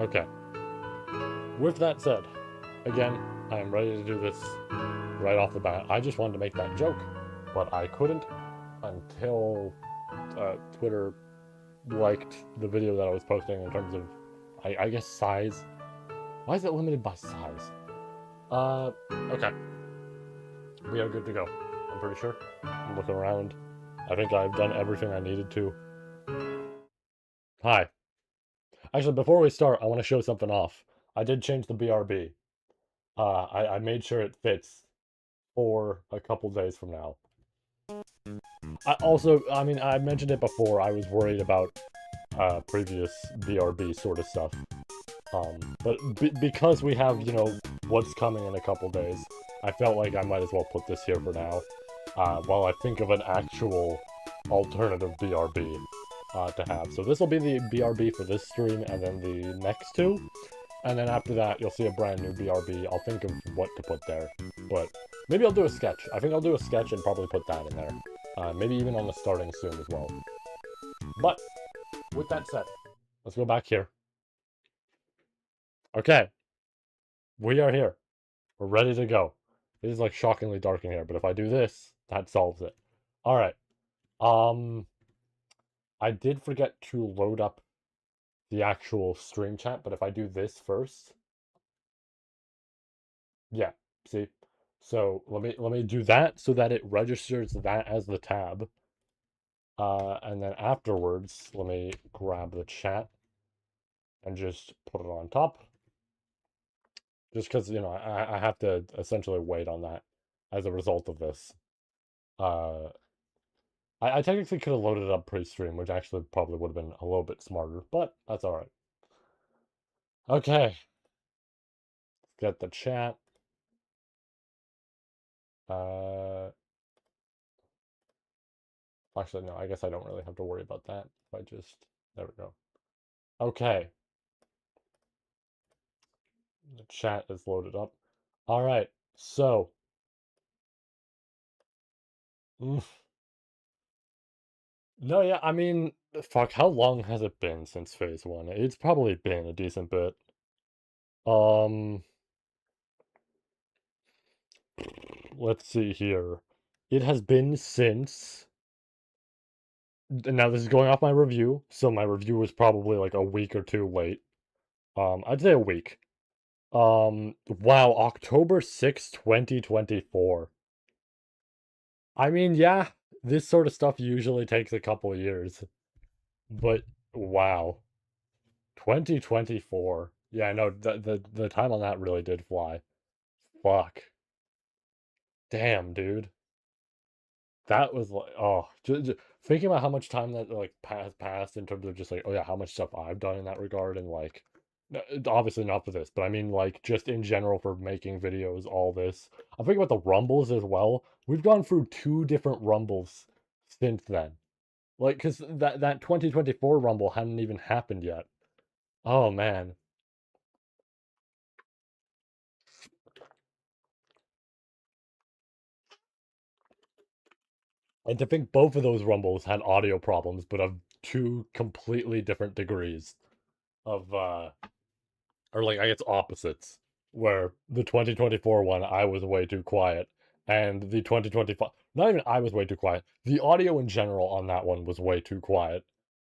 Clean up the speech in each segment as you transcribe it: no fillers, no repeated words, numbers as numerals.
Okay. With that said, again, I am ready to do this right off the bat. I just wanted to make that joke, but I couldn't until Twitter liked the video that I was posting in terms of, I guess, size. Why is it limited by size? Okay. We are good to go. I'm pretty sure. I'm looking around. I think I've done everything I needed to. Hi. Actually, before we start, I want to show something off. I did change the BRB. I made sure it fits for a couple days from now. I mean, I mentioned it before, I was worried about previous BRB sort of stuff. But because we have, you know, what's coming in a couple days, I felt like I might as well put this here for now, while I think of an actual alternative BRB to have. So this will be the BRB for this stream, and then the next two, and then after that, you'll see a brand new BRB. I'll think of what to put there, but maybe I'll do a sketch. I think I'll do a sketch and probably put that in there. Maybe even on the starting soon as well. But, with that said, let's go back here. Okay, we are here. We're ready to go. It is like shockingly dark in here, but if I do this, that solves it. Alright. I did forget to load up the actual stream chat, but if I do this first, yeah, see? So let me do that so that it registers that as the tab. And then afterwards, let me grab the chat and just put it on top. Just because, you know, I have to essentially wait on that as a result of this. Uh, I technically could have loaded it up pre-stream, which actually probably would have been a little bit smarter, but that's alright. Okay. Get the chat. Uh, Actually, no, I guess I don't really have to worry about that. If I just, there we go. Okay. The chat is loaded up. Alright, so. No, yeah, I mean, fuck, how long has it been since phase one? It's probably been a decent bit. Um, let's see here. It has been since. Now this is going off my review, so my review was probably like a week or two late. I'd say a week. Wow, October 6th, 2024. I mean, yeah, this sort of stuff usually takes a couple years, but wow. 2024. Yeah, no, the time on that really did fly. Fuck. Damn, dude. That was like, oh, thinking about how much time that like has passed in terms of just like, oh yeah, how much stuff I've done in that regard, and like, obviously not for this, but I mean like just in general for making videos, all this. I'm thinking about the rumbles as well. We've gone through two different rumbles since then. Like, because that 2024 rumble hadn't even happened yet. Oh man. And to think both of those rumbles had audio problems, but of two completely different degrees of or like I guess opposites. Where the 2024 one I was way too quiet, and the 2025, not even I was way too quiet. The audio in general on that one was way too quiet.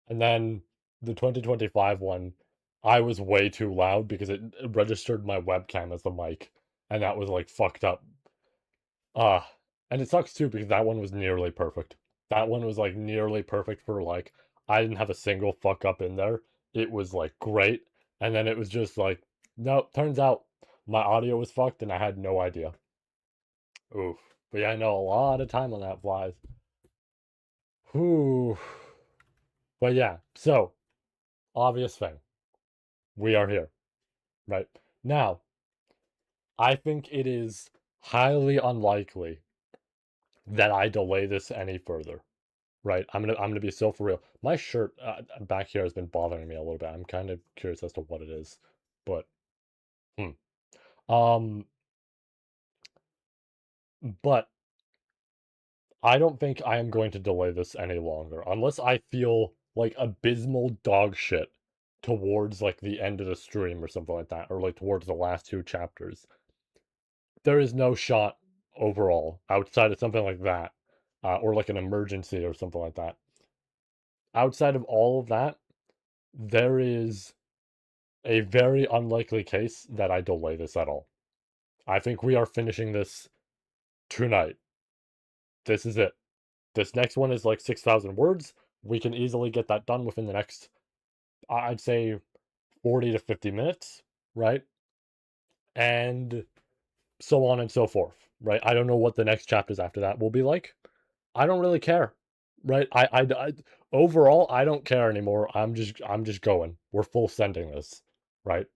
And then the 2025 one, I was way too loud because it registered my webcam as the mic, and that was like fucked up. And it sucks too because that one was nearly perfect. That one was like nearly perfect for like I didn't have a single fuck up in there. It was like great. And then it was just like, no, turns out my audio was fucked and I had no idea. Oof. But yeah, I know a lot of time on that flies. Whew. But yeah, so obvious thing. We are here. Right? Now, I think it is highly unlikely that I delay this any further. Right. I'm gonna be so for real. My shirt back here has been bothering me a little bit. I'm kind of curious as to what it is, but hmm. Um, but I don't think I am going to delay this any longer unless I feel like abysmal dog shit towards like the end of the stream or something like that, or like towards the last two chapters, there is no shot overall outside of something like that, or like an emergency or something like that. Outside of all of that, there is a very unlikely case that I delay this at all. I think we are finishing this tonight. This is it. This next one is like 6,000 words. We can easily get that done within the next, I'd say, 40 to 50 minutes, right? And so on and so forth, right? I don't know what the next chapters after that will be like. I don't really care, right? Overall, I don't care anymore. I'm just going. We're full sending this, right?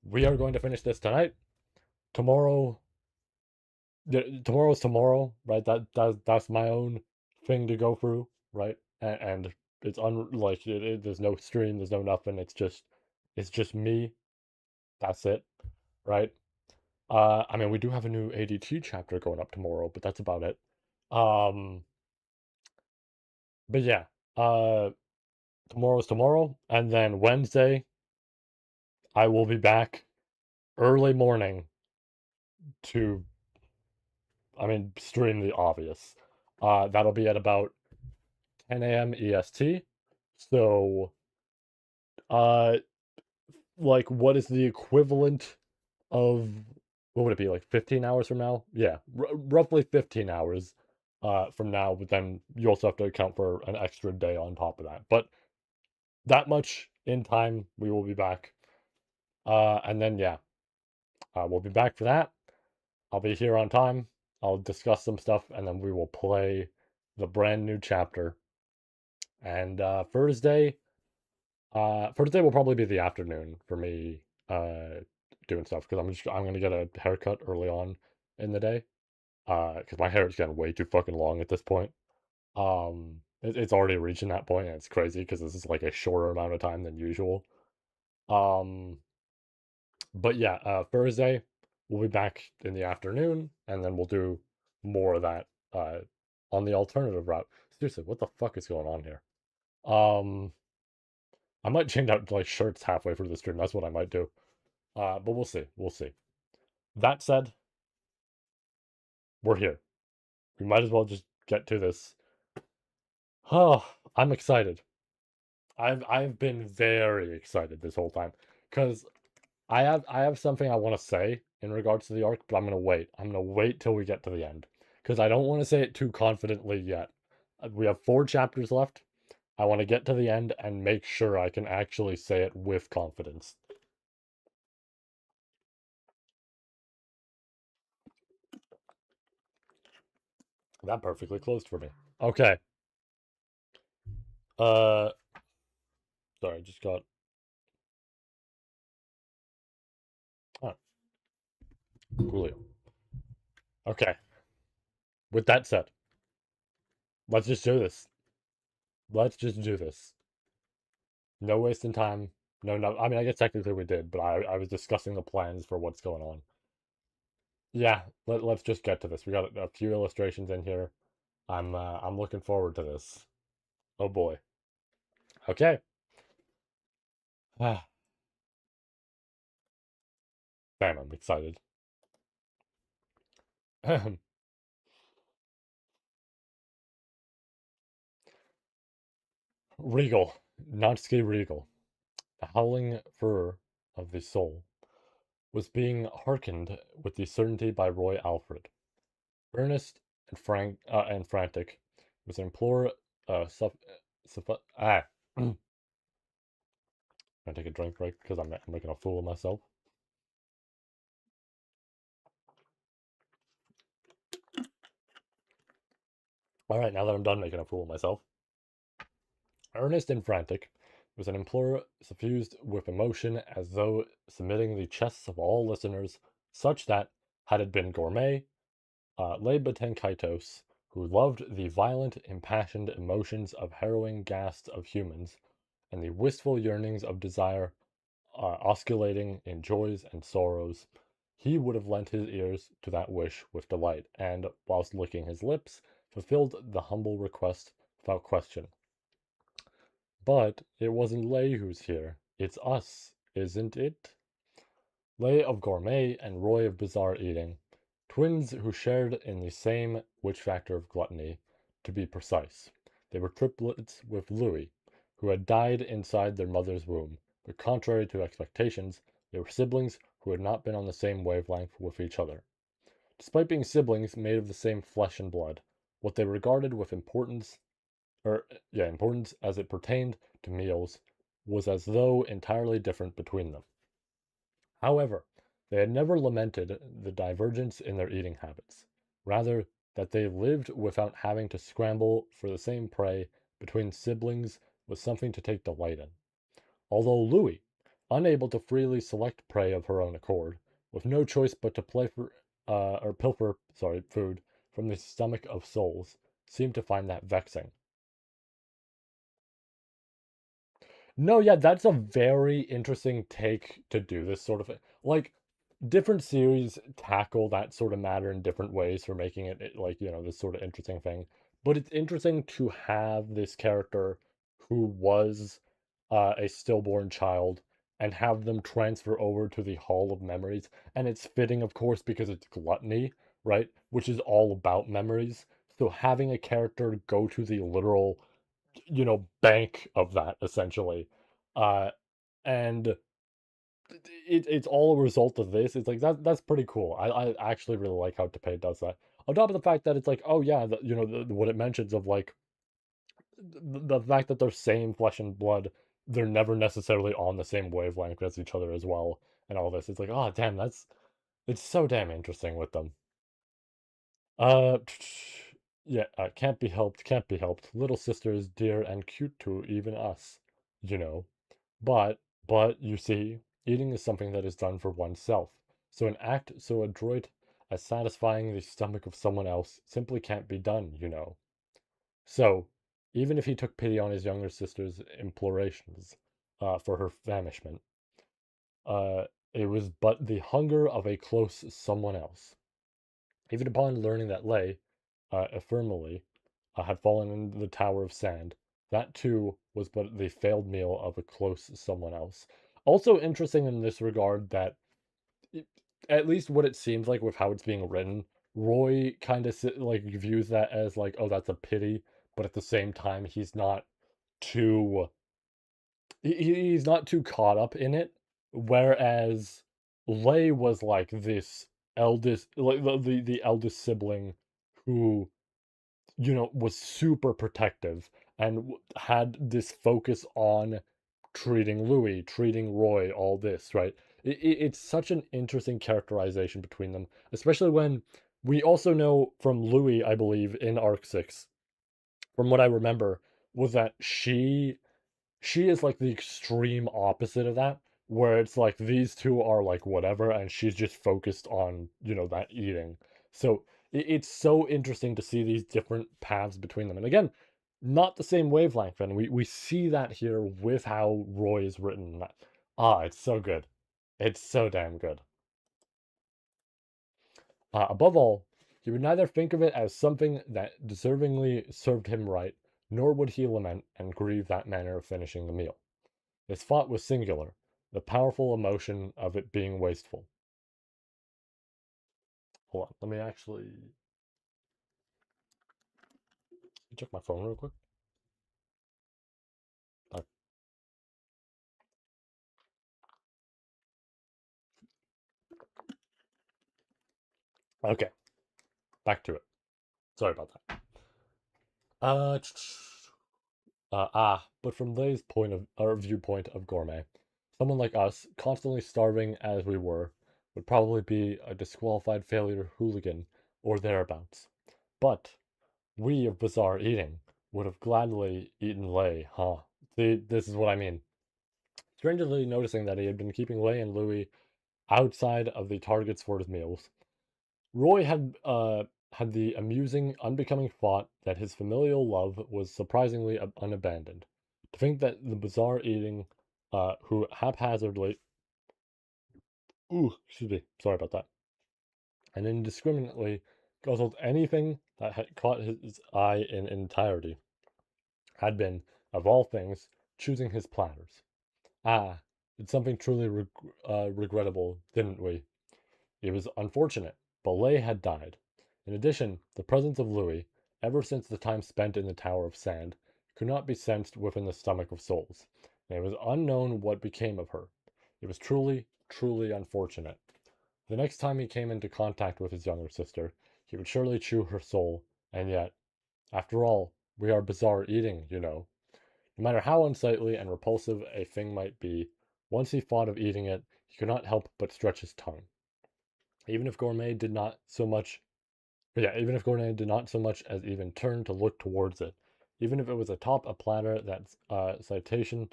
We are going to finish this tonight. Tomorrow, tomorrow's tomorrow, right? That's my own thing to go through, right? And it's like there's no stream, there's no nothing. It's just me. That's it, right? I mean, we do have a new ADT chapter going up tomorrow, but that's about it. Um, but yeah, uh, tomorrow's tomorrow, and then Wednesday I will be back early morning to, I mean, stream the obvious. That'll be at about 10 a.m. EST. So, uh, like, what is the equivalent of what would it be, like 15 hours from now? Yeah, roughly 15 hours from now, but then you also have to account for an extra day on top of that. But that much in time, we will be back. And then, yeah, we'll be back for that. I'll be here on time. I'll discuss some stuff, and then we will play the brand new chapter. And Thursday will probably be the afternoon for me doing stuff because I'm gonna get a haircut early on in the day because my hair is getting way too fucking long at this point. It's already reaching that point, and it's crazy because this is like a shorter amount of time than usual. Um, but yeah, Thursday we'll be back in the afternoon, and then we'll do more of that on the alternative route. Seriously, what the fuck is going on here? Um, I might change out like shirts halfway through the stream. That's what I might do. But we'll see. We'll see. That said, we're here. We might as well just get to this. Oh, I'm excited. I've been very excited this whole time because I have something I want to say in regards to the arc, but I'm gonna wait. I'm gonna wait till we get to the end because I don't want to say it too confidently yet. We have 4 chapters left. I want to get to the end and make sure I can actually say it with confidence. That perfectly closed for me. Okay. Uh, sorry, I just got. Oh, Coolio. Okay. With that said, let's just do this. Let's just do this. No wasting time. No, no. I mean, I guess technically we did, but I was discussing the plans for what's going on. Yeah, let's just get to this. We got a few illustrations in here. I'm looking forward to this. Oh boy. Okay. Ah, damn, I'm excited. Regal. Natsuki Regal. The howling fur of the soul was being hearkened with the certainty by Roy Alfred. Earnest and frantic, with an implore I'm gonna take a drink break because I'm making a fool of myself. All right, now that I'm done making a fool of myself. Earnest and frantic, with an implore suffused with emotion as though submitting the chests of all listeners, such that, had it been gourmet, lay Betenkaitos, who loved the violent, impassioned emotions of harrowing gasps of humans, and the wistful yearnings of desire osculating in joys and sorrows, he would have lent his ears to that wish with delight, and, whilst licking his lips, fulfilled the humble request without question. But it wasn't Lay who's here, It's us, isn't it? Lay of gourmet and Roy of bizarre eating, twins who shared in the same witch factor of gluttony, to be precise. They were triplets with Louis, who had died inside their mother's womb, but contrary to expectations, they were siblings who had not been on the same wavelength with each other. Despite being siblings made of the same flesh and blood, what they regarded with importance as it pertained to meals, was as though entirely different between them. However, they had never lamented the divergence in their eating habits, rather that they lived without having to scramble for the same prey between siblings was something to take delight in. Although Louis, unable to freely select prey of her own accord, with no choice but to pilfer food from the stomach of souls, seemed to find that vexing. No, yeah, that's a very interesting take to do this sort of thing. Like, different series tackle that sort of matter in different ways for making like, this sort of interesting thing. But it's interesting to have this character who was a stillborn child and have them transfer over to the Hall of Memories. And it's fitting, of course, because it's gluttony, right? Which is all about memories. So having a character go to the literal bank of that essentially. Uh, and it's all a result of this. It's like that's pretty cool. I actually really like how Tapei does that. On top of the fact that it's like, oh yeah, what it mentions of like the fact that they're same flesh and blood, they're never necessarily on the same wavelength as each other as well, and all this. It's like, oh damn, it's so damn interesting with them. Uh, yeah, can't be helped, can't be helped. Little sister is dear and cute to even us, you know. But you see, eating is something that is done for oneself. So an act so adroit as satisfying the stomach of someone else simply can't be done. So, even if he took pity on his younger sister's implorations for her famishment, uh, it was but the hunger of a close someone else. Even upon learning that Lay, ephemerally, had fallen into the tower of sand, that too was but the failed meal of a close someone else. Also interesting in this regard that, it, at least what it seems like with how it's being written, Roy kind of like views that as like, oh, that's a pity, but at the same time, too he's not too caught up in it. Whereas Lay was like this eldest, like the eldest sibling who, was super protective and had this focus on treating Louis, treating Roy, all this, right? It's such an interesting characterization between them, especially when we also know from Louis, I believe, in Arc 6, from what I remember, was that she is like the extreme opposite of that, where it's like these two are like whatever, and she's just focused on, that eating. So it's so interesting to see these different paths between them. And again, not the same wavelength. And we see that here with how Roy is written. It's so good. It's so damn good. Above all, he would neither think of it as something that deservingly served him right, nor would he lament and grieve that manner of finishing the meal. His thought was singular, the powerful emotion of it being wasteful. Hold on, let me actually check my phone real quick. Uh, Okay, back to it. Sorry about that. Uh, but from Lay's point of our viewpoint of gourmet, someone like us, constantly starving as we were, would probably be a disqualified failure hooligan or thereabouts. But we of bizarre eating would have gladly eaten Lay, huh? See, this is what I mean. Strangely noticing that he had been keeping Lay and Louis outside of the targets for his meals, Roy had the amusing, unbecoming thought that his familial love was surprisingly unabandoned. To think that the bizarre eating, who haphazardly, excuse me, sorry about that, and indiscriminately guzzled anything that had caught his eye in entirety, had been, of all things, choosing his platters. Ah, did something truly regrettable, didn't we? It was unfortunate, but Lei had died. In addition, the presence of Louis, ever since the time spent in the Tower of Sand, could not be sensed within the stomach of souls, and it was unknown what became of her. It was truly, truly unfortunate. The next time he came into contact with his younger sister, he would surely chew her soul, and yet, after all, we are bizarre eating, you know. No matter how unsightly and repulsive a thing might be, once he thought of eating it, he could not help but stretch his tongue. Even if Gourmet did not so much Even if Gourmet did not so much as even turn to look towards it, even if it was atop a platter that citation,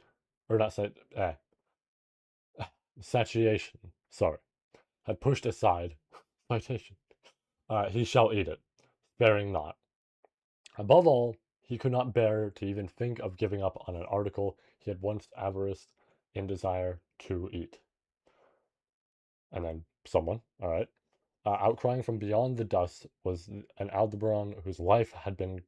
or not cit, satiation, sorry, had pushed aside, citation, he shall eat it, sparing not. Above all, he could not bear to even think of giving up on an article he had once avarice in desire to eat. And then someone, all right, outcrying from beyond the dust was an Aldebaran whose life had been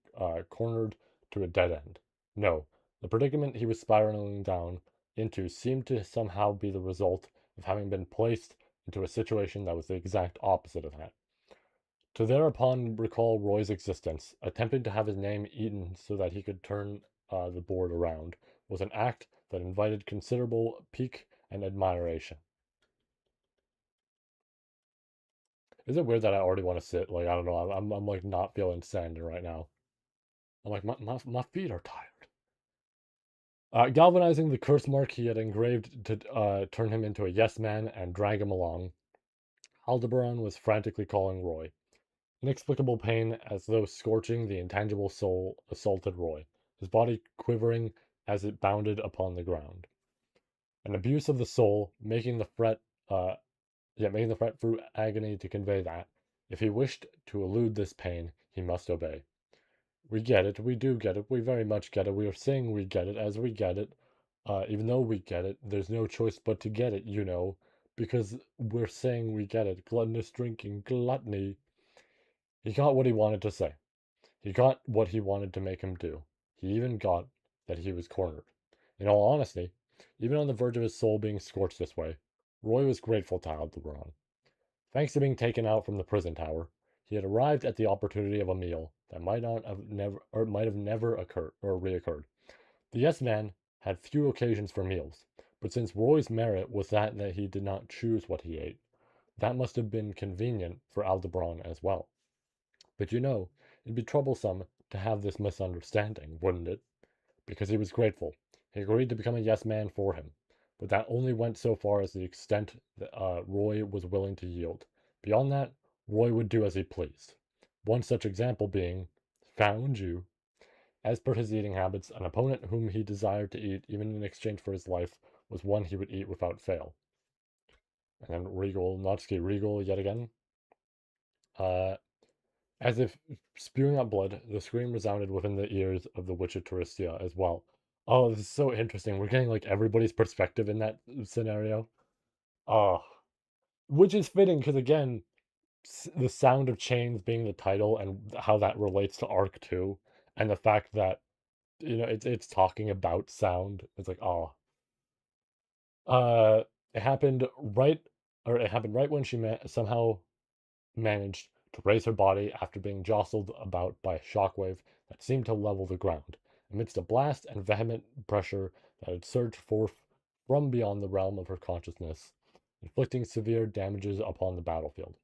cornered to a dead end. No, the predicament he was spiraling down into seemed to somehow be the result of having been placed into a situation that was the exact opposite of that. To thereupon recall Roy's existence, attempting to have his name eaten so that he could turn the board around, was an act that invited considerable pique and admiration. Is it weird that I already want to sit? Like, I don't know. I'm like not feeling sand right now. I'm like, my feet are tired. Galvanizing the curse mark he had engraved to turn him into a yes man and drag him along, Aldebaran was frantically calling Roy. Inexplicable pain, as though scorching the intangible soul, assaulted Roy, his body quivering as it bounded upon the ground. An abuse of the soul, uh, making the fret through agony to convey that, if he wished to elude this pain, he must obey. We get it, we do get it, we very much get it. We are saying we get it as we get it. Even though we get it, there's no choice but to get it, you know, because we're saying we get it. Gluttonous drinking, gluttony. He got what he wanted to say. He got what he wanted to make him do. He even got that he was cornered. In all honesty, even on the verge of his soul being scorched this way, Roy was grateful to Aldebaran. Thanks to being taken out from the prison tower, he had arrived at the opportunity of a meal that might have never occurred or reoccurred. The yes man had few occasions for meals, but since Roy's merit was that he did not choose what he ate, that must have been convenient for Aldebaran as well. But you know, it'd be troublesome to have this misunderstanding, wouldn't it? Because he was grateful. He agreed to become a yes man for him, but that only went so far as the extent that Roy was willing to yield. Beyond that, Roy would do as he pleased. One such example being, found you. As per his eating habits, an opponent whom he desired to eat, even in exchange for his life, was one he would eat without fail. And then Regal, Notsky Regal yet again. Uh, As if spewing out blood, the scream resounded within the ears of the witch of Touristia as well. Oh, this is so interesting. We're getting like everybody's perspective in that scenario. Oh, which is fitting because again, the sound of chains being the title and how that relates to Arc 2, and the fact that it's talking about sound. It's like uh, it happened right, it happened right when she somehow managed to raise her body after being jostled about by a shockwave that seemed to level the ground, amidst a blast and vehement pressure that had surged forth from beyond the realm of her consciousness, inflicting severe damages upon the battlefield.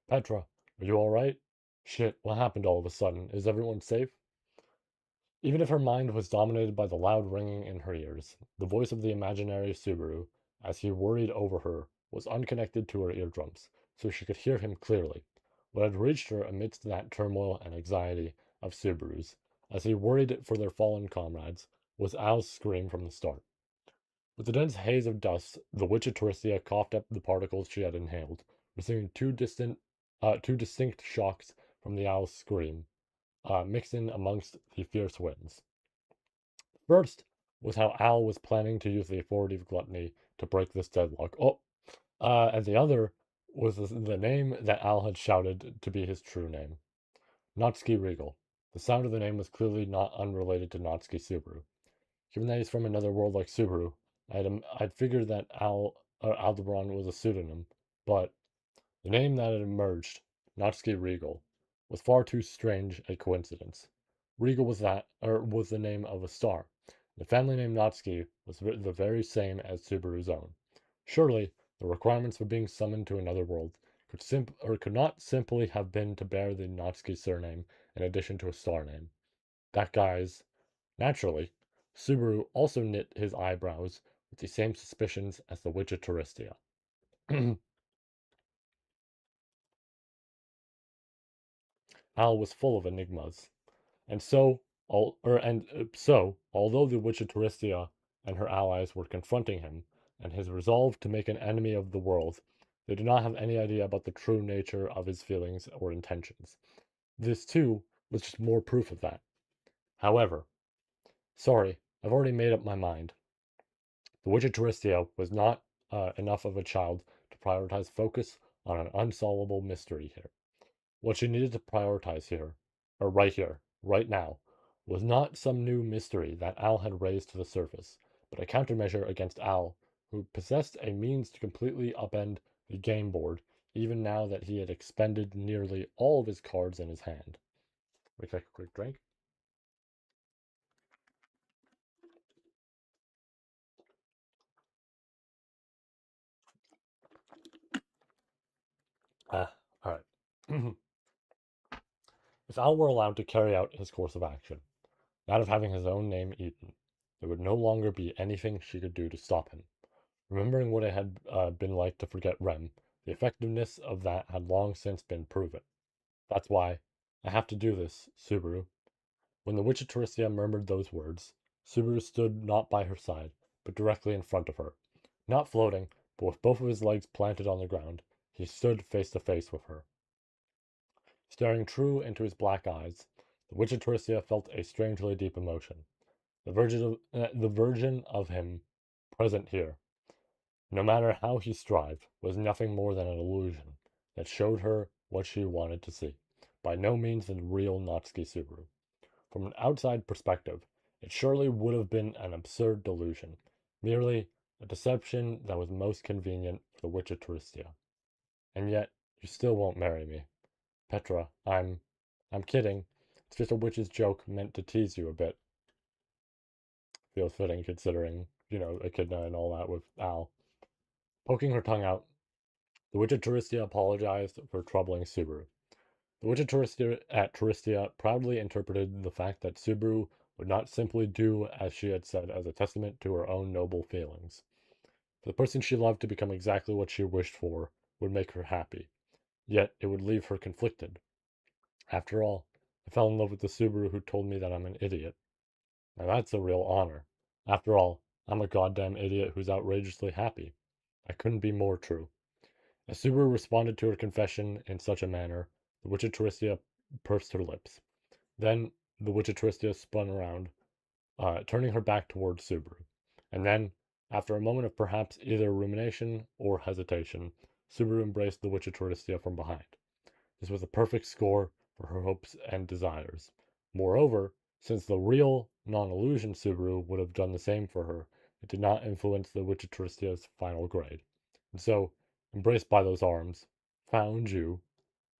Petra, are you all right? Shit, what happened all of a sudden? Is everyone safe? Even if her mind was dominated by the loud ringing in her ears, the voice of the imaginary Subaru, as he worried over her, was unconnected to her eardrums, so she could hear him clearly. What had reached her amidst that turmoil and anxiety of Subarus, as he worried for their fallen comrades, was Al's scream from the start. With the dense haze of dust, the witch of Touristia coughed up the particles she had inhaled, receiving two distinct shocks from the owl's scream, mixed in amongst the fierce winds. First was how Al was planning to use the authority of gluttony to break this deadlock. And the other was the name that Al had shouted to be his true name, Natsuki Regal. The sound of the name was clearly not unrelated to Natsuki Subaru. Given that he's from another world like Subaru, I'd figured that Aldebaran was a pseudonym, but the name that had emerged, Natsuki Regal, was far too strange a coincidence. Regal was the name of a star. The family name Natsuki was the very same as Subaru's own. Surely, the requirements for being summoned to another world could not simply have been to bear the Natsuki surname in addition to a star name. That guy's Naturally, Subaru also knit his eyebrows with the same suspicions as the witch of Touristia. Al was full of enigmas, and although the witch of Touristia and her allies were confronting him and his resolve to make an enemy of the world, they did not have any idea about the true nature of his feelings or intentions. This, too, was just more proof of that. However, sorry, I've already made up my mind. The Witch of Touristia was not enough of a child to prioritize focus on an unsolvable mystery here. What she needed to prioritize here, or right here, right now, was not some new mystery that Al had raised to the surface, but a countermeasure against Al, who possessed a means to completely upend the game board, even now that he had expended nearly all of his cards in his hand. We take a quick drink. All right. If Al were allowed to carry out his course of action, that of having his own name eaten, there would no longer be anything she could do to stop him. Remembering what it had been like to forget Rem, the effectiveness of that had long since been proven. That's why I have to do this, Subaru. When the Witch of Touristia murmured those words, Subaru stood not by her side, but directly in front of her. Not floating, but with both of his legs planted on the ground, he stood face to face with her. Staring true into his black eyes, the Witch of Touristia felt a strangely deep emotion. The version of him present here, no matter how he strived, was nothing more than an illusion that showed her what she wanted to see. By no means the real Natsuki Subaru. From an outside perspective, it surely would have been an absurd delusion, merely a deception that was most convenient for the Witch of Touristia. And yet, you still won't marry me. Petra, I'm kidding. It's just a witch's joke meant to tease you a bit. Feels fitting considering, echidna and all that with Al. Poking her tongue out, the witch of Touristia apologized for troubling Subaru. The witch of Touristia proudly interpreted the fact that Subaru would not simply do as she had said as a testament to her own noble feelings. For the person she loved to become exactly what she wished for would make her happy, yet it would leave her conflicted. After all, I fell in love with the Subaru who told me that I'm an idiot. Now that's a real honor. After all, I'm a goddamn idiot who's outrageously happy. I couldn't be more true. As Subaru responded to her confession in such a manner, the Witch of Touristia pursed her lips. Then the Witch of Touristia spun around, turning her back towards Subaru. And then, after a moment of perhaps either rumination or hesitation, Subaru embraced the Witch of Touristia from behind. This was a perfect score for her hopes and desires. Moreover, since the real, non-illusion Subaru would have done the same for her, it did not influence the Witch of Touриstia's final grade. And so, embraced by those arms, found you,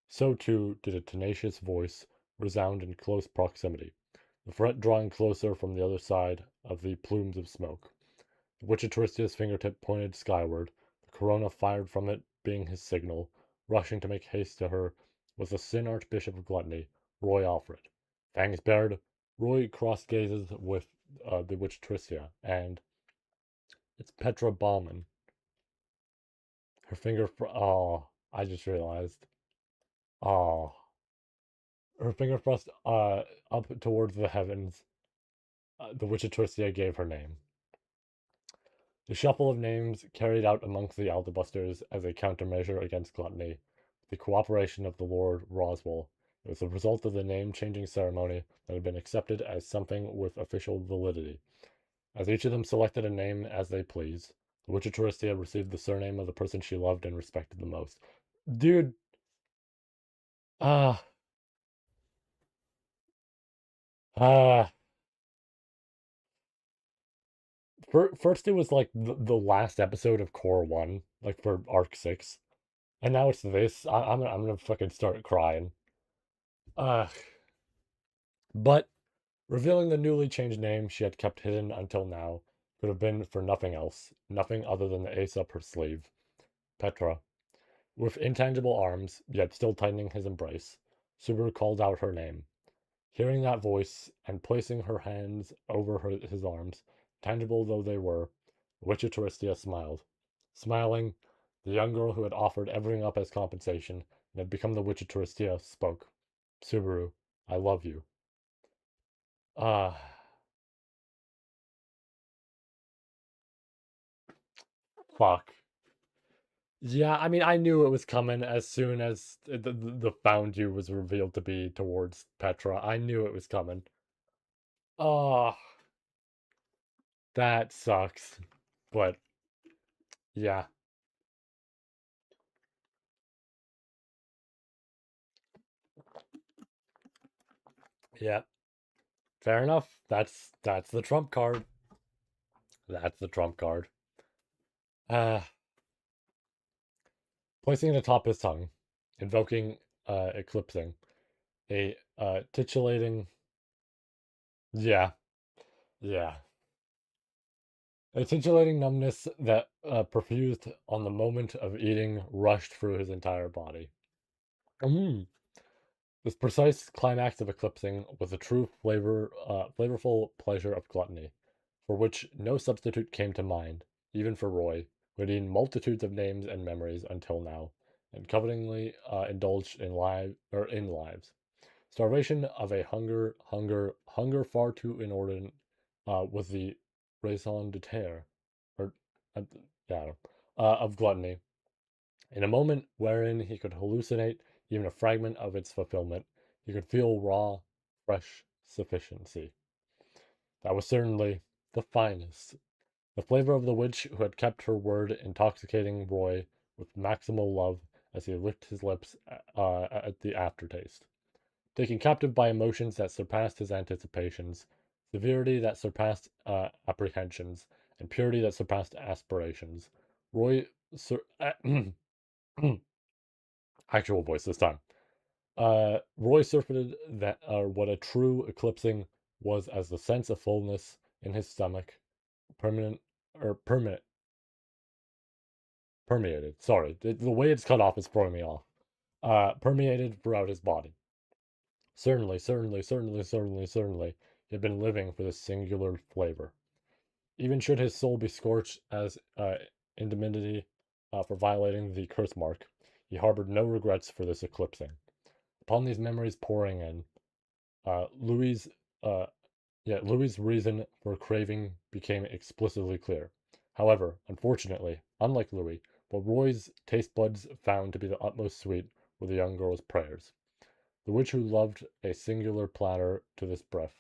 so too did a tenacious voice resound in close proximity, the threat drawing closer from the other side of the plumes of smoke. The Witch of Touristia's fingertip pointed skyward, the corona fired from it being his signal. Rushing to make haste to her was the Sin Archbishop of Gluttony, Roy Alfred. Fangs bared, Roy crossed gazes with the Witch Tricia, and it's Petra Bauman. Her finger, oh, I just realized. Oh, her finger thrust up towards the heavens. The Witch of Tricia gave her name. The shuffle of names carried out amongst the Aldebusters as a countermeasure against gluttony, with the cooperation of the Lord Roswell. It was the result of the name-changing ceremony that had been accepted as something with official validity. As each of them selected a name as they pleased, the Witch of Touristia received the surname of the person she loved and respected the most. Dude, ah, ah. First, it was like the last episode of Core 1, like for Arc 6. And now it's this. I'm gonna fucking start crying. Uh, but revealing the newly changed name she had kept hidden until now could have been for nothing else, nothing other than the ace up her sleeve. Petra. With intangible arms, yet still tightening his embrace, Subaru called out her name. Hearing that voice and placing her hands over his arms, tangible though they were, Witchitoristia smiled. Smiling, the young girl who had offered everything up as compensation and had become the Witchitoristia spoke. Subaru, I love you. Ah, fuck. Yeah, I mean, I knew it was coming as soon as the found you was revealed to be towards Petra. I knew it was coming. Oh, that sucks. But yeah, yeah, fair enough. That's the trump card. That's the trump card. Uh, placing it atop his tongue, invoking, eclipsing, a titillating. Yeah, yeah. A titillating numbness that perfused on the moment of eating rushed through his entire body. Mm. This precise climax of eclipsing was a true flavorful pleasure of gluttony, for which no substitute came to mind, even for Roy, who had eaten multitudes of names and memories until now, and covetingly indulged in lives. Starvation of a hunger far too inordinate was the raison d'etre, or uh, yeah, of gluttony. In a moment wherein he could hallucinate even a fragment of its fulfillment, he could feel raw, fresh sufficiency. That was certainly the finest. The flavor of the witch who had kept her word intoxicating Roy with maximal love as he licked his lips at the aftertaste. Taken captive by emotions that surpassed his anticipations, severity that surpassed apprehensions, and purity that surpassed aspirations, Roy sur- actual voice this time. Roy surfeited that what a true eclipsing was as the sense of fullness in his stomach, permanent or permanent permeated. Sorry, the way it's cut off is throwing me off. Permeated throughout his body. Certainly, he had been living for this singular flavor. Even should his soul be scorched as indemnity for violating the curse mark, he harbored no regrets for this eclipsing. Upon these memories pouring in, Louis' uh, Louis' reason for craving became explicitly clear. However, unfortunately, unlike Louis, what Roy's taste buds found to be the utmost sweet were the young girl's prayers. The witch who loved a singular platter to this breath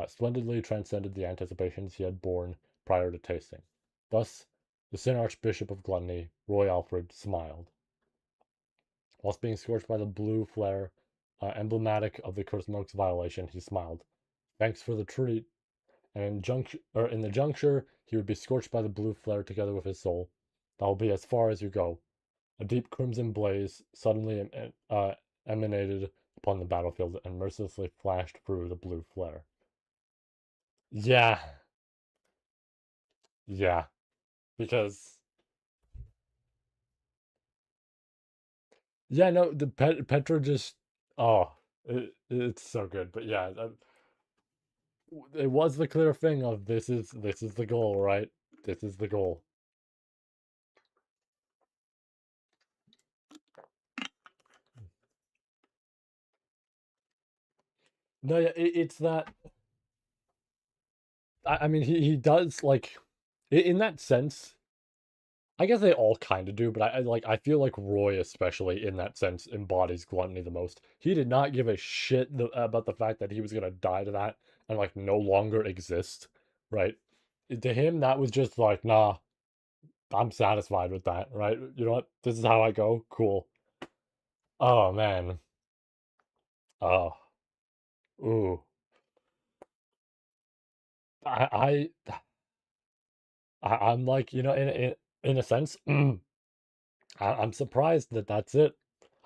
splendidly transcended the anticipations he had borne prior to tasting. Thus, the Sin Archbishop of Gluttony, Roy Alfred, smiled. Whilst being scorched by the blue flare, emblematic of the cursed monk's violation, he smiled. Thanks for the treat. And in the juncture, he would be scorched by the blue flare together with his soul. That will be as far as you go. A deep crimson blaze suddenly emanated upon the battlefield and mercilessly flashed through the blue flare. Yeah, yeah, because yeah, no, the Petra just oh, it's so good. But yeah, it was the clear thing of this is the goal, right? This is the goal. No, yeah, it's that. I mean, he does like in that sense. I guess they all kind of do, but I feel like Roy, especially in that sense, embodies gluttony the most. He did not give a shit about the fact that he was gonna die to that and like no longer exist, right? To him, that was just like, nah, I'm satisfied with that, right? You know what? This is how I go. Cool. Oh man. Oh, ooh. I I'm like, in a sense, I'm surprised that that's it.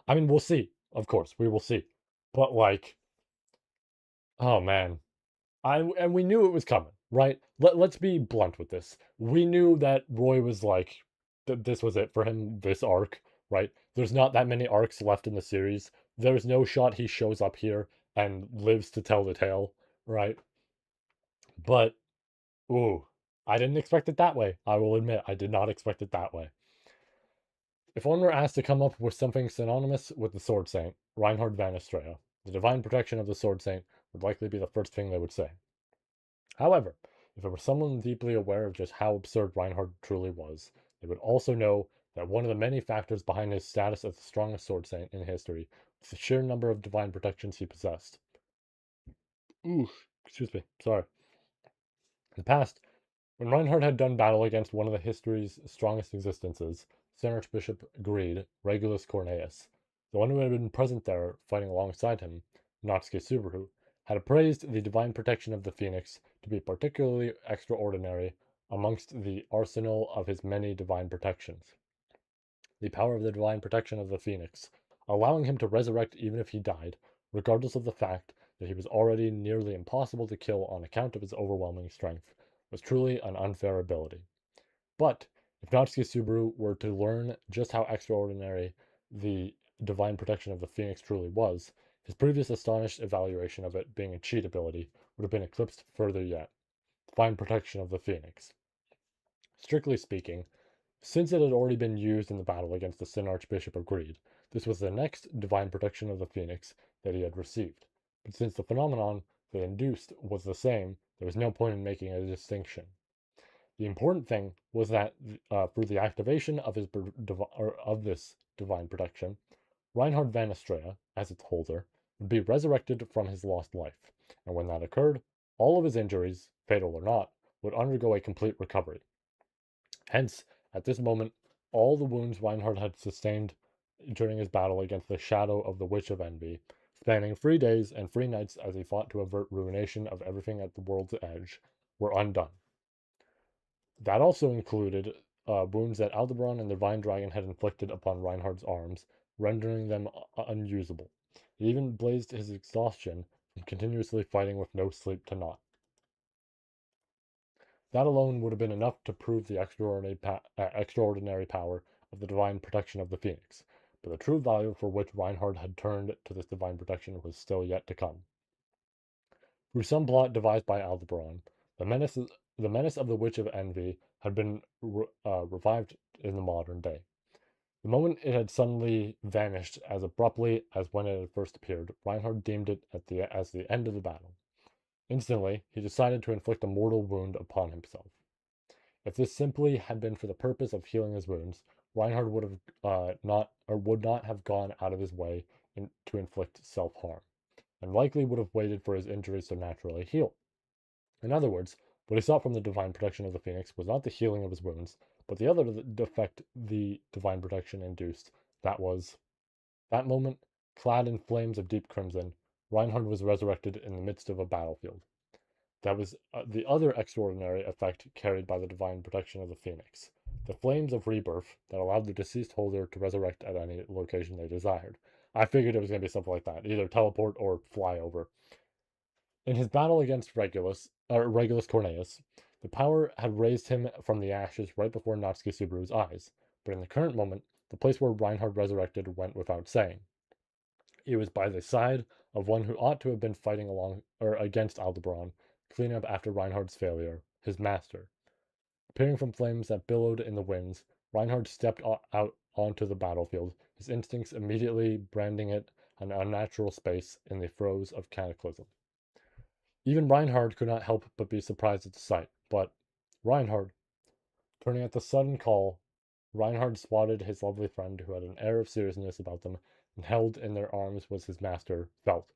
I mean, we'll see. Of course, we will see. But like, oh man, and we knew it was coming, right? Let's be blunt with this. We knew that Roy was like, this was it for him, this arc, right? There's not that many arcs left in the series. There's no shot he shows up here and lives to tell the tale, right? But, ooh, I didn't expect it that way. I will admit, I did not expect it that way. If one were asked to come up with something synonymous with the Sword Saint, Reinhard van Estrella, the divine protection of the Sword Saint would likely be the first thing they would say. However, if it were someone deeply aware of just how absurd Reinhard truly was, they would also know that one of the many factors behind his status as the strongest Sword Saint in history was the sheer number of divine protections he possessed. Ooh, excuse me, sorry. In the past, when Reinhard had done battle against one of the history's strongest existences, Saint Archbishop Greed, Regulus Corneus, the one who had been present there fighting alongside him, Natsuki Subaru, had appraised the divine protection of the Phoenix to be particularly extraordinary amongst the arsenal of his many divine protections. The power of the divine protection of the Phoenix, allowing him to resurrect even if he died, regardless of the fact that he was already nearly impossible to kill on account of his overwhelming strength, was truly an unfair ability. But if Natsuki Subaru were to learn just how extraordinary the divine protection of the Phoenix truly was, his previous astonished evaluation of it being a cheat ability would have been eclipsed further yet. Divine protection of the Phoenix. Strictly speaking, since it had already been used in the battle against the Sin Archbishop of Greed, this was the next divine protection of the Phoenix that he had received. But since the phenomenon they induced was the same, there was no point in making a distinction. The important thing was that through the activation of this divine protection, Reinhard van Estrella, as its holder, would be resurrected from his lost life, and when that occurred, all of his injuries, fatal or not, would undergo a complete recovery. Hence, at this moment, all the wounds Reinhard had sustained during his battle against the shadow of the Witch of Envy, spanning 3 days and 3 nights as he fought to avert ruination of everything at the world's edge, were undone. That also included wounds that Aldebaran and the Divine Dragon had inflicted upon Reinhardt's arms, rendering them unusable. It even blazed his exhaustion from continuously fighting with no sleep to naught. That alone would have been enough to prove the extraordinary power of the divine protection of the Phoenix, but the true value for which Reinhardt had turned to this divine protection was still yet to come. Through some plot devised by Aldebaran, the menace of the Witch of Envy had been revived in the modern day. The moment it had suddenly vanished as abruptly as when it had first appeared, Reinhardt deemed it as the end of the battle. Instantly, he decided to inflict a mortal wound upon himself. If this simply had been for the purpose of healing his wounds, Reinhardt would not have gone out of his way to inflict self-harm, and likely would have waited for his injuries to naturally heal. In other words, what he sought from the divine protection of the Phoenix was not the healing of his wounds, but the other defect the divine protection induced. That was, that moment, clad in flames of deep crimson, Reinhard was resurrected in the midst of a battlefield. That was the other extraordinary effect carried by the divine protection of the Phoenix. The flames of rebirth that allowed the deceased holder to resurrect at any location they desired. I figured it was going to be something like that, either teleport or fly over. In his battle against Regulus Corneus, the power had raised him from the ashes right before Natsuki Subaru's eyes, but in the current moment, the place where Reinhard resurrected went without saying. He was by the side of one who ought to have been fighting against Aldebaran, cleaning up after Reinhard's failure, his master. Appearing from flames that billowed in the winds, Reinhard stepped out onto the battlefield, his instincts immediately branding it an unnatural space in the throes of cataclysm. Even Reinhard could not help but be surprised at the sight, but Reinhard, turning at the sudden call, Reinhard spotted his lovely friend who had an air of seriousness about them, and held in their arms was his master, Felt.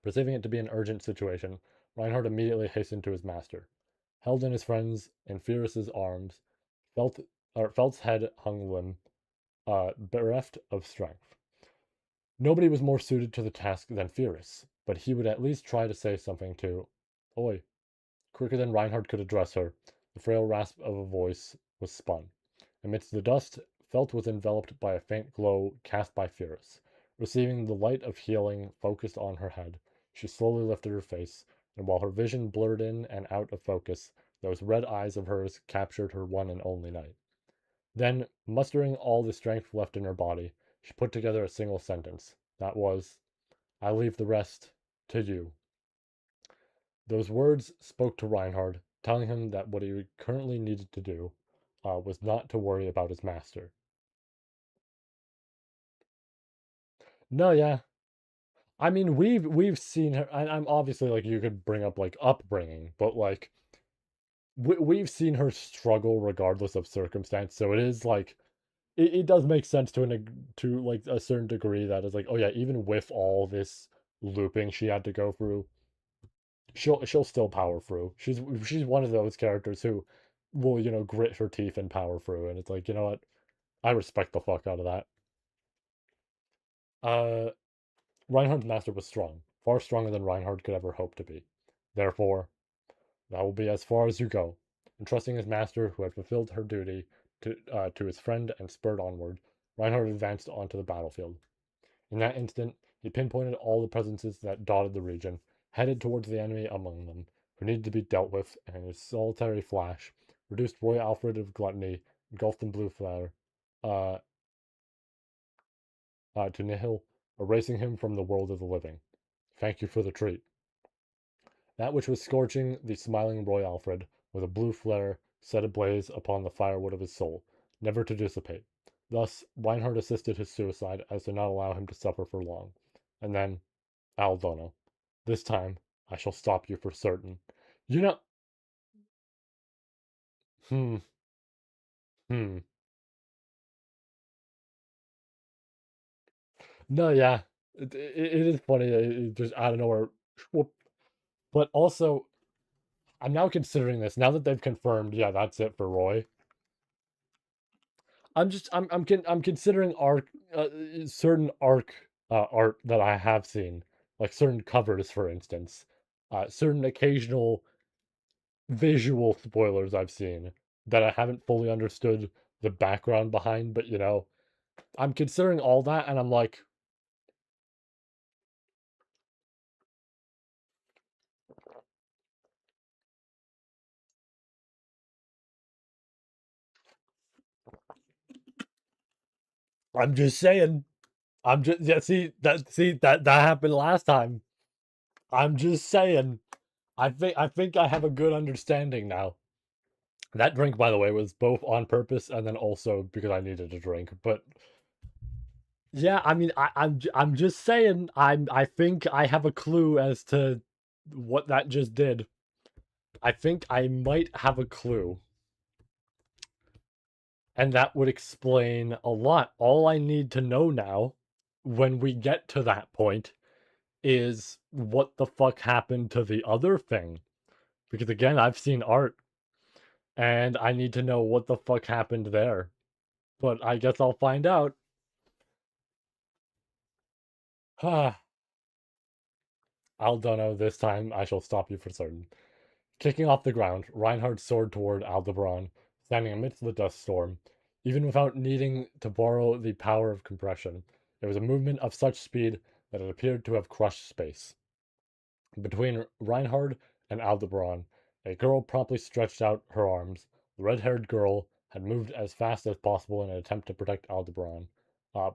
Perceiving it to be an urgent situation, Reinhard immediately hastened to his master. Held in his friend's and Fierce's arms, Felt's head hung limp, bereft of strength. Nobody was more suited to the task than Fierce, but he would at least try to say something to Oi. Quicker than Reinhard could address her, The frail rasp of a voice was spun. Amidst the dust, Felt was enveloped by a faint glow cast by Pyrrhus. Receiving the light of healing focused on her head, she slowly lifted her face, and while her vision blurred in and out of focus, those red eyes of hers captured her one and only night. Then, mustering all the strength left in her body, she put together a single sentence. That was, I leave the rest to you. Those words spoke to Reinhard, telling him that what he currently needed to do was not to worry about his master. No, yeah. I mean, we've seen her. I'm obviously like you could bring up like upbringing, but like we've seen her struggle regardless of circumstance. So it is like it does make sense to like a certain degree that is like, oh yeah, even with all this looping she had to go through, she'll still power through. She's one of those characters who will, grit her teeth and power through, and it's like, you know what? I respect the fuck out of that. Uh Reinhard's master was strong, far stronger than Reinhard could ever hope to be. Therefore, that will be as far as you go. And trusting his master, who had fulfilled her duty to his friend and spurred onward, Reinhard advanced onto the battlefield. In that instant, he pinpointed all the presences that dotted the region, headed towards the enemy among them, who needed to be dealt with, and in his solitary flash, reduced Roy Alfred of Gluttony, engulfed in blue flare, uh, to nihil, erasing him from the world of the living. Thank you for the treat. That which was scorching the smiling Roy Alfred was a blue flare set ablaze upon the firewood of his soul, never to dissipate. Thus, Reinhardt assisted his suicide as to not allow him to suffer for long. And then, Aldono, this time I shall stop you for certain. You know, hmm, hmm. No, yeah, it is funny. It just out of nowhere, whoop. But also, I'm now considering this now that they've confirmed. Yeah, that's it for Roy. I'm considering certain arc art that I have seen, like certain covers, for instance, certain occasional visual spoilers I've seen that I haven't fully understood the background behind, but I'm considering all that, and I'm like, I'm just saying, I'm just yeah. See that happened last time. I'm just saying. I think I have a good understanding now. That drink, by the way, was both on purpose and then also because I needed a drink. But yeah, I mean, I'm just saying. I think I have a clue as to what that just did. I think I might have a clue, and that would explain a lot. All I need to know now, when we get to that point, is what the fuck happened to the other thing. Because again, I've seen art, and I need to know what the fuck happened there. But I guess I'll find out. I'll dunno, this time I shall stop you for certain. Kicking off the ground, Reinhardt soared toward Aldebaran, standing amidst the dust storm. Even without needing to borrow the power of compression, it was a movement of such speed that it appeared to have crushed space. Between Reinhard and Aldebaran, a girl promptly stretched out her arms. The red-haired girl had moved as fast as possible in an attempt to protect Aldebaran.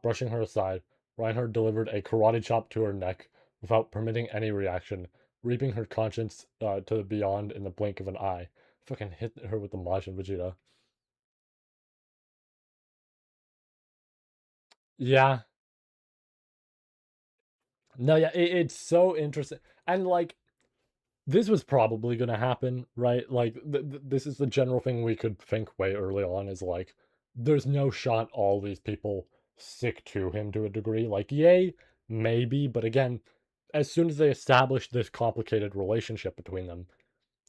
Brushing her aside, Reinhard delivered a karate chop to her neck without permitting any reaction, reaping her conscience to the beyond in the blink of an eye. Fucking hit her with the Majin Vegeta. Yeah. No, yeah, it's so interesting. And like, this was probably going to happen, right? Like, this is the general thing we could think way early on is like, there's no shot all these people stick to him to a degree. Like, yay, maybe, but again, as soon as they established this complicated relationship between them,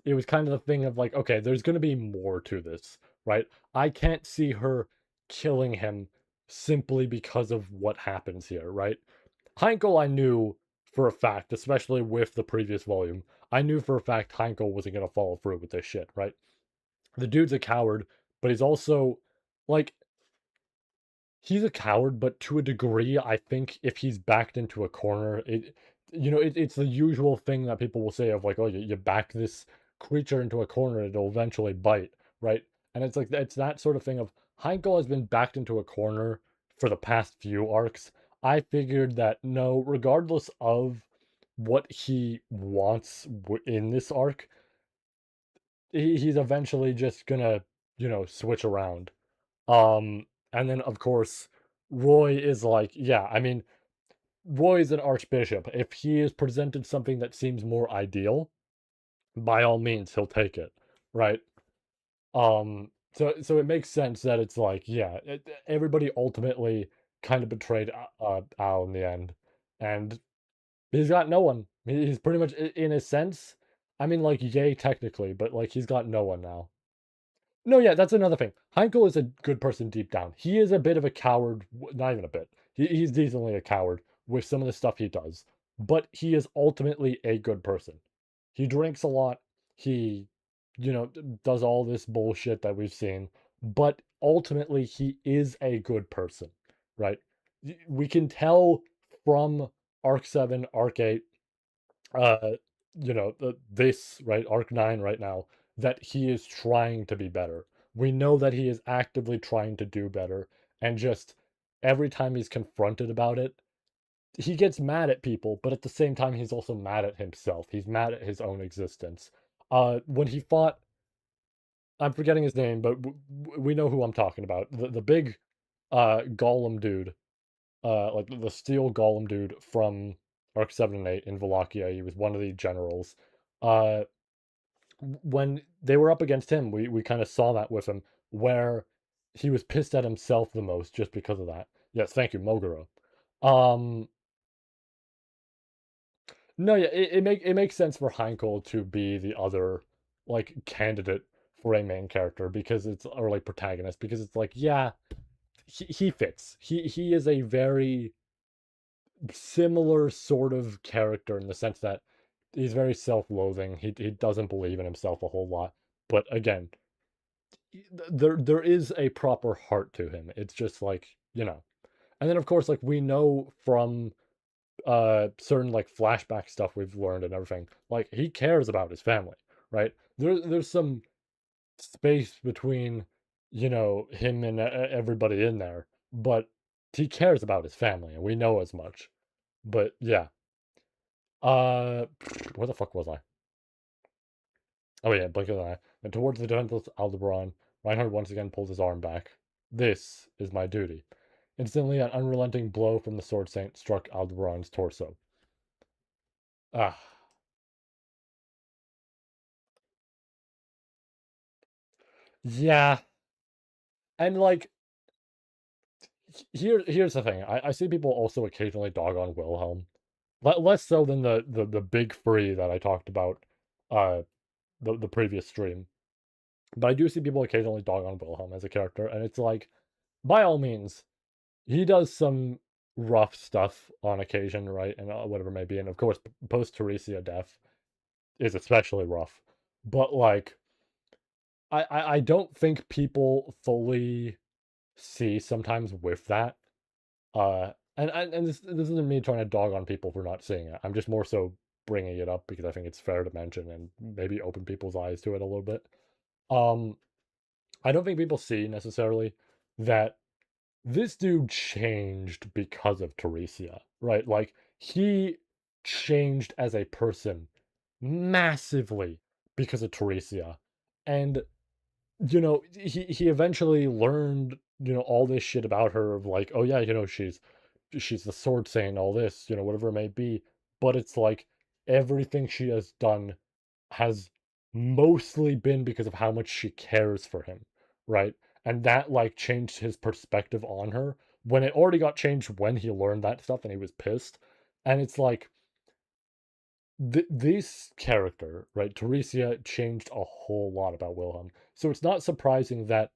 it was kind of the thing of like, okay, there's going to be more to this, right? I can't see her killing him simply because of what happens here, right? Heinkel, I knew for a fact, especially with the previous volume, I knew for a fact Heinkel wasn't going to follow through with this shit, right? The dude's a coward, but he's also like he's a coward, but to a degree, I think if he's backed into a corner, it's the usual thing that people will say of like, oh, you back this creature into a corner, it'll eventually bite, right? And it's like it's that sort of thing of Heinkel has been backed into a corner for the past few arcs. I figured that no, regardless of what he wants in this arc, he's eventually just gonna, switch around. And then of course, Roy is like, yeah, I mean, Roy is an archbishop. If he is presented something that seems more ideal, by all means, he'll take it, right? So it makes sense that it's like, yeah, everybody ultimately kind of betrayed Al in the end, and he's got no one. He's pretty much, in a sense, I mean, like, yay, technically, but like, he's got no one now. No, yeah, that's another thing. Heinkel is a good person deep down. He is a bit of a coward, not even a bit. He's decently a coward with some of the stuff he does, but he is ultimately a good person. He drinks a lot. He, does all this bullshit that we've seen, but ultimately he is a good person, right? We can tell from Arc 7, Arc 8, uh this right, arc 9 right now, that he is trying to be better. We know that he is actively trying to do better, and just every time he's confronted about it, he gets mad at people, but at the same time he's also mad at himself. He's mad at his own existence. When he fought, I'm forgetting his name, but we know who I'm talking about, the big golem dude, like the steel golem dude from Arc 7 and 8 in Wallachia. He was one of the generals. Uh, when they were up against him, we kind of saw that with him, where he was pissed at himself the most just because of that. Yes, thank you, Mogura. Um, no, yeah, it makes sense for Heinkel to be the other like candidate for a main character because it's, or like protagonist, because it's like, yeah, he fits. He is a very similar sort of character in the sense that he's very self-loathing. He doesn't believe in himself a whole lot. But again, there is a proper heart to him. It's just like, And then of course, like, we know from certain like flashback stuff we've learned and everything, like, he cares about his family, right? There's some space between, him and everybody in there, but he cares about his family, and we know as much. But yeah, where the fuck was I? Oh yeah, blink of an eye. And towards the defenseless Aldebaran, Reinhard once again pulls his arm back. This is my duty. Instantly, an unrelenting blow from the Sword Saint struck Aldebaran's torso. Ah, yeah. And like, here's the thing. I see people also occasionally dog on Wilhelm. Less so than the big three that I talked about uh the previous stream. But I do see people occasionally dog on Wilhelm as a character, and it's like, by all means, he does some rough stuff on occasion, right? And whatever it may be. And of course, post Teresia death is especially rough. But like, I don't think people fully see sometimes with that. And this isn't me trying to dog on people for not seeing it. I'm just more so bringing it up because I think it's fair to mention and maybe open people's eyes to it a little bit. Um, I don't think people see necessarily that this dude changed because of Teresia, right? Like, he changed as a person massively because of Teresia. And, he eventually learned, all this shit about her of like, oh yeah, she's the sword saying all this, whatever it may be. But it's like everything she has done has mostly been because of how much she cares for him, right? And that like changed his perspective on her when it already got changed when he learned that stuff and he was pissed. And it's like this character, right? Teresia changed a whole lot about Wilhelm. So it's not surprising that,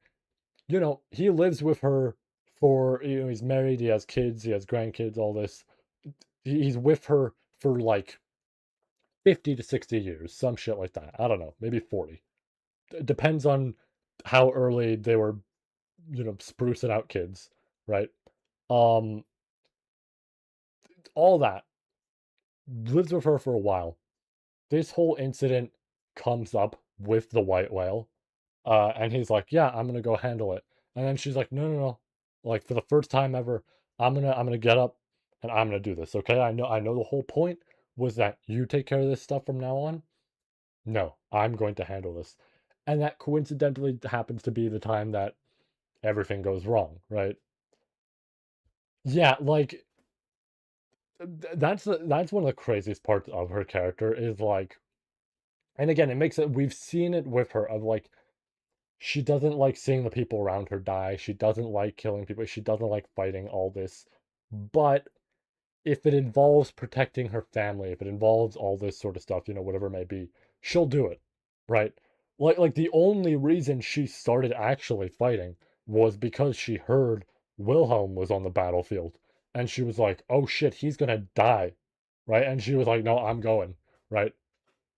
he lives with her for, he's married, he has kids, he has grandkids, all this. He's with her for like 50 to 60 years, some shit like that. I don't know, maybe 40. depends on how early they were, sprucing out kids, right? Um, all that lives with her for a while. This whole incident comes up with the white whale, and he's like, "Yeah, I'm gonna go handle it." And then she's like, "No, no, no! Like for the first time ever, I'm gonna get up and I'm gonna do this. Okay? I know the whole point was that you take care of this stuff from now on. No, I'm going to handle this." And that coincidentally happens to be the time that everything goes wrong, right? Yeah, like that's one of the craziest parts of her character is like, and again, it makes it we've seen it with her of like she doesn't like seeing the people around her die. She doesn't like killing people. She doesn't like fighting all this. But if it involves protecting her family, if it involves all this sort of stuff, whatever it may be, she'll do it, right? Like the only reason she started actually fighting was because she heard Wilhelm was on the battlefield, and she was like, "Oh shit, he's gonna die," right? And she was like, "No, I'm going," right?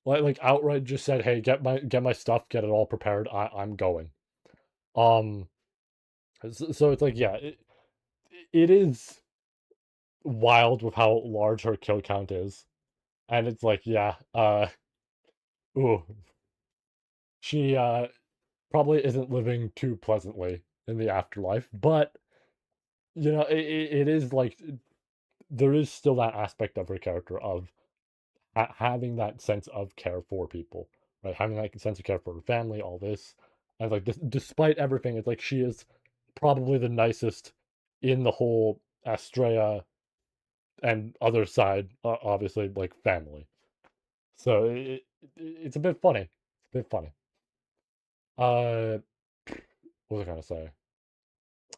Like outright just said, "Hey, get my stuff, get it all prepared. I'm going." Um, so it's like, yeah, it is wild with how large her kill count is. And it's like, yeah, ooh, she probably isn't living too pleasantly in the afterlife, but it is like there is still that aspect of her character of having that sense of care for people, right? Having that sense of care for her family, all this, and like despite everything, it's like she is probably the nicest in the whole Astrea and other side, obviously like family. So it's a bit funny. It's a bit funny. Uh, what was I gonna say?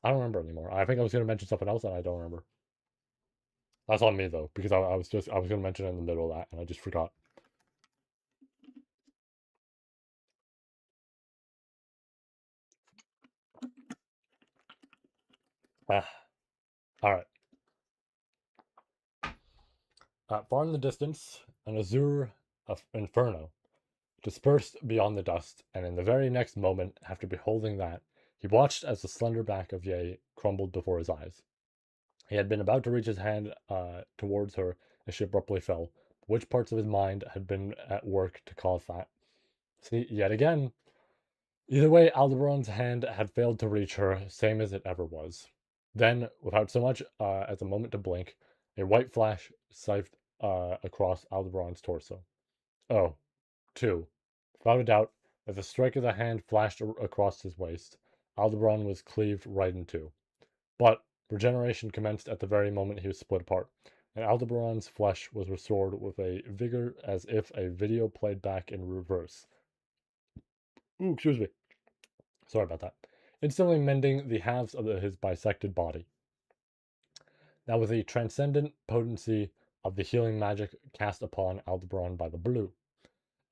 I don't remember anymore. I think I was gonna mention something else and I don't remember. That's on me though, because I was gonna mention it in the middle of that and I just forgot. Ah, all right. Far in the distance, an azure of inferno dispersed beyond the dust, and in the very next moment, after beholding that, he watched as the slender back of Ye crumbled before his eyes. He had been about to reach his hand towards her as she abruptly fell. Which parts of his mind had been at work to cause that? See, yet again, either way, Aldebaran's hand had failed to reach her, same as it ever was. Then, without so much as a moment to blink, a white flash scythed across Aldebaran's torso. Oh, two. Without a doubt, as the strike of the hand flashed across his waist, Aldebaran was cleaved right in two. But regeneration commenced at the very moment he was split apart, and Aldebaran's flesh was restored with a vigor as if a video played back in reverse. Ooh, excuse me. Sorry about that. Instantly mending the halves of his bisected body. That was the transcendent potency of the healing magic cast upon Aldebaran by the blue,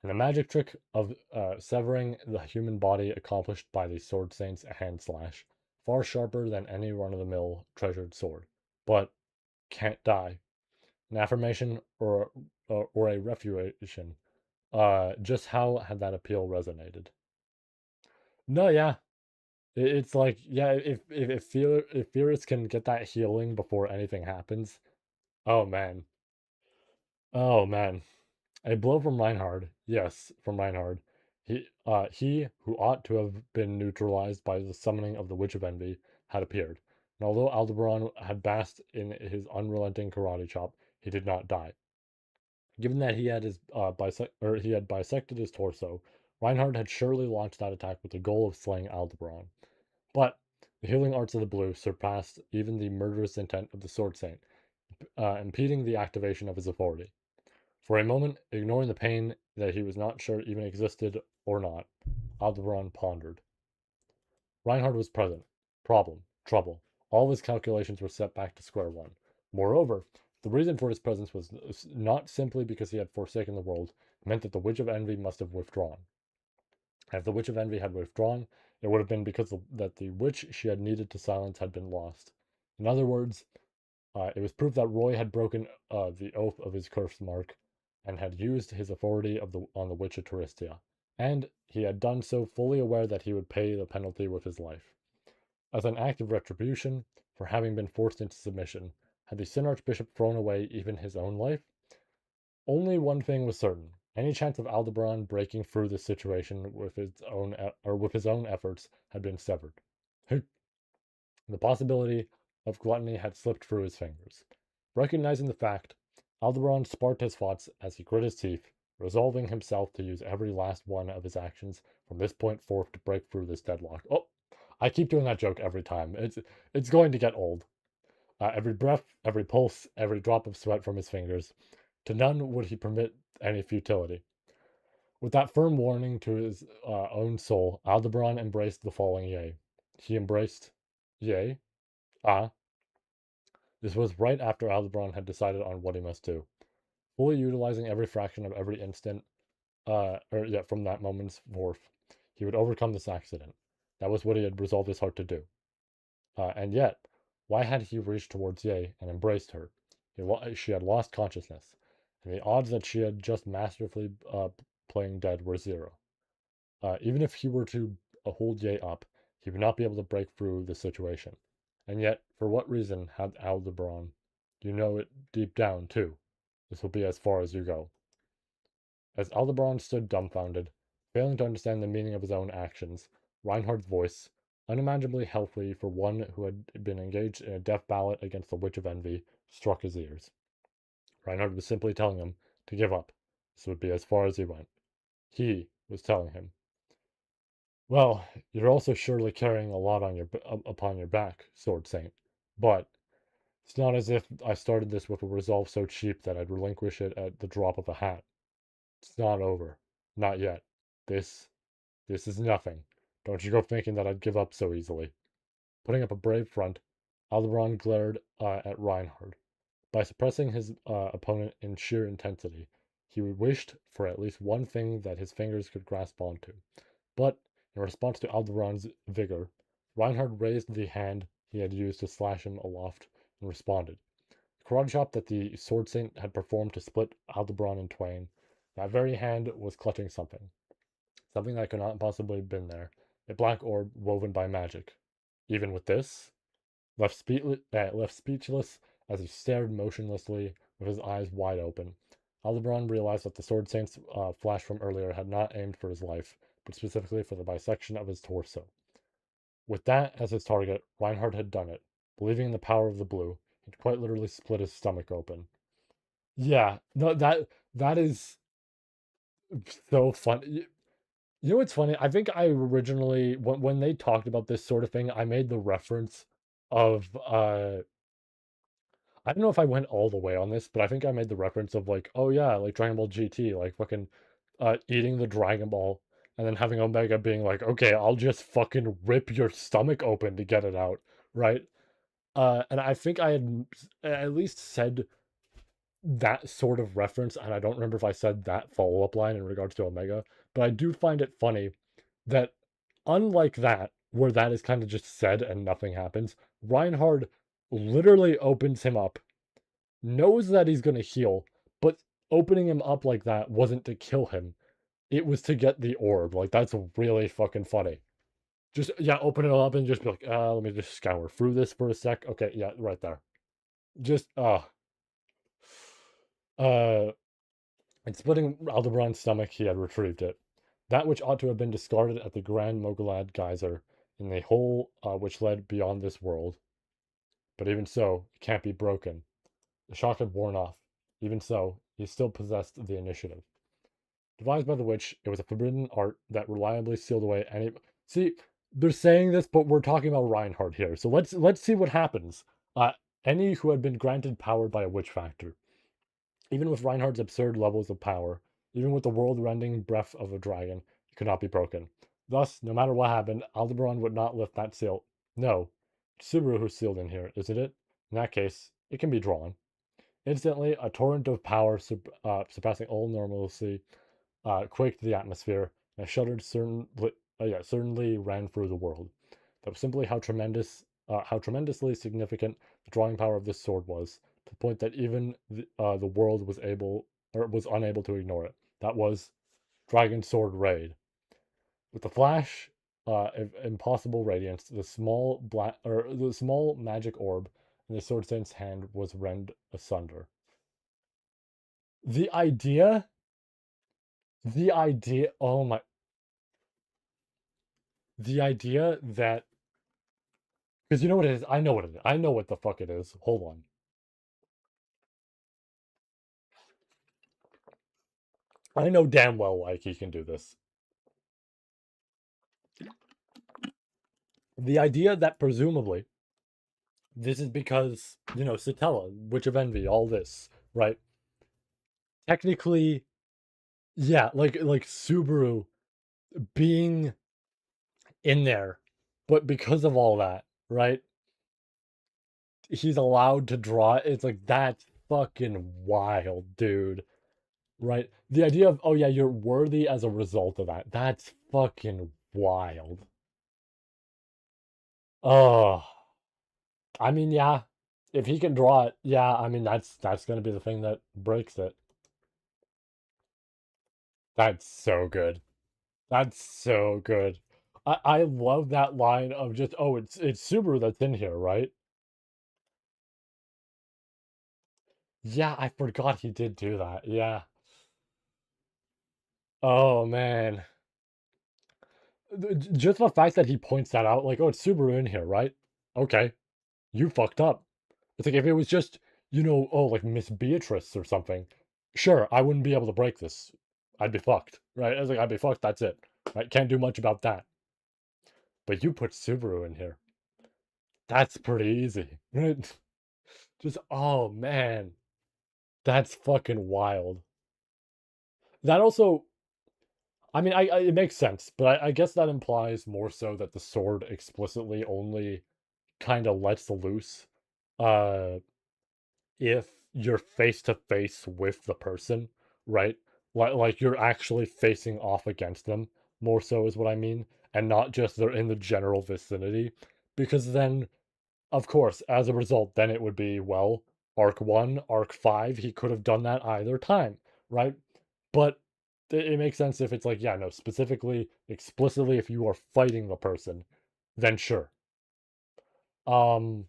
and the magic trick of severing the human body accomplished by the Sword Saint's hand slash, far sharper than any run-of-the-mill treasured sword. But can't die. An affirmation or a refutation. Just how had that appeal resonated? No, yeah, it's like, yeah, if Furious can get that healing before anything happens, oh man, oh man, a blow from Reinhard, yes, from Reinhard. He who ought to have been neutralized by the summoning of the Witch of Envy had appeared, and although Aldebaran had basked in his unrelenting karate chop, he did not die. Given that he had bisected his torso, Reinhardt had surely launched that attack with the goal of slaying Aldebaran. But the healing arts of the blue surpassed even the murderous intent of the Sword Saint, impeding the activation of his authority. For a moment, ignoring the pain that he was not sure even existed or not, Aldebaran pondered. Reinhardt was present. Problem. Trouble. All of his calculations were set back to square one. Moreover, the reason for his presence was not simply because he had forsaken the world, it meant that the Witch of Envy must have withdrawn. If the Witch of Envy had withdrawn, it would have been because that the witch she had needed to silence had been lost. In other words, it was proof that Roy had broken the oath of his curse mark and had used his authority on the Witch of Touristia. and he had done so fully aware that he would pay the penalty with his life. As an act of retribution for having been forced into submission, had the Sin Archbishop thrown away even his own life? Only one thing was certain. Any chance of Aldebaran breaking through the situation with his own efforts had been severed. The possibility of gluttony had slipped through his fingers. Recognizing the fact, Aldebaran sparked his thoughts as he grit his teeth, resolving himself to use every last one of his actions from this point forth to break through this deadlock. Oh, I keep doing that joke every time. It's going to get old. Every breath, every pulse, every drop of sweat from his fingers. To none would he permit any futility. With that firm warning to his own soul, Aldebaran embraced the falling Yea. He embraced Yea. Ah, this was right after Aldebaran had decided on what he must do. Fully utilizing every fraction of every instant, from that moment's forth, he would overcome this accident. That was what he had resolved his heart to do. And yet, why had he reached towards Ye and embraced her? She had lost consciousness, and the odds that she had just masterfully playing dead were zero. Even if he were to hold Ye up, he would not be able to break through the situation. And yet, for what reason had Aldebaran? You know it deep down, too. This will be as far as you go. As Aldebaran stood dumbfounded, failing to understand the meaning of his own actions, Reinhardt's voice, unimaginably healthy for one who had been engaged in a death ballot against the Witch of Envy, struck his ears. Reinhardt was simply telling him to give up. This would be as far as he went. He was telling him, "Well, you're also surely carrying a lot on upon your back, Sword Saint. But it's not as if I started this with a resolve so cheap that I'd relinquish it at the drop of a hat. It's not over. Not yet. This this is nothing. Don't you go thinking that I'd give up so easily." Putting up a brave front, Aldebaran glared at Reinhardt. By suppressing his opponent in sheer intensity, he wished for at least one thing that his fingers could grasp onto. But, in response to Aldebaran's vigor, Reinhardt raised the hand he had used to slash him aloft and responded. The karate chop that the Sword Saint had performed to split Aldebaran in twain, that very hand was clutching something. Something that could not possibly have been there. A black orb woven by magic. Even with this? Left speechless as he stared motionlessly with his eyes wide open, Aldebaran realized that the Sword Saint's flash from earlier had not aimed for his life, but specifically for the bisection of his torso. With that as his target, Reinhardt had done it. Believing in the power of the blue, he'd quite literally split his stomach open. Yeah, no, that is so fun. You know what's funny? I think I originally, when they talked about this sort of thing, I made the reference of I don't know if I went all the way on this, but I think I made the reference of like, oh yeah, like Dragon Ball GT, like fucking eating the Dragon Ball and then having Omega being like, okay, I'll just fucking rip your stomach open to get it out, right? And I think I had at least said that sort of reference, and I don't remember if I said that follow-up line in regards to Omega, but I do find it funny that unlike that, where that is kind of just said and nothing happens, Reinhard literally opens him up, knows that he's going to heal, but opening him up like that wasn't to kill him. It was to get the orb. Like, that's really fucking funny. Just, yeah, open it up and just be like, let me just scour through this for a sec. Okay, yeah, right there. Just, uh, in splitting Aldebaran's stomach, he had retrieved it. That which ought to have been discarded at the Grand Mogulad geyser in the hole which led beyond this world. But even so, it can't be broken. The shock had worn off. Even so, he still possessed the initiative. Devised by the witch, it was a forbidden art that reliably sealed away any. See, they're saying this, but we're talking about Reinhardt here. So let's see what happens. Any who had been granted power by a witch factor. Even with Reinhardt's absurd levels of power, even with the world-rending breath of a dragon, it could not be broken. Thus, no matter what happened, Aldebaran would not lift that seal. No, it's Subaru who's sealed in here, isn't it? In that case, it can be drawn. Instantly, a torrent of power surpassing all normalcy quaked the atmosphere, and a shudder certainly ran through the world. That was simply how tremendously significant the drawing power of this sword was, to the point that even the world was unable to ignore it. That was Dragon Sword Raid. With the flash, impossible radiance, the small black or the small magic orb in the sword saint's hand was rent asunder. The idea, oh my, the idea that, because you know what it is, I know what it is, I know what the fuck it is. Hold on. I know damn well like he can do this. The idea that presumably this is because, you know, Satella, Witch of Envy, all this, right? Technically, yeah, like Subaru being in there, but because of all that, right? He's allowed to draw it. It's like that's fucking wild, dude. Right? The idea of, oh yeah, you're worthy as a result of that. That's fucking wild. Oh, I mean, yeah. If he can draw it, yeah, I mean that's gonna be the thing that breaks it. That's so good. That's so good. I love that line of just, oh, it's Subaru that's in here, right? Yeah, I forgot he did do that. Yeah. Oh man. Just the fact that he points that out, like, oh, it's Subaru in here, right? Okay, you fucked up. It's like if it was just, you know, oh, like Miss Beatrice or something, sure, I wouldn't be able to break this. I'd be fucked, right? I was like, I'd be fucked, that's it. Right? Can't do much about that. But you put Subaru in here. That's pretty easy, right? Just, oh man, that's fucking wild. That also, I mean, it makes sense, but I guess that implies more so that the sword explicitly only kind of lets loose uh if you're face to face with the person, right? Like you're actually facing off against them, more so is what I mean, and not just they're in the general vicinity. Because then, of course, as a result, then it would be, well, arc 1, arc 5, he could have done that either time, right? But it makes sense if it's like, yeah, no, specifically, explicitly, if you are fighting the person, then sure. Um,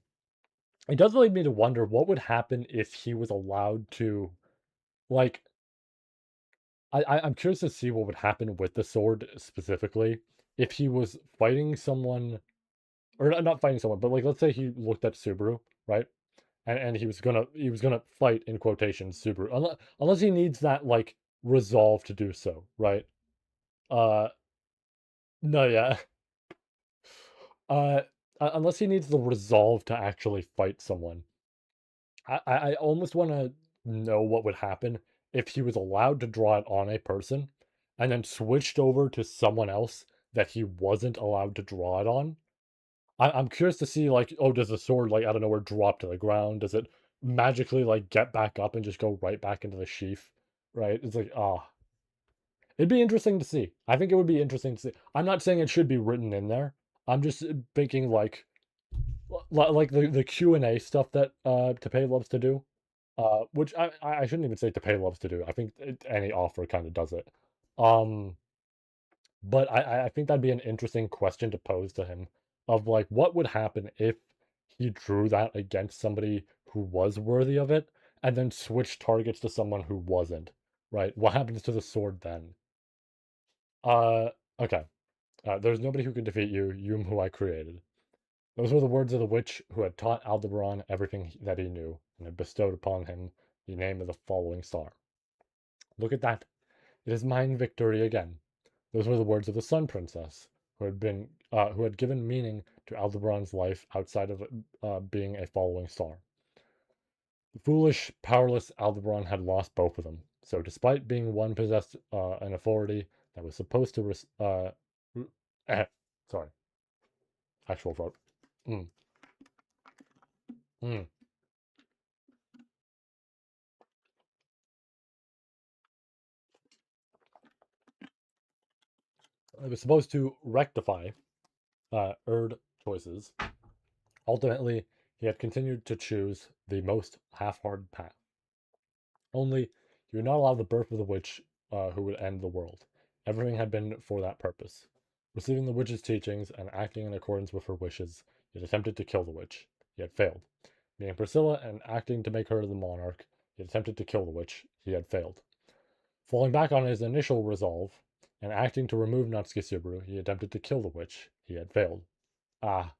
it does lead me to wonder what would happen if he was allowed to, like, I'm curious to see what would happen with the sword specifically if he was fighting someone, or not fighting someone, but like let's say he looked at Subaru, right? And he was gonna fight in quotations Subaru, unless he needs that like resolve to do so, right? Uh, no, yeah, uh, unless he needs the resolve to actually fight someone. I almost want to know what would happen if he was allowed to draw it on a person and then switched over to someone else that he wasn't allowed to draw it on. I'm curious to see, like, oh, does the sword, like, I don't know, where drop to the ground? Does it magically, like, get back up and just go right back into the sheath? Right? It's like, ah, it'd be interesting to see. I think it would be interesting to see. I'm not saying it should be written in there. I'm just thinking, like, like the Q&A stuff that Tappei loves to do. Which I shouldn't even say Tappei loves to do. I think any offer kind of does it. Um, but I think that'd be an interesting question to pose to him of like what would happen if he drew that against somebody who was worthy of it and then switched targets to someone who wasn't, right? What happens to the sword then? Uh, okay. There's nobody who can defeat you, you who I created. Those were the words of the witch who had taught Aldebaran everything that he knew and had bestowed upon him the name of the following star. Look at that. It is mine victory again. Those were the words of the Sun Princess, who had given meaning to Aldebaran's life outside of being a following star. The foolish, powerless Aldebaran had lost both of them. So, despite being one possessed an authority that was supposed to, sorry, actual throat. Mm, mm. It was supposed to rectify Erd choices. Ultimately, he had continued to choose the most half-hearted path. Only, he would not allow the birth of the witch who would end the world. Everything had been for that purpose. Receiving the witch's teachings and acting in accordance with her wishes, he had attempted to kill the witch. He had failed. Meeting Priscilla and acting to make her the monarch, he had attempted to kill the witch. He had failed. Falling back on his initial resolve and acting to remove Natsuki Subaru, he attempted to kill the witch. He had failed. Ah.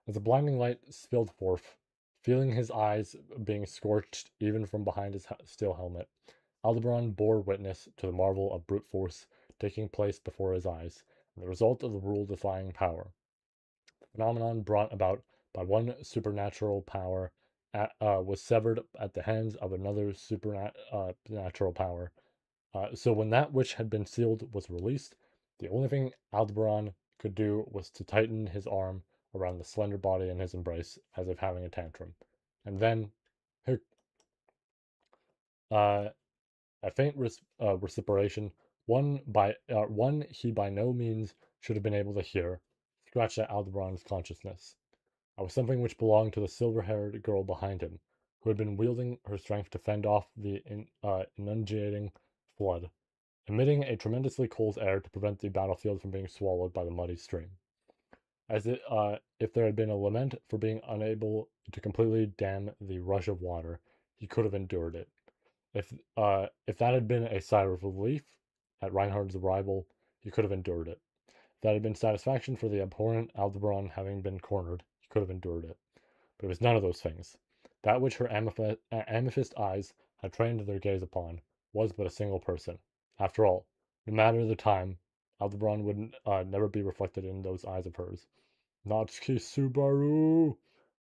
As the blinding light spilled forth, feeling his eyes being scorched even from behind his steel helmet, Aldebaran bore witness to the marvel of brute force taking place before his eyes, and the result of the rule-defying power. The phenomenon brought about by one supernatural power was severed at the hands of another supernatural power. So when that which had been sealed was released, the only thing Aldebaran could do was to tighten his arm around the slender body in his embrace, as if having a tantrum. And then, uh, a faint reciprocation, one he by no means should have been able to hear, scratched at Aldebaran's consciousness. It was something which belonged to the silver-haired girl behind him, who had been wielding her strength to fend off the inundating flood, emitting a tremendously cold air to prevent the battlefield from being swallowed by the muddy stream. If there had been a lament for being unable to completely dam the rush of water, he could have endured it. If that had been a sigh of relief at Reinhardt's arrival, he could have endured it. If that had been satisfaction for the abhorrent Aldebaran having been cornered, he could have endured it. But it was none of those things. That which her amethyst eyes had trained their gaze upon was but a single person. After all, no matter the time, Aldebaran would never be reflected in those eyes of hers. Natsuki Subaru!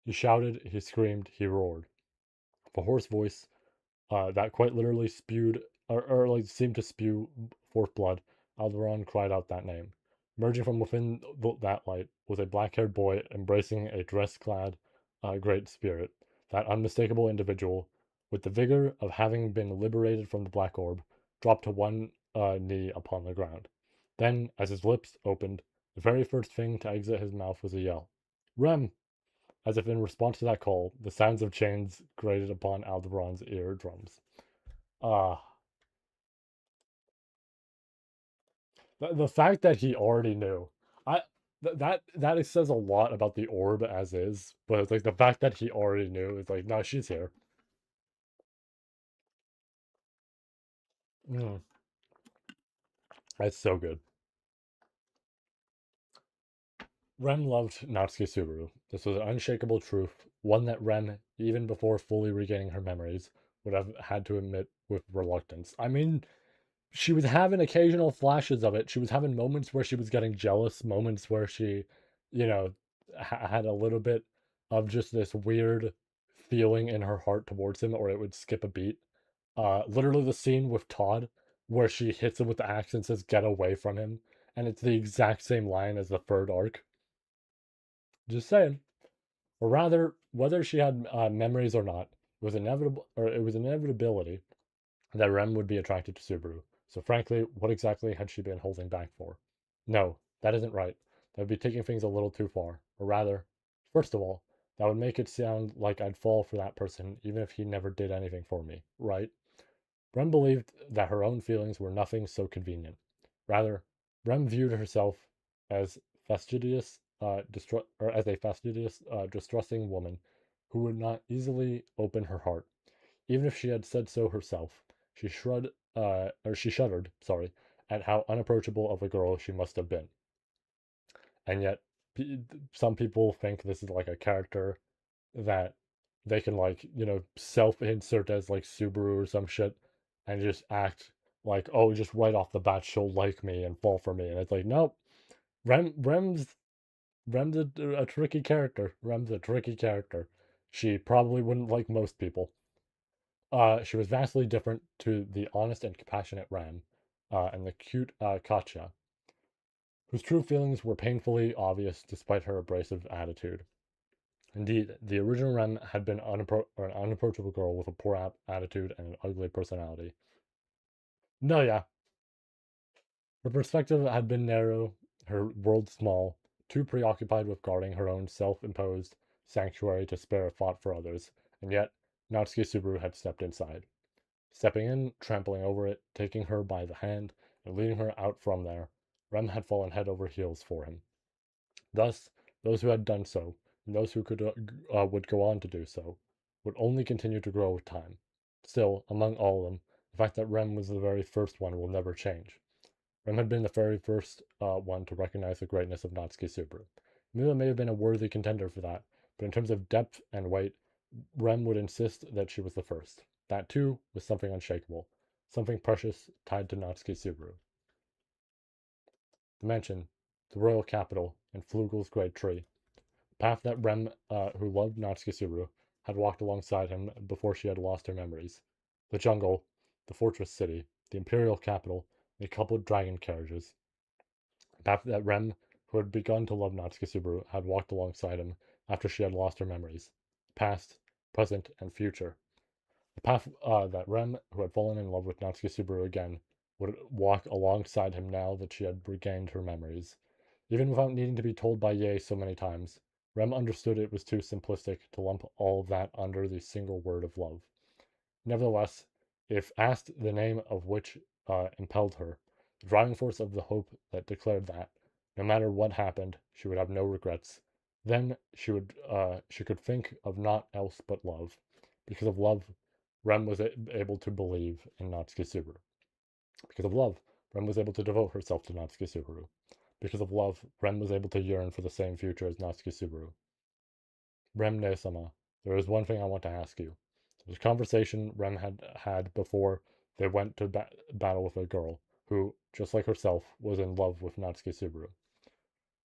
He shouted, he screamed, he roared. With a hoarse voice that quite literally spewed, or like seemed to spew forth blood, Aldebaran cried out that name. Emerging from within that light was a black-haired boy embracing a dress-clad great spirit. That unmistakable individual, with the vigor of having been liberated from the black orb, dropped to one knee upon the ground. Then, as his lips opened, the very first thing to exit his mouth was a yell. Rem! As if in response to that call, the sounds of chains grated upon Aldebaran's eardrums. Ah, the fact that he already knew, I that says a lot about the orb as is, but it's like the fact that he already knew is like, no, she's here. Mm, that's so good. Rem loved Natsuki Subaru. This was an unshakable truth, one that Rem, even before fully regaining her memories, would have had to admit with reluctance. I mean, she was having occasional flashes of it. She was having moments where she was getting jealous, moments where she, you know, had a little bit of just this weird feeling in her heart towards him, or it would skip a beat. Literally the scene with Todd where she hits him with the axe and says, "Get away from him," and it's the exact same line as the third arc. Just saying. Or rather, whether she had memories or not, it was an inevitability that Rem would be attracted to Subaru. So frankly, what exactly had she been holding back for? No, that isn't right. That would be taking things a little too far. Or rather, first of all, that would make it sound like I'd fall for that person even if he never did anything for me, right? Rem believed that her own feelings were nothing so convenient. Rather, Rem viewed herself as as a fastidious, distrusting woman who would not easily open her heart. Even if she had said so herself, she shuddered, sorry, at how unapproachable of a girl she must have been. And yet, some people think this is like a character that they can like, self-insert as like Subaru or some shit and just act like, oh, just right off the bat she'll like me and fall for me. And it's like, nope. Rem's a tricky character. Rem's a tricky character. She probably wouldn't like most people. She was vastly different to the honest and compassionate Ram, and the cute Katya, whose true feelings were painfully obvious despite her abrasive attitude. Indeed, the original Ram had been an unapproachable girl with a poor attitude and an ugly personality. No, yeah. Her perspective had been narrow, her world small, too preoccupied with guarding her own self-imposed sanctuary to spare a thought for others, and yet Natsuki Subaru had stepped inside. Stepping in, trampling over it, taking her by the hand, and leading her out from there, Rem had fallen head over heels for him. Thus, those who had done so, and those who would go on to do so, would only continue to grow with time. Still, among all of them, the fact that Rem was the very first one will never change. Rem had been the very first one to recognize the greatness of Natsuki Subaru. Mila may have been a worthy contender for that, but in terms of depth and weight, Rem would insist that she was the first. That, too, was something unshakable, something precious tied to Natsuki Subaru. The mansion, the royal capital, and Flugel's great tree. The path that Rem, who loved Natsuki Subaru, had walked alongside him before she had lost her memories. The jungle, the fortress city, the imperial capital, the coupled dragon carriages. The path that Rem, who had begun to love Natsuki Subaru, had walked alongside him after she had lost her memories. Past, present, and future. The path that Rem, who had fallen in love with Natsuki Subaru again, would walk alongside him now that she had regained her memories. Even without needing to be told by Ye so many times, Rem understood it was too simplistic to lump all of that under the single word of love. Nevertheless, if asked the name of which impelled her, the driving force of the hope that declared that, no matter what happened, she would have no regrets, then she could think of naught else but love. Because of love, Rem was able to believe in Natsuki Subaru. Because of love, Rem was able to devote herself to Natsuki Subaru. Because of love, Rem was able to yearn for the same future as Natsuki Subaru. Rem Ne-sama, there is one thing I want to ask you. There's a conversation Rem had had before they went to battle with a girl who, just like herself, was in love with Natsuki Subaru.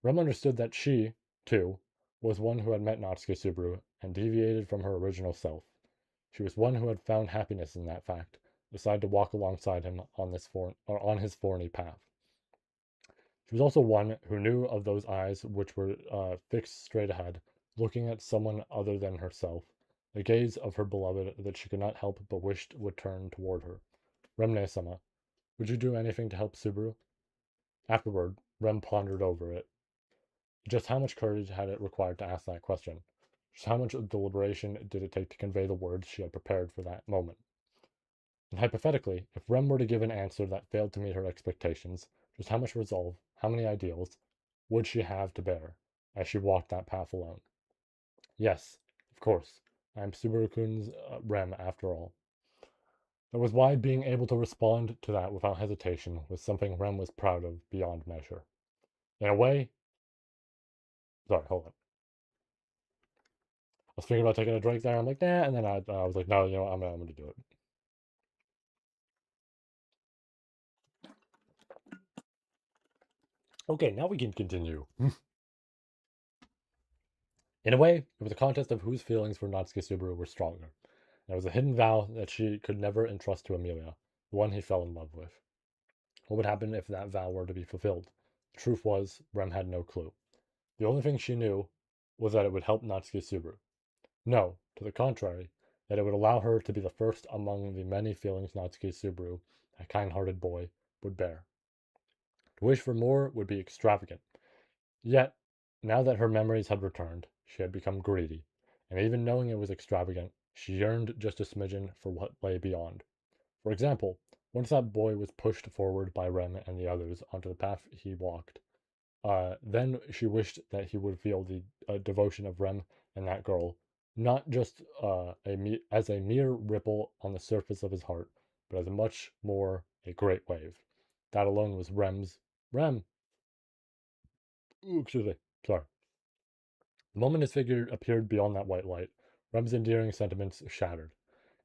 Rem understood that she, too, was one who had met Natsuki Subaru and deviated from her original self. She was one who had found happiness in that fact, decided to walk alongside him on his thorny path. She was also one who knew of those eyes which were fixed straight ahead, looking at someone other than herself, the gaze of her beloved that she could not help but wished would turn toward her. Remne-sama, would you do anything to help Subaru? Afterward, Rem pondered over it. Just how much courage had it required to ask that question? Just how much deliberation did it take to convey the words she had prepared for that moment? And hypothetically, if Rem were to give an answer that failed to meet her expectations, just how much resolve, how many ideals, would she have to bear as she walked that path alone? Yes, of course, I am Subaru-kun's Rem after all. That was why being able to respond to that without hesitation was something Rem was proud of beyond measure. In a way, sorry, hold on. I was thinking about taking a drink there. I'm like, nah, and then I was like, no, I'm gonna do it. Okay, now we can continue. In a way, it was a contest of whose feelings for Natsuki Subaru were stronger. There was a hidden vow that she could never entrust to Amelia, the one he fell in love with. What would happen if that vow were to be fulfilled? The truth was, Rem had no clue. The only thing she knew was that it would help Natsuki Subaru. No, to the contrary, that it would allow her to be the first among the many feelings Natsuki Subaru, a kind-hearted boy, would bear. To wish for more would be extravagant. Yet, now that her memories had returned, she had become greedy, and even knowing it was extravagant, she yearned just a smidgen for what lay beyond. For example, once that boy was pushed forward by Rem and the others onto the path he walked, then she wished that he would feel the devotion of Rem and that girl, not just as a mere ripple on the surface of his heart, but as much more a great wave. That alone was Rem. Ooh, excuse me. Sorry. The moment his figure appeared beyond that white light, Rem's endearing sentiments shattered.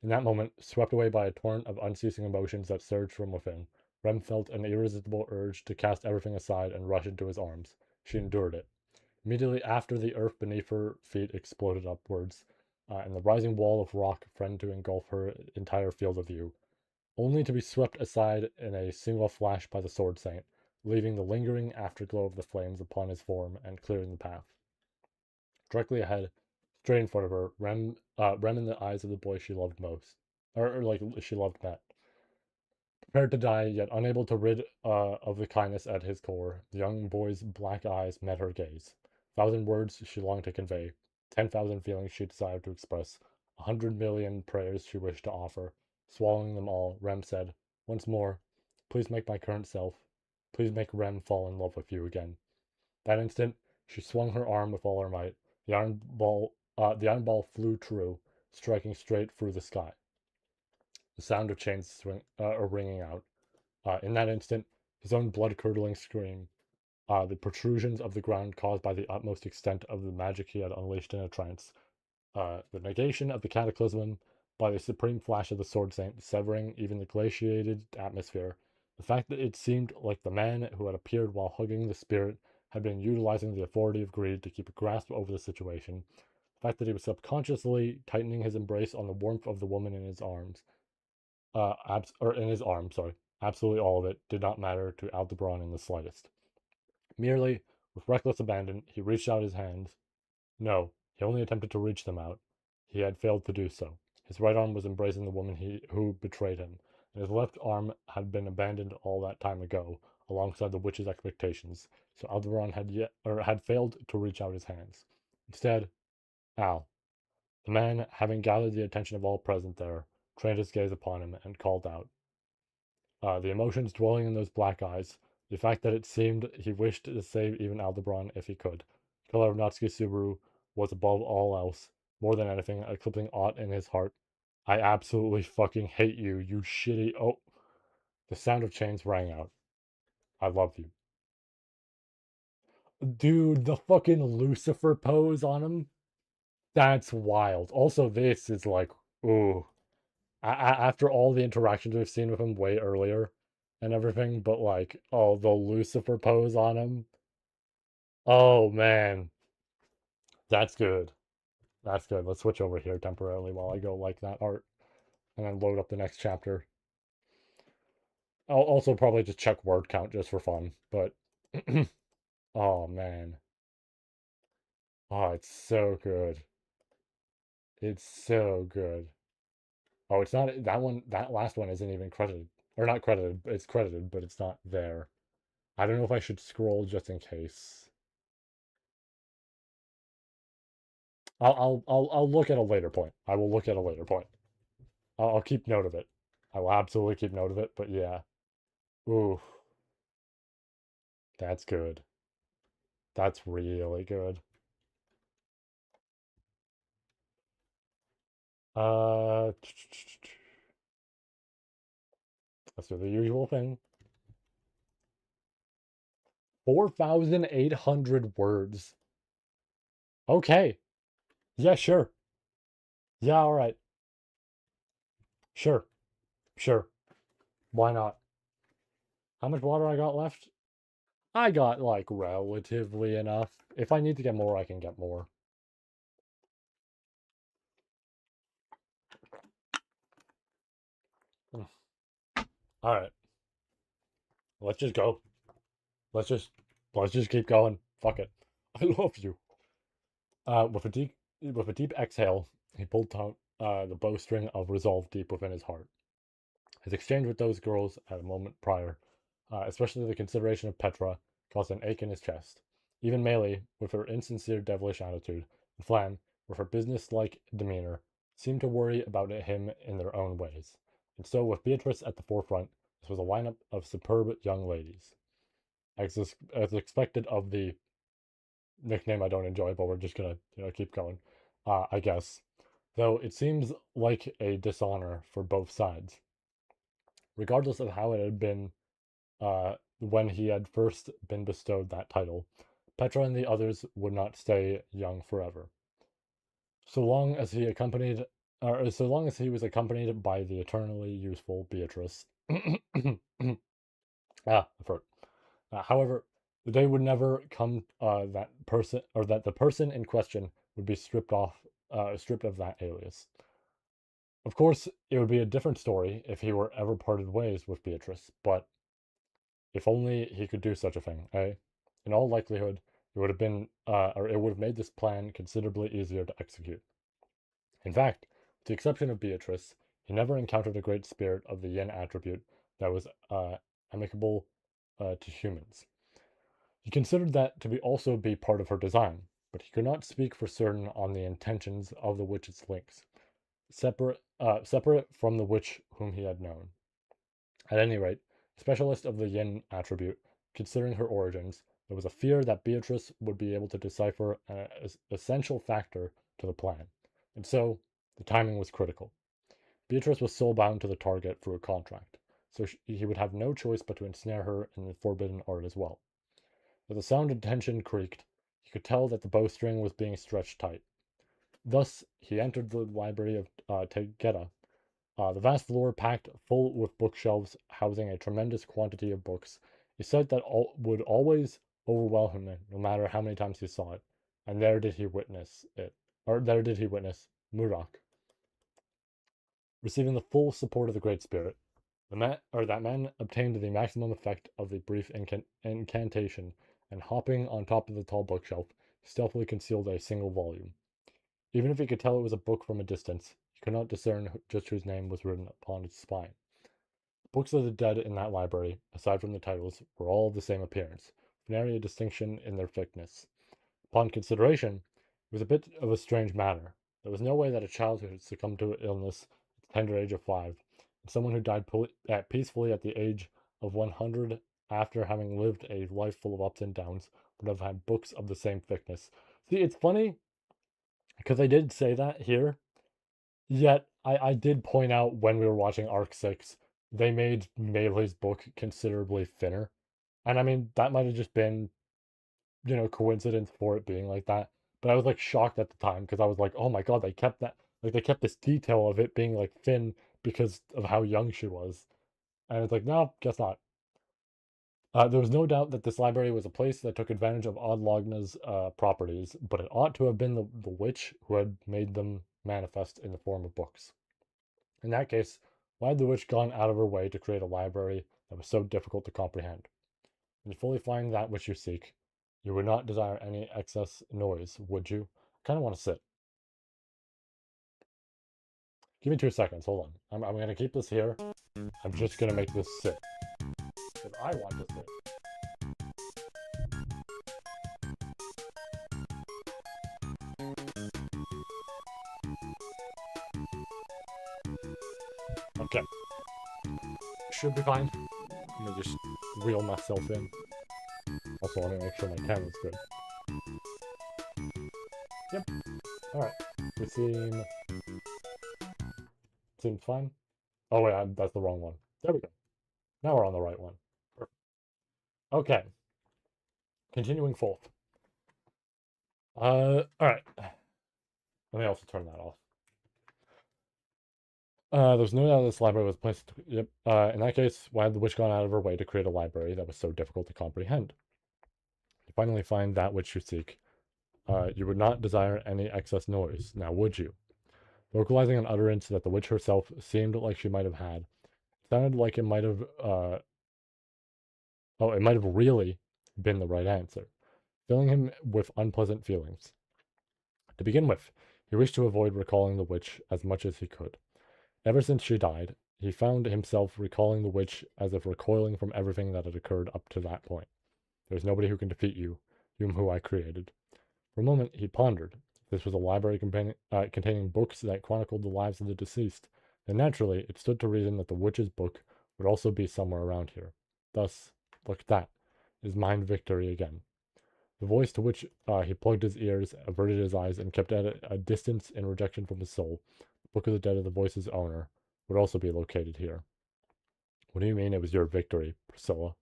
In that moment, swept away by a torrent of unceasing emotions that surged from within, Rem felt an irresistible urge to cast everything aside and rush into his arms. She endured it. Immediately after, the earth beneath her feet exploded upwards, and the rising wall of rock threatened to engulf her entire field of view, only to be swept aside in a single flash by the Sword Saint, leaving the lingering afterglow of the flames upon his form and clearing the path. Directly ahead, straight in front of her, Rem in the eyes of the boy she loved most, or like she loved met. Prepared to die, yet unable to rid of the kindness at his core, the young boy's black eyes met her gaze. 1,000 words she longed to convey, 10,000 feelings she desired to express, 100,000,000 prayers she wished to offer. Swallowing them all, Rem said, once more, please make my current self, please make Rem fall in love with you again. That instant, she swung her arm with all her might. The iron ball flew true, striking straight through the sky. The sound of chains ringing out. In that instant, his own blood-curdling scream, the protrusions of the ground caused by the utmost extent of the magic he had unleashed in a trance, the negation of the cataclysm by the supreme flash of the Sword Saint, severing even the glaciated atmosphere, the fact that it seemed like the man who had appeared while hugging the spirit had been utilizing the authority of greed to keep a grasp over the situation, the fact that he was subconsciously tightening his embrace on the warmth of the woman in his arms, in his arm, sorry. Absolutely all of it did not matter to Aldebaran in the slightest. Merely, with reckless abandon, he reached out his hands. No, he only attempted to reach them out. He had failed to do so. His right arm was embracing the woman who betrayed him, and his left arm had been abandoned all that time ago, alongside the witch's expectations. So Aldebaran had failed to reach out his hands. Instead, Al, the man, having gathered the attention of all present there, trained his gaze upon him and called out. The emotions dwelling in those black eyes, the fact that it seemed he wished to save even Aldebaran if he could. Killer of Natsuki Subaru was above all else, more than anything, eclipsing aught in his heart. I absolutely fucking hate you, you shitty. Oh, the sound of chains rang out. I love you. Dude, the fucking Lucifer pose on him? That's wild. Also, this is like, ooh. After all the interactions we've seen with him way earlier and everything, but like, oh, the Lucifer pose on him. Oh man, that's good. That's good. Let's switch over here temporarily while I go like that art and then load up the next chapter. I'll also probably just check word count just for fun, but oh man. Oh, it's so good. It's so good. Oh, it's not that one. That last one isn't even credited, or not credited. It's credited, but it's not there. I don't know if I should scroll just in case. I'll look at a later point. I will look at a later point. I'll keep note of it. I will absolutely keep note of it. But yeah, ooh, that's good. That's really good. Uh, let's do the usual thing. 4,800 words. Okay. Yeah, sure. Yeah, all right. Sure. Sure. Why not? How much water I got left? I got like relatively enough. If I need to get more, I can get more. All right. Let's just go. Let's just let's just keep going. Fuck it. I love you. With a deep exhale, he pulled out the bowstring of resolve deep within his heart. His exchange with those girls at a moment prior, especially the consideration of Petra, caused an ache in his chest. Even Melee, with her insincere devilish attitude, and Flan, with her business-like demeanor, seemed to worry about him in their own ways. And so, with Beatrice at the forefront, this was a lineup of superb young ladies. As expected of the nickname I don't enjoy, but we're just gonna keep going, I guess. Though it seems like a dishonor for both sides, regardless of how it had been when he had first been bestowed that title. Petra and the others would not stay young forever. So long as he accompanied, or so long as he was accompanied by the eternally youthful Beatrice. I forgot. However, the day would never come that the person in question would be stripped of that alias. Of course, it would be a different story if he were ever parted ways with Beatrice, but if only he could do such a thing, eh? In all likelihood, it would have made this plan considerably easier to execute. In fact, with the exception of Beatrice, he never encountered a great spirit of the yin attribute that was amicable to humans. He considered that to be also be part of her design, but he could not speak for certain on the intentions of the witch's links, separate from the witch whom he had known. At any rate, specialist of the yin attribute, considering her origins, there was a fear that Beatrice would be able to decipher an essential factor to the plan. And so, the timing was critical. Beatrice was soul bound to the target through a contract, so he would have no choice but to ensnare her in the forbidden art as well. As the sound of tension creaked, he could tell that the bowstring was being stretched tight. Thus, he entered the library of Tegeta, the vast floor packed full with bookshelves housing a tremendous quantity of books, a sight that would always overwhelm him no matter how many times he saw it. And there did he witness it, or there did he witness Murak, receiving the full support of the Great Spirit. That man obtained the maximum effect of the brief incantation, and hopping on top of the tall bookshelf, stealthily concealed a single volume. Even if he could tell it was a book from a distance, he could not discern just whose name was written upon its spine. The books of the dead in that library, aside from the titles, were all of the same appearance, with nary a distinction in their thickness. Upon consideration, it was a bit of a strange matter. There was no way that a child who had succumbed to illness at the tender age of 5, and someone who died peacefully at the age of 100 after having lived a life full of ups and downs, would have had books of the same thickness. See, it's funny because I did say that here, yet I did point out when we were watching Arc 6, they made Melee's book considerably thinner. And I mean, that might have just been, coincidence for it being like that. But I was like shocked at the time because I was like, oh my god, they kept that, like they kept this detail of it being like thin because of how young she was. And it's like, no, guess not. There was no doubt that this library was a place that took advantage of Odlogna's properties, but it ought to have been the witch who had made them manifest in the form of books. In that case, why had the witch gone out of her way to create a library that was so difficult to comprehend? When you fully find that which you seek, you would not desire any excess noise, would you? I kind of want to sit. Give me 2 seconds, hold on. I'm going to keep this here. I'm just going to make this sit. Because I want to sit. Okay. Should be fine. I'm gonna just reel myself in. Also, want to make sure my camera's good. Yep. Alright. We seems fine. Oh wait, that's the wrong one. There we go. Now we're on the right one. Perfect. Okay. Continuing forth. Alright. Let me also turn that off. There's no doubt this library was placed. Yep. In that case, why had the witch gone out of her way to create a library that was so difficult to comprehend? You finally find that which you seek. You would not desire any excess noise, now would you? Vocalizing an utterance that the witch herself seemed like she might have had, it sounded like it might have, it might have really been the right answer, filling him with unpleasant feelings. To begin with, he wished to avoid recalling the witch as much as he could. Ever since she died, he found himself recalling the witch as if recoiling from everything that had occurred up to that point. There's nobody who can defeat you, whom I created. For a moment, he pondered. If this was a library containing books that chronicled the lives of the deceased, then naturally it stood to reason that the witch's book would also be somewhere around here. Thus, look at that, his mind victory again. The voice to which he plugged his ears, averted his eyes, and kept at a distance in rejection from his soul, the Book of the Dead of the voice's owner, would also be located here. What do you mean it was your victory, Priscilla?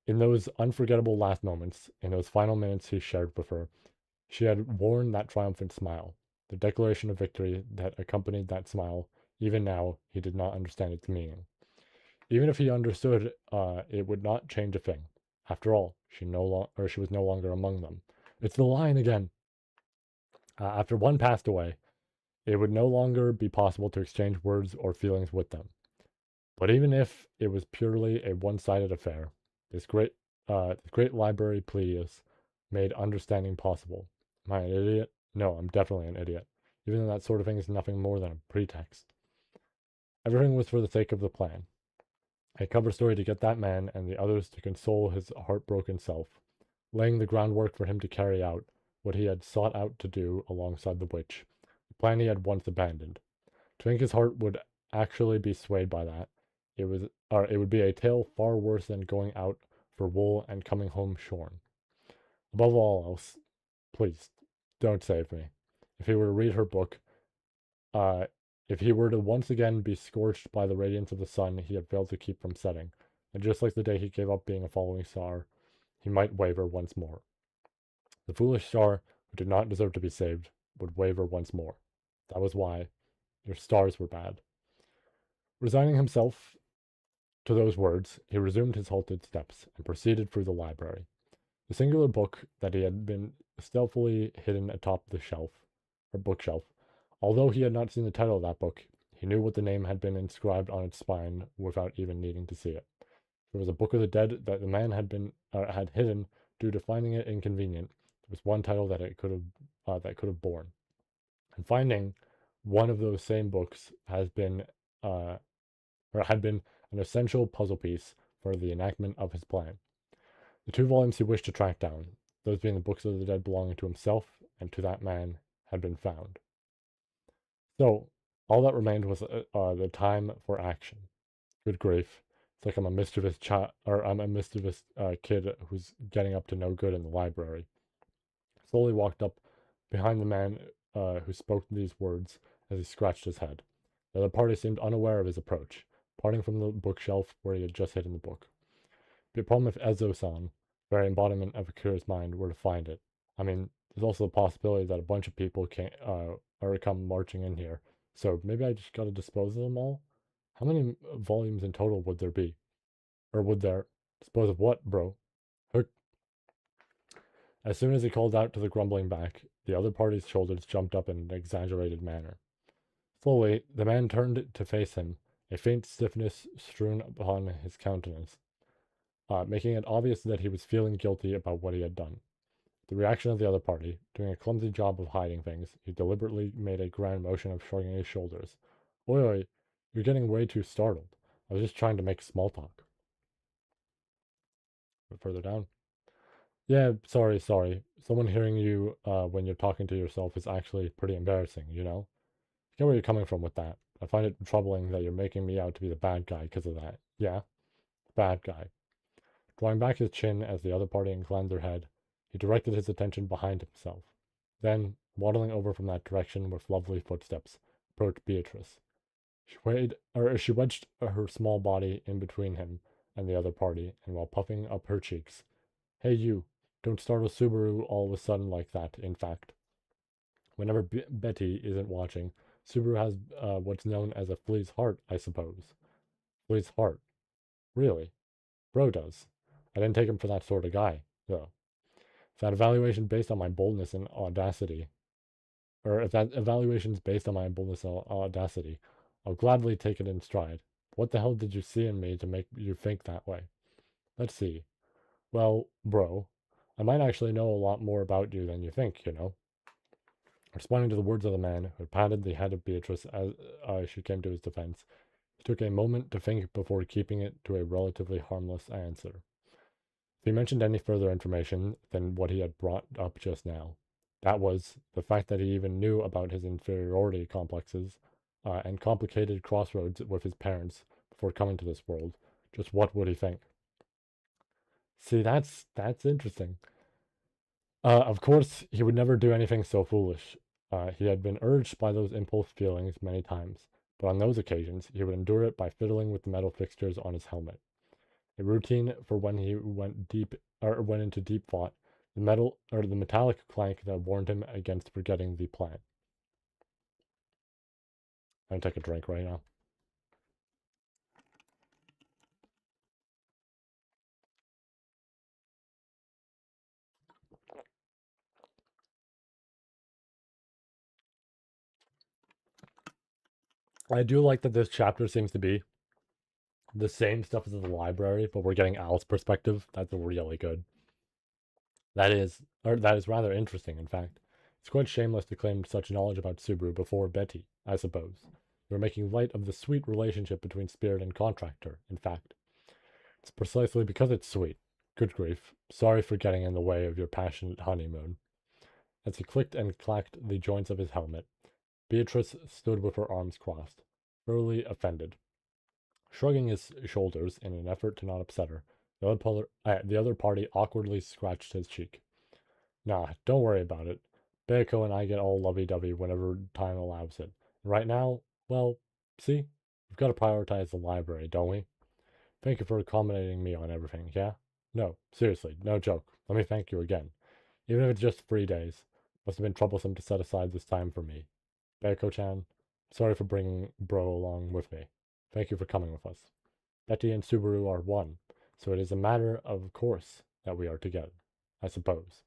In those unforgettable last moments, in those final minutes he shared with her, she had worn that triumphant smile. The declaration of victory that accompanied that smile, even now, he did not understand its meaning. Even if he understood, it would not change a thing. After all, she was no longer among them. It's the line again. After one passed away, it would no longer be possible to exchange words or feelings with them. But even if it was purely a one-sided affair, this great library Pleiadius made understanding possible. Am I an idiot? No, I'm definitely an idiot. Even though that sort of thing is nothing more than a pretext. Everything was for the sake of the plan. A cover story to get that man and the others to console his heartbroken self, laying the groundwork for him to carry out what he had sought out to do alongside the witch, the plan he had once abandoned. To think his heart would actually be swayed by that, it would be a tale far worse than going out for wool and coming home shorn. Above all else, please, don't save me. If he were to read her book, uh, if he were to once again be scorched by the radiance of the sun he had failed to keep from setting, and just like the day he gave up being a following star, he might waver once more. The foolish star, who did not deserve to be saved, would waver once more. That was why your stars were bad. Resigning himself to those words, he resumed his halted steps and proceeded through the library. The singular book that he had been stealthily hidden atop the shelf, or bookshelf. Although he had not seen the title of that book, he knew what the name had been inscribed on its spine without even needing to see it. There was a book of the dead that the man had hidden due to finding it inconvenient. There was one title that it could have borne, and finding one of those same books uh, had been an essential puzzle piece for the enactment of his plan. The two volumes he wished to track down, those being the books of the dead belonging to himself and to that man, had been found. So, all that remained was the time for action. Good grief. It's like I'm a mischievous kid who's getting up to no good in the library. Slowly walked up behind the man who spoke these words as he scratched his head. The other party seemed unaware of his approach, parting from the bookshelf where he had just hidden the book. The problem if Ezo-san, very embodiment of Akira's mind, were to find it. I mean, there's also the possibility that a bunch of people are come marching in here, so maybe I just gotta dispose of them all? How many volumes in total would there be? Or would there? Dispose of what, bro? Hook. As soon as he called out to the grumbling back, the other party's shoulders jumped up in an exaggerated manner. Slowly, the man turned to face him, a faint stiffness strewn upon his countenance, making it obvious that he was feeling guilty about what he had done. The reaction of the other party, doing a clumsy job of hiding things, he deliberately made a grand motion of shrugging his shoulders. Oi, oi, you're getting way too startled. I was just trying to make small talk. But further down. Yeah, sorry. Someone hearing you when you're talking to yourself is actually pretty embarrassing, you know? I get where you're coming from with that. I find it troubling that you're making me out to be the bad guy because of that. Yeah, bad guy. Drawing back his chin as the other party inclined their head, he directed his attention behind himself. Then, waddling over from that direction with lovely footsteps, approached Beatrice. She wedged her small body in between him and the other party, and while puffing up her cheeks, "Hey you, don't startle Subaru all of a sudden like that, in fact." Whenever Betty isn't watching, Subaru has what's known as a flea's heart, I suppose. Flea's heart. Really? Bro does. I didn't take him for that sort of guy, though. If that evaluation based on my boldness and audacity, or if that evaluation's based on my boldness and audacity, I'll gladly take it in stride. What the hell did you see in me to make you think that way? Let's see. Well, bro, I might actually know a lot more about you than you think, you know. Responding to the words of the man who had patted the head of Beatrice as she came to his defense, he took a moment to think before keeping it to a relatively harmless answer. If he mentioned any further information than what he had brought up just now, that was the fact that he even knew about his inferiority complexes and complicated crossroads with his parents before coming to this world, just what would he think? See, that's interesting. Of course, he would never do anything so foolish. He had been urged by those impulse feelings many times, but on those occasions he would endure it by fiddling with the metal fixtures on his helmet. A routine for when he went into deep thought, the metallic clank that warned him against forgetting the plan. I'm gonna take a drink right now. I do like that this chapter seems to be the same stuff as the library, but we're getting Al's perspective. That's really good. That is rather interesting, in fact. It's quite shameless to claim such knowledge about Subaru before Betty, I suppose. You're making light of the sweet relationship between spirit and contractor, in fact. It's precisely because it's sweet. Good grief. Sorry for getting in the way of your passionate honeymoon. As he clicked and clacked the joints of his helmet, Beatrice stood with her arms crossed, thoroughly offended. Shrugging his shoulders in an effort to not upset her, The other party awkwardly scratched his cheek. Nah, don't worry about it. Beiko and I get all lovey-dovey whenever time allows it. Right now, well, see? We've got to prioritize the library, don't we? Thank you for accommodating me on everything, yeah? No, seriously, no joke. Let me thank you again. Even if it's just 3 days. Must have been troublesome to set aside this time for me. Beiko-chan, sorry for bringing Bro along with me. Thank you for coming with us. Betty and Subaru are one, so it is a matter of course that we are together, I suppose.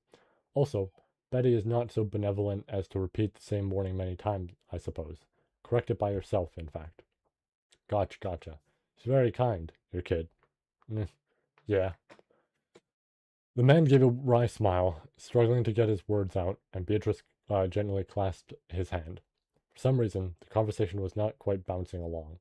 Also, Betty is not so benevolent as to repeat the same warning many times, I suppose. Correct it by yourself, in fact. Gotcha, gotcha. She's very kind, your kid. Mm, yeah. The man gave a wry smile, struggling to get his words out, and Beatrice gently clasped his hand. For some reason, the conversation was not quite bouncing along.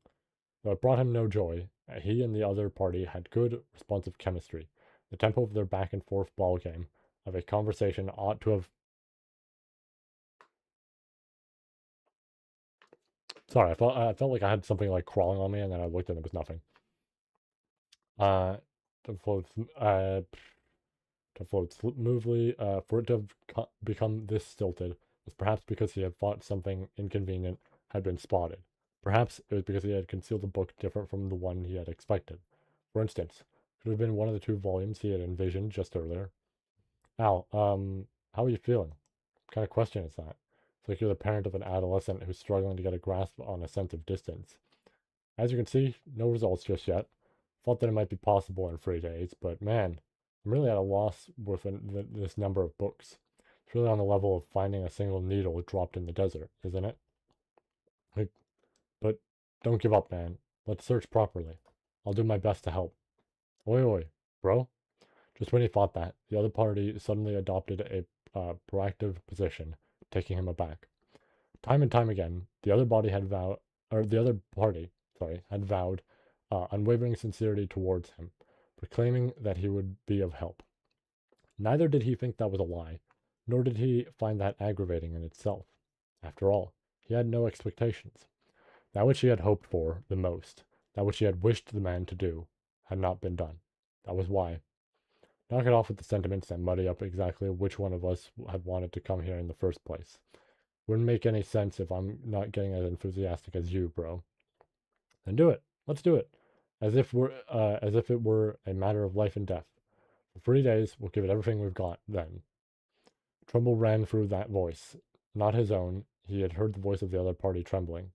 Though it brought him no joy, he and the other party had good, responsive chemistry. The tempo of their back and forth ball game of a conversation ought to have. Sorry, I felt like I had something like crawling on me, and then I looked and it was nothing. Uh, to float, uh, to float smoothly, for it to have become this stilted was perhaps because he had thought something inconvenient had been spotted. Perhaps it was because he had concealed a book different from the one he had expected. For instance, could it have been one of the two volumes he had envisioned just earlier. Al, how are you feeling? What kind of question is that? It's like you're the parent of an adolescent who's struggling to get a grasp on a sense of distance. As you can see, no results just yet. Thought that it might be possible in 3 days, but man, I'm really at a loss with this number of books. It's really on the level of finding a single needle dropped in the desert, isn't it? Like, but don't give up, man. Let's search properly. I'll do my best to help. Oi, oi, bro. Just when he thought that, the other party suddenly adopted a proactive position, taking him aback. Time and time again, the other party, sorry, had vowed unwavering sincerity towards him, proclaiming that he would be of help. Neither did he think that was a lie, nor did he find that aggravating in itself. After all, he had no expectations. That which he had hoped for the most, that which he had wished the man to do, had not been done. That was why. Knock it off with the sentiments that muddy up exactly which one of us had wanted to come here in the first place. Wouldn't make any sense if I'm not getting as enthusiastic as you, bro. Then do it. Let's do it. As if it were a matter of life and death. For 3 days, we'll give it everything we've got, then. Tremble ran through that voice. Not his own. He had heard the voice of the other party trembling.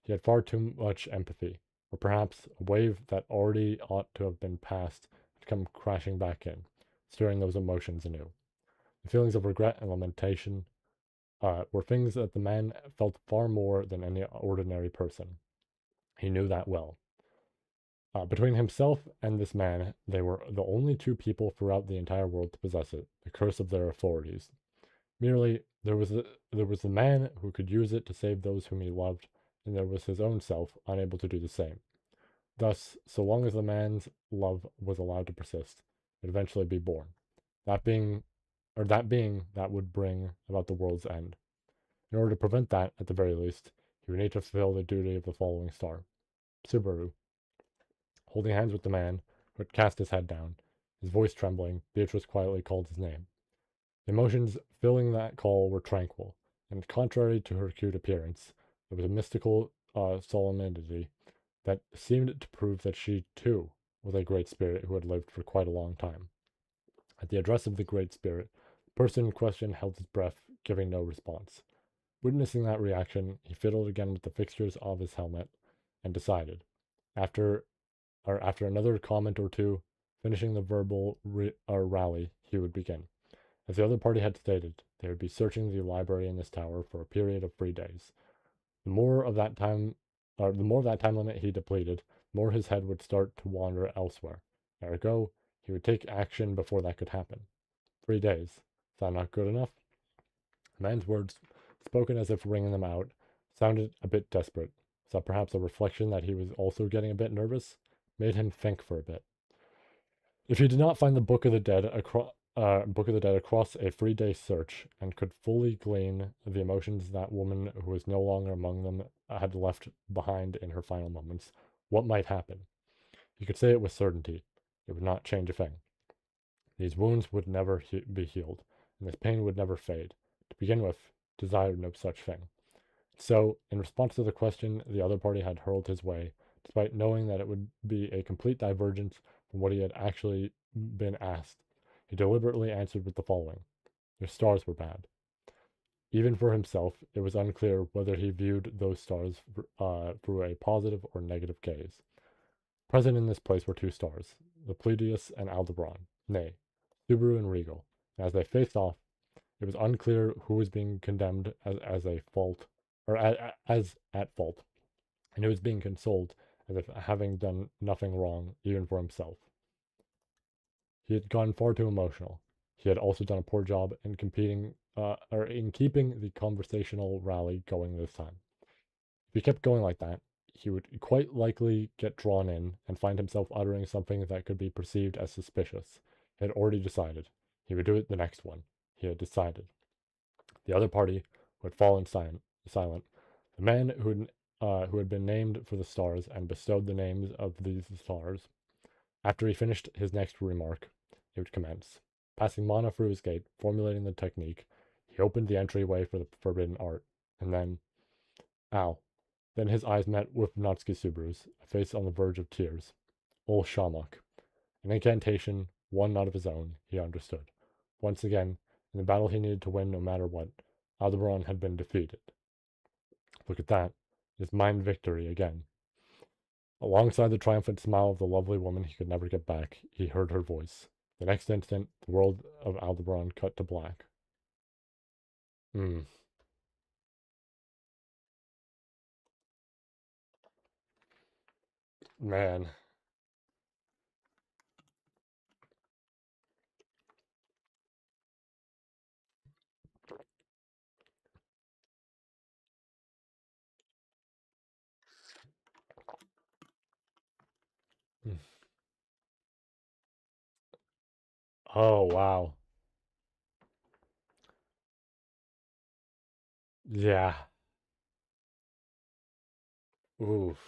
He had far too much empathy. Or perhaps a wave that already ought to have been past had come crashing back in, stirring those emotions anew. The feelings of regret and lamentation were things that the man felt far more than any ordinary person. He knew that well. Between himself and this man, they were the only two people throughout the entire world to possess it, the curse of their authorities. Merely, there was the man who could use it to save those whom he loved, and there was his own self, unable to do the same. Thus, so long as the man's love was allowed to persist, it would eventually be born. That being, that would bring about the world's end. In order to prevent that, at the very least, he would need to fulfill the duty of the following star. Subaru. Holding hands with the man, who had cast his head down, his voice trembling, Beatrice quietly called his name. The emotions filling that call were tranquil, and contrary to her cute appearance, there was a mystical solemnity that seemed to prove that she, too, was a great spirit who had lived for quite a long time. At the address of the great spirit, the person in question held his breath, giving no response. Witnessing that reaction, he fiddled again with the fixtures of his helmet, and decided, after another comment or two, finishing the verbal rally, he would begin. As the other party had stated, they would be searching the library in this tower for a period of 3 days. The more of that time limit he depleted, the more his head would start to wander elsewhere. Ergo, he would take action before that could happen. 3 days. Is that not good enough? The man's words, spoken as if wringing them out, sounded a bit desperate. Was that perhaps a reflection that he was also getting a bit nervous? Made him think for a bit. If he did not find the Book of the Dead across a 3 day search, and could fully glean the emotions that woman who was no longer among them had left behind in her final moments, what might happen? He could say it with certainty. It would not change a thing. These wounds would never be healed, and this pain would never fade. To begin with, desired no such thing. So, in response to the question the other party had hurled his way, despite knowing that it would be a complete divergence from what he had actually been asked, he deliberately answered with the following: their stars were bad. Even for himself, it was unclear whether he viewed those stars through a positive or negative gaze. Present in this place were two stars, the Pleiades and Aldebaran, nay, Subaru and Regal. And as they faced off, it was unclear who was being condemned as a fault, or as at fault, and who was being consoled as if having done nothing wrong, even for himself. He had gone far too emotional. He had also done a poor job in in keeping the conversational rally going this time. If he kept going like that, he would quite likely get drawn in and find himself uttering something that could be perceived as suspicious. He had already decided. He would do it the next one. He had decided. The other party would fall in silent. The man who had been named for the stars and bestowed the names of these stars, after he finished his next remark, he would commence. Passing Mana through his gate, formulating the technique, he opened the entryway for the forbidden art, and then, ow. Then his eyes met with Natsuki Subaru's, a face on the verge of tears. Ol Shamok. An incantation, one not of his own, he understood. Once again, in the battle he needed to win no matter what, Aldebaran had been defeated. Look at that. His mind victory again. Alongside the triumphant smile of the lovely woman he could never get back, he heard her voice. The next instant, the world of Aldebaran cut to black. Hmm. Man. Oh, wow. Yeah. Oof.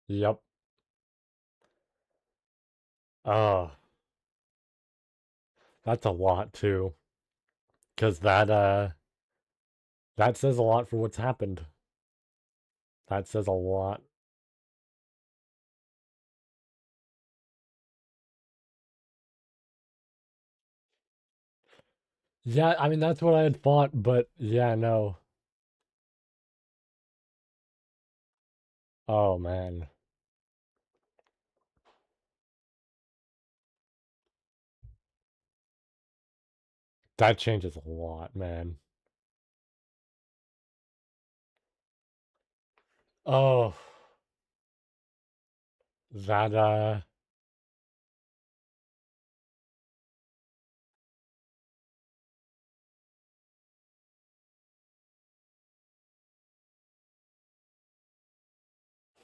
Yep. Oh, that's a lot too. Cause that says a lot for what's happened. That says a lot. Yeah, I mean that's what I had thought, but yeah, no. Oh man. That changes a lot, man. Oh, that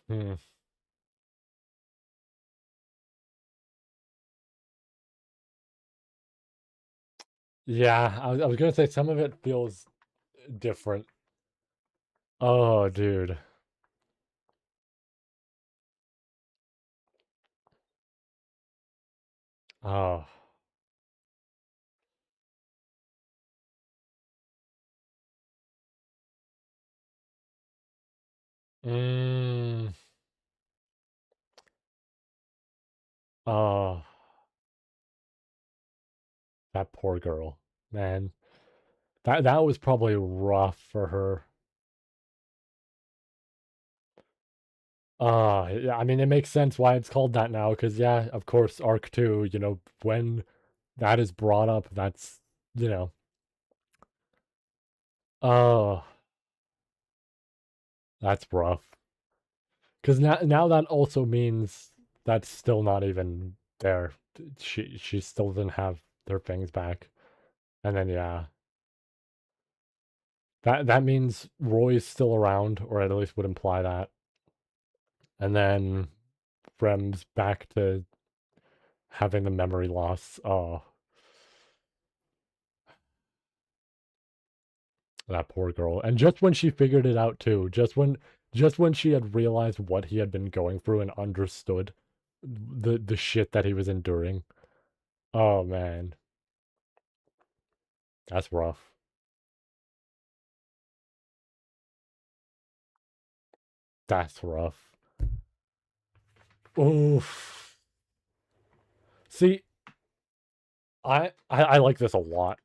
hmm. Yeah, I was gonna say some of it feels different. Oh, dude. Oh. Mm. Oh, that poor girl. Man. That was probably rough for her. Yeah, I mean, it makes sense why it's called that now, because, yeah, of course, Arc 2, when that is brought up, that's, you know, oh, that's rough. Because now that also means that's still not even there. She still didn't have their things back. And then, yeah, that means Roy's still around, or at least would imply that. And then Frem's back to having the memory loss. Oh, That poor girl. And just when she figured it out too, just when she had realized what he had been going through and understood the shit that he was enduring. Oh man, that's rough. That's rough. Oof. See, I like this a lot.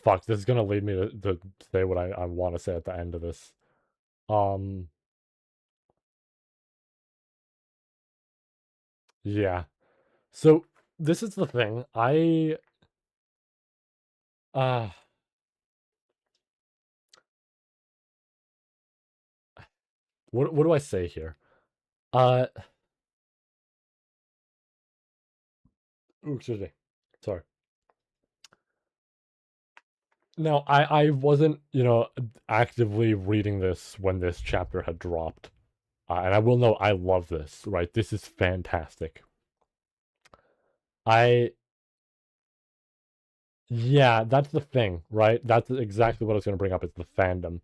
Fuck, this is gonna lead me to say what I want to say at the end of this. Um, yeah. So this is the thing. Uh what do I say here? Uh ooh, excuse me. Sorry. Now, I wasn't, actively reading this when this chapter had dropped. And I will know I love this, right? This is fantastic. I Yeah, that's the thing, right? That's exactly what I was going to bring up is the fandom.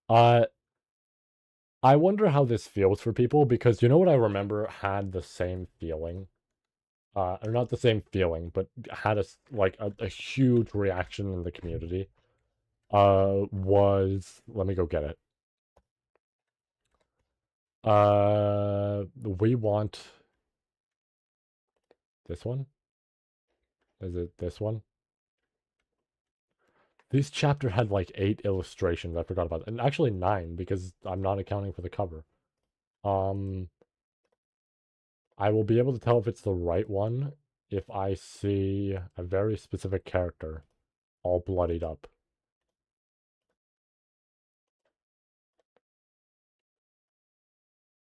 Uh I wonder how this feels for people because you know what I remember had the same feeling. Or not the same feeling, but had a huge reaction in the community. Was let me go get it. We want this one. Is it this one? This chapter had like 8 illustrations. I forgot about it. And actually 9 because I'm not accounting for the cover. Um, I will be able to tell if it's the right one if I see a very specific character all bloodied up.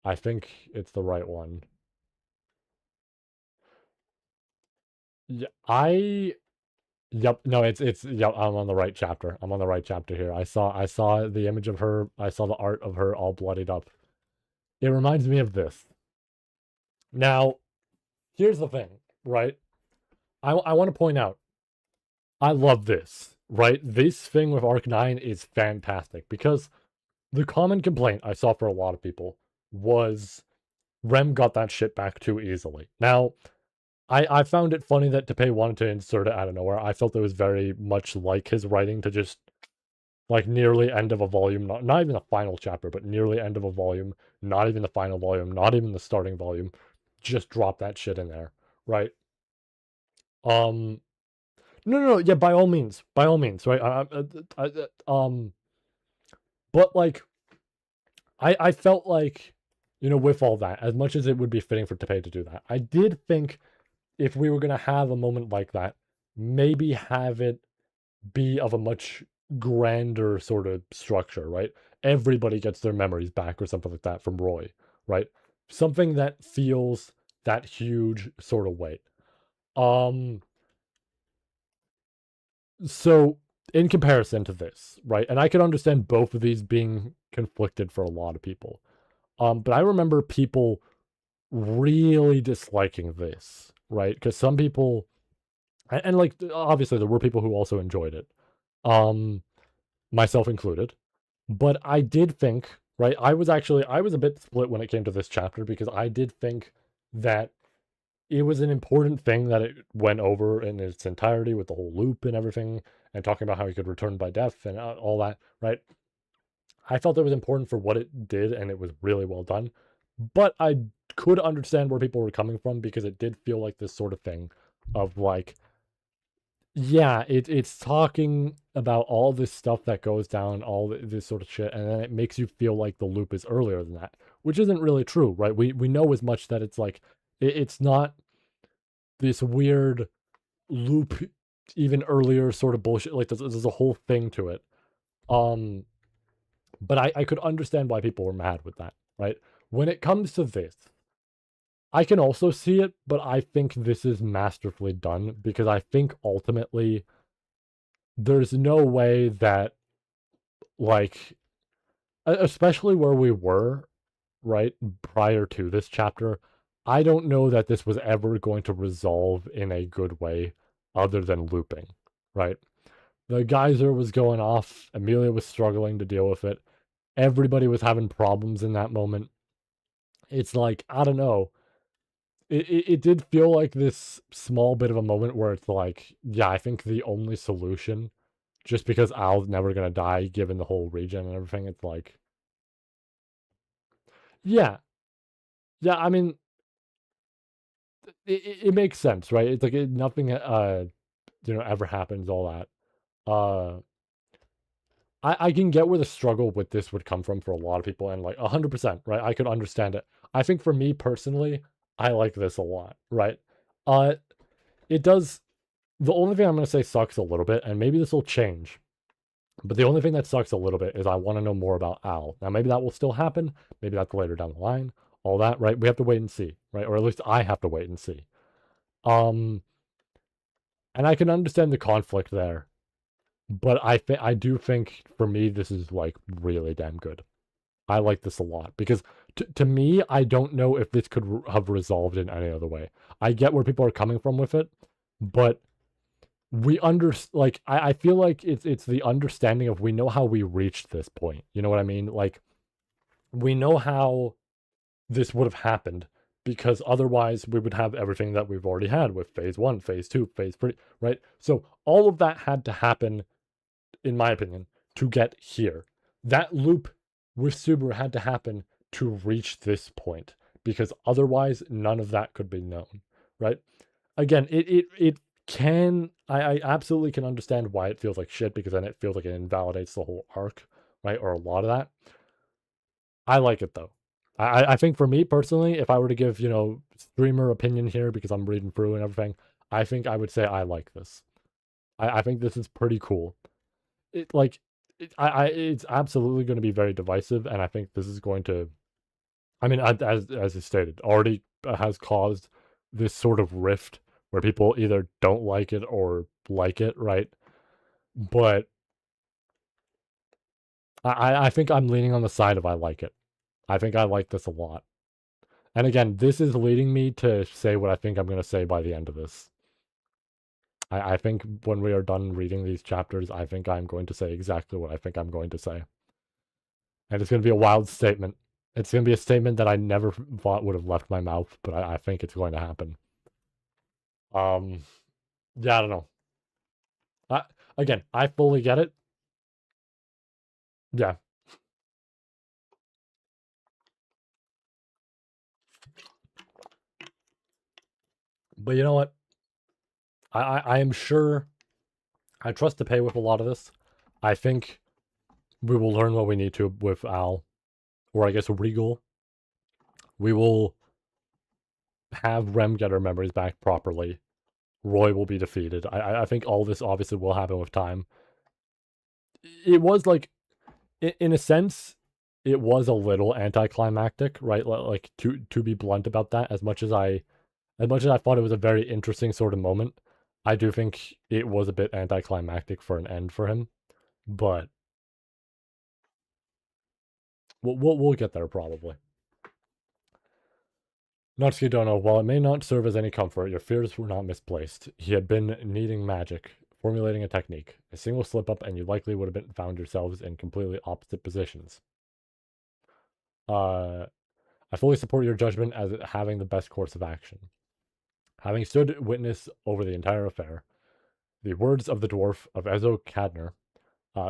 I think it's the right one. Yeah, yep, no, yep, I'm on the right chapter. I'm on the right chapter here. I saw the image of her. I saw the art of her all bloodied up. It reminds me of this. Now, here's the thing, right? I want to point out, I love this, right? This thing with Arc 9 is fantastic because the common complaint I saw for a lot of people was Rem got that shit back too easily. Now, I found it funny that Tepe wanted to insert it out of nowhere. I felt it was very much like his writing to just like nearly end of a volume, not even the final chapter, but nearly end of a volume, not even the final volume, not even the starting volume. Just drop that shit in there, right? Um, no, yeah, by all means, right? But like, I felt like, with all that, as much as it would be fitting for Tepe to do that, I did think if we were gonna have a moment like that, maybe have it be of a much grander sort of structure, right? Everybody gets their memories back or something like that from Roy, right? Something that feels that huge sort of weight. Um, so in comparison to this, right? And I can understand both of these being conflicted for a lot of people. But I remember people really disliking this, right? Because some people, and like obviously there were people who also enjoyed it, um, myself included. But I did think, right? I was a bit split when it came to this chapter because I did think that it was an important thing that it went over in its entirety with the whole loop and everything, and talking about how he could return by death and all that, right? I felt it was important for what it did, and it was really well done. But I could understand where people were coming from because it did feel like this sort of thing of like, yeah, it's talking about all this stuff that goes down, all this sort of shit, and then it makes you feel like the loop is earlier than that, which isn't really true, right? We know as much that it's like it's not this weird loop, even earlier sort of bullshit. Like there's a whole thing to it. Um, but I could understand why people were mad with that, right? When it comes to this, I can also see it, but I think this is masterfully done because I think ultimately there's no way that, like, especially where we were, right, prior to this chapter, I don't know that this was ever going to resolve in a good way other than looping, right? The geyser was going off. Amelia was struggling to deal with it. Everybody was having problems in that moment. It's like, I don't know. It did feel like this small bit of a moment where it's like, yeah, I think the only solution, just because Al's never gonna die given the whole region and everything, it's like, yeah, yeah. I mean, it makes sense, right? It's like nothing, ever happens. All that. Uh, I can get where the struggle with this would come from for a lot of people, and like 100%, right? I could understand it. I think for me personally, I like this a lot, right? Uh, it does. The only thing I'm gonna say sucks a little bit, and maybe this will change. But the only thing that sucks a little bit is I want to know more about Al. Now, maybe that will still happen. Maybe that's later down the line. All that, right? We have to wait and see, right? Or at least I have to wait and see. Um, and I can understand the conflict there, but I do think for me this is like really damn good. I like this a lot because to me I don't know if this could have resolved in any other way. I get where people are coming from with it, but we like I feel like it's the understanding of we know how we reached this point. You know what I mean? Like we know how this would have happened because otherwise we would have everything that we've already had with phase one, phase two, phase three, right? So all of that had to happen, in my opinion, to get here. That loop with Subaru had to happen to reach this point because otherwise none of that could be known, right? Again, it can I absolutely can understand why it feels like shit because then it feels like it invalidates the whole arc, right? Or a lot of that. I like it though. I think for me personally, if I were to give, streamer opinion here because I'm reading through and everything, I think I would say I like this. I think this is pretty cool. It like it's absolutely going to be very divisive, and I think this is going to. I mean, as you stated, already has caused this sort of rift where people either don't like it or like it, right? But I think I'm leaning on the side of I like it. I think I like this a lot. And again, this is leading me to say what I think I'm going to say by the end of this. I think when we are done reading these chapters, I think I'm going to say exactly what I think I'm going to say. And it's going to be a wild statement. It's going to be a statement that I never thought would have left my mouth, but I think it's going to happen. Um, yeah, I don't know. I, Again, I fully get it. Yeah, but you know what? I am sure. I trust to pay with a lot of this. I think we will learn what we need to with Al, or I guess Regal. We will have Rem get her memories back properly. Roy will be defeated. I think all this obviously will happen with time. It was like, in a sense, it was a little anticlimactic, right? Like to be blunt about that. As much as I thought it was a very interesting sort of moment, I do think it was a bit anticlimactic for an end for him. But we'll get there probably. Natsuki Dono, while it may not serve as any comfort, your fears were not misplaced. He had been needing magic, formulating a technique. A single slip up, and you likely would have found yourselves in completely opposite positions. Uh, I fully support your judgment as having the best course of action. Having stood witness over the entire affair, the words of the dwarf of Ezo Cadner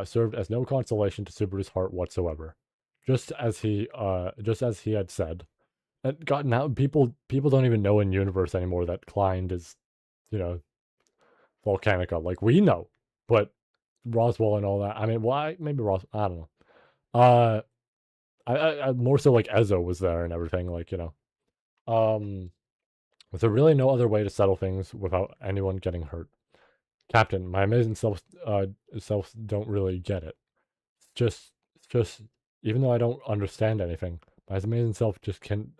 served as no consolation to Subaru's heart whatsoever. Just as he had said, and God, now people don't even know in universe anymore that Klein is, you know, Volcanica. Like we know, but Roswell and all that. I mean, why? Maybe I don't know. Uh, I more so like Ezo was there and everything. Like um, was there really no other way to settle things without anyone getting hurt? Captain, my amazing selves don't really get it. It's just even though I don't understand anything, my amazing self just can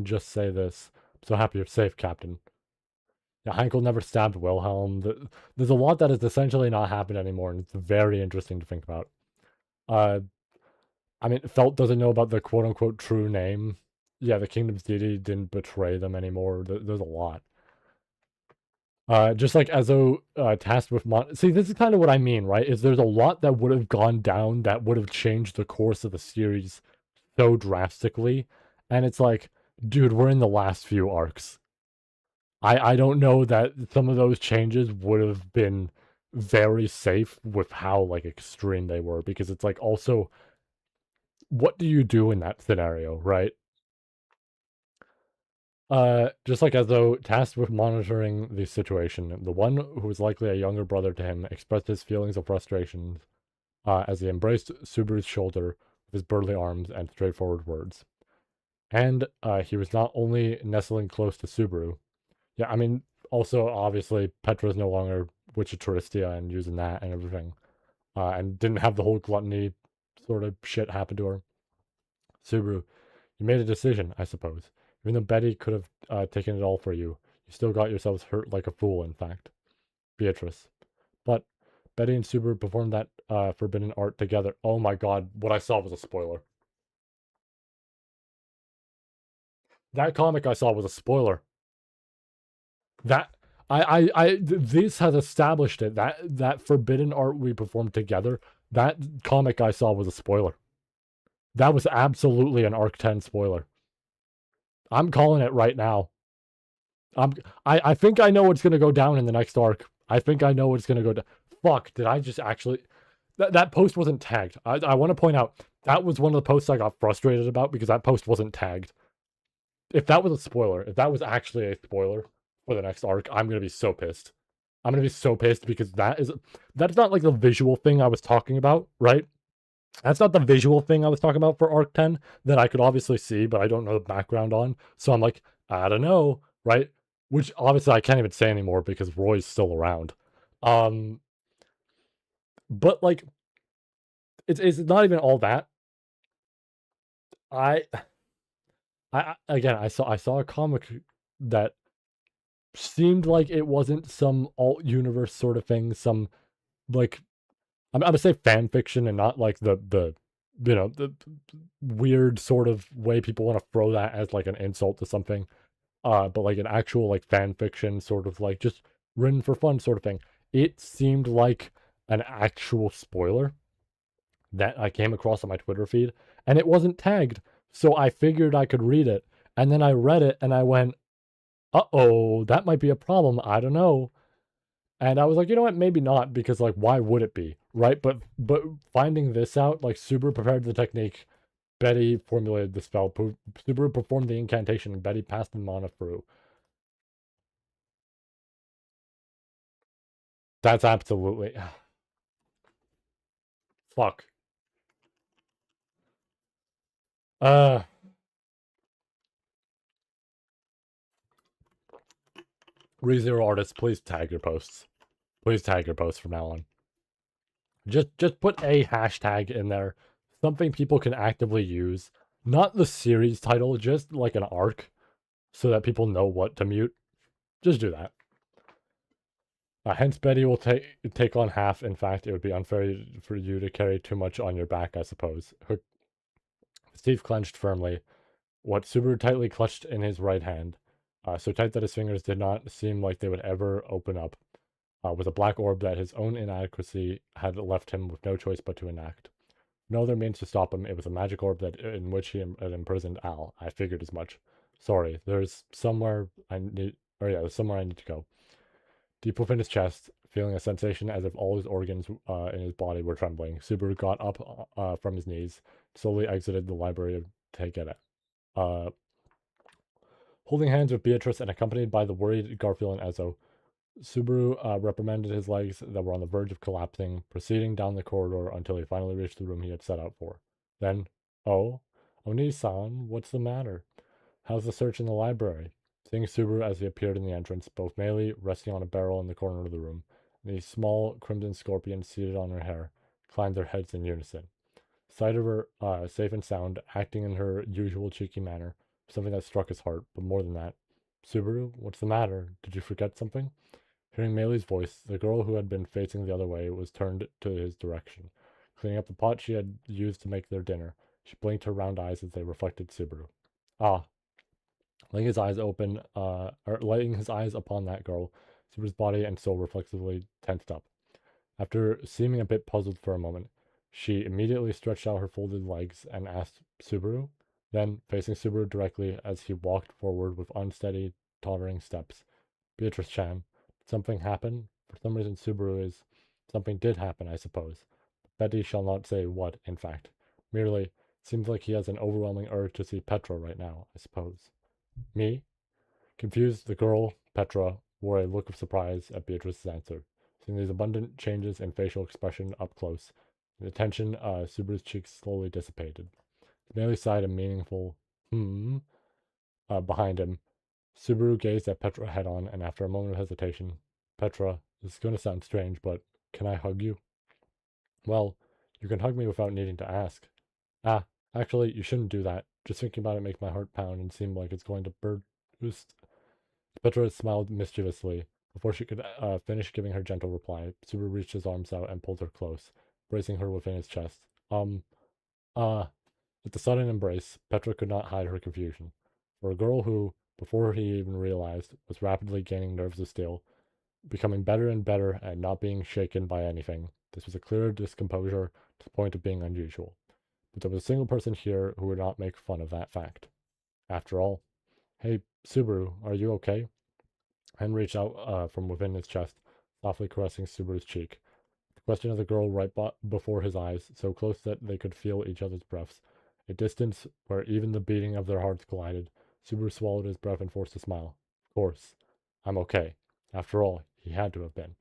just say this. I'm so happy you're safe, Captain. Yeah, Heinkel never stabbed Wilhelm. There's a lot that has essentially not happened anymore, and it's very interesting to think about. Uh, I mean, Felt doesn't know about the quote unquote true name. Yeah, the kingdom's deity didn't betray them anymore. There's a lot. Just like Ezo tasked with see, this is kind of what I mean, right? Is there's a lot that would have gone down that would have changed the course of the series so drastically, and it's like, dude, we're in the last few arcs. I don't know that some of those changes would have been very safe with how like extreme they were, because it's like also, what do you do in that scenario, right? Just like as though tasked with monitoring the situation, the one who was likely a younger brother to him expressed his feelings of frustration as he embraced Subaru's shoulder with his burly arms and straightforward words. And he was not only nestling close to Subaru. Yeah, I mean, also obviously Petra's no longer Witch of Touristia and using that and everything, and didn't have the whole gluttony sort of shit happen to her. Subaru, you made a decision, I suppose. Even though Betty could have taken it all for you, you still got yourselves hurt like a fool, in fact. Beatrice. But Betty and Subaru performed that forbidden art together. Oh my god, what I saw was a spoiler. That comic I saw was a spoiler. That this has established it. That forbidden art we performed together, that comic I saw was a spoiler. That was absolutely an Arc 10 spoiler. I'm calling it right now. I'm I think I know what's gonna go down in the next arc. I think I know what's gonna go down. Fuck, did I just actually that post wasn't tagged. I want to point out that was one of the posts I got frustrated about because that post wasn't tagged. If that was a spoiler, if that was actually a spoiler for the next arc, I'm gonna be so pissed. I'm gonna be so pissed because that's not like the visual thing I was talking about, right? That's not the visual thing I was talking about for arc 10 that I could obviously see, but I don't know the background on. So I'm like, I don't know, right? Which obviously I can't even say anymore because Roy's still around. Um, but like, it's not even all that. I again, I saw a comic that seemed like it wasn't some alt universe sort of thing, some like I'm gonna say fan fiction and not like the the weird sort of way people want to throw that as like an insult to something. But like an actual like fan fiction sort of like just written for fun sort of thing. It seemed like an actual spoiler that I came across on my Twitter feed, and it wasn't tagged. So I figured I could read it, and then I read it and I went, "Uh-oh, that might be a problem. I don't know." And I was like, you know what? Maybe not, because like, why would it be, right? But finding this out, like, Subaru prepared the technique. Betty formulated the spell. Subaru performed the incantation, and Betty passed the mana through. That's absolutely fuck. Uh, ReZero artists, please tag your posts. Please tag your posts from now on. Just put a hashtag in there, something people can actively use. Not the series title, just like an arc, so that people know what to mute. Just do that. Hence, Betty will take on half. In fact, it would be unfair for you to carry too much on your back, I suppose. Her teeth clenched firmly, what Subaru tightly clutched in his right hand, so tight that his fingers did not seem like they would ever open up, with a black orb that his own inadequacy had left him with no choice but to enact. No other means to stop him. It was a magic orb that in which he had imprisoned Al. I figured as much. Sorry, there's somewhere I need. Or yeah, there's somewhere I need to go. Deep within his chest, feeling a sensation as if all his organs in his body were trembling, Subaru got up from his knees, slowly exited the library to get it. Uh, Holding hands with Beatrice and accompanied by the worried Garfield and Ezo, Subaru reprimanded his legs that were on the verge of collapsing, proceeding down the corridor until he finally reached the room he had set out for. Then, oh, Oni-san, what's the matter? How's the search in the library? Seeing Subaru as he appeared in the entrance, both Meili, resting on a barrel in the corner of the room, and the small crimson scorpion seated on her hair, inclined their heads in unison. Sight of her, safe and sound, acting in her usual cheeky manner, something that struck his heart, but more than that. Subaru, what's the matter? Did you forget something? Hearing Meili's voice, the girl who had been facing the other way was turned to his direction, cleaning up the pot she had used to make their dinner. She blinked her round eyes as they reflected Subaru. Ah, laying his eyes upon that girl, Subaru's body and soul reflexively tensed up. After seeming a bit puzzled for a moment, she immediately stretched out her folded legs and asked Subaru, then, facing Subaru directly as he walked forward with unsteady, tottering steps, Beatrice-chan, did something happen? For some reason Subaru is... Something did happen, I suppose. Betty shall not say what, in fact. Merely, seems like he has an overwhelming urge to see Petra right now, I suppose. Me? Confused, the girl, Petra, wore a look of surprise at Beatrice's answer. Seeing these abundant changes in facial expression up close, the tension Subaru's cheeks slowly dissipated. He merely sighed a meaningful behind him. Subaru gazed at Petra head on, and after a moment of hesitation, Petra, this is going to sound strange, but can I hug you? Well, you can hug me without needing to ask. Ah, actually, you shouldn't do that. Just thinking about it makes my heart pound and seem like it's going to burst. Petra smiled mischievously. Before she could finish giving her gentle reply, Subaru reached his arms out and pulled her close, bracing her within his chest. Uh, At the sudden embrace, Petra could not hide her confusion. For a girl who, before he even realized, was rapidly gaining nerves of steel, becoming better and better at not being shaken by anything, this was a clear discomposure to the point of being unusual. But there was a single person here who would not make fun of that fact. After all, hey, Subaru, are you okay? Hen reached out from within his chest, softly caressing Subaru's cheek. The question of the girl right before his eyes, so close that they could feel each other's breaths. A distance where even the beating of their hearts collided. Subaru swallowed his breath and forced a smile. Of course. I'm okay. After all, he had to have been.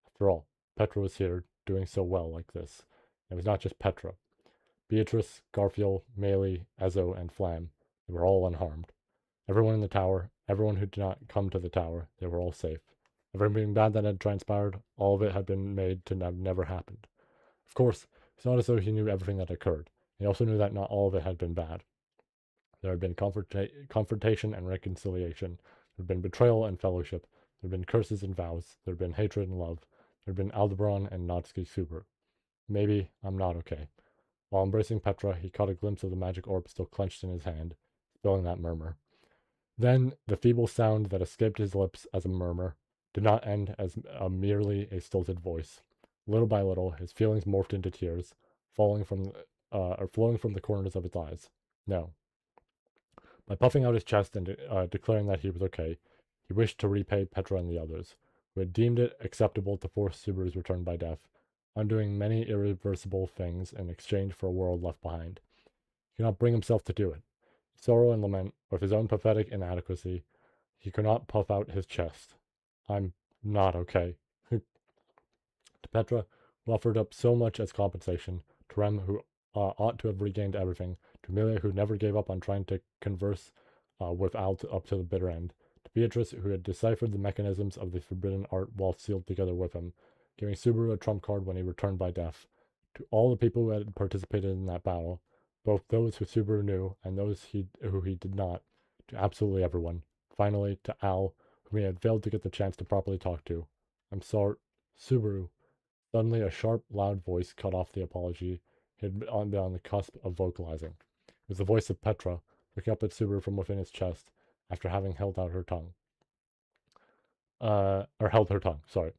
After all, Petra was here, doing so well like this. It was not just Petra. Beatrice, Garfield, Melee, Ezo, and Flam, they were all unharmed. Everyone in the tower, everyone who did not come to the tower, they were all safe. Everything bad that had transpired, all of it had been made to have never happened. Of course, it's not as though he knew everything that occurred. He also knew that not all of it had been bad. There had been confrontation and reconciliation. There had been betrayal and fellowship. There had been curses and vows. There had been hatred and love. There had been Aldebaran and Natsuki Subaru. Maybe I'm not okay. While embracing Petra, he caught a glimpse of the magic orb still clenched in his hand, spilling that murmur. Then, the feeble sound that escaped his lips as a murmur did not end as merely a stilted voice. Little by little, his feelings morphed into tears, flowing from the corners of his eyes. No. By puffing out his chest and declaring that he was okay, he wished to repay Petra and the others, who had deemed it acceptable to force Subaru's return by death, undoing many irreversible things in exchange for a world left behind. He could not bring himself to do it. Sorrow and lament, with his own pathetic inadequacy, he could not puff out his chest. I'm not okay. To Petra, who offered up so much as compensation, to Rem, who ought to have regained everything, to Amelia, who never gave up on trying to converse with Al up to the bitter end, to Beatrice, who had deciphered the mechanisms of the forbidden art while sealed together with him, giving Subaru a trump card when he returned by death, to all the people who had participated in that battle, both those who Subaru knew and those who he did not, to absolutely everyone. Finally, to Al, whom he had failed to get the chance to properly talk to. I'm sorry, Subaru. Suddenly, a sharp, loud voice cut off the apology he had been on the cusp of vocalizing. It was the voice of Petra, looking up at Subaru from within his chest, after having held out her tongue. Or held her tongue, sorry.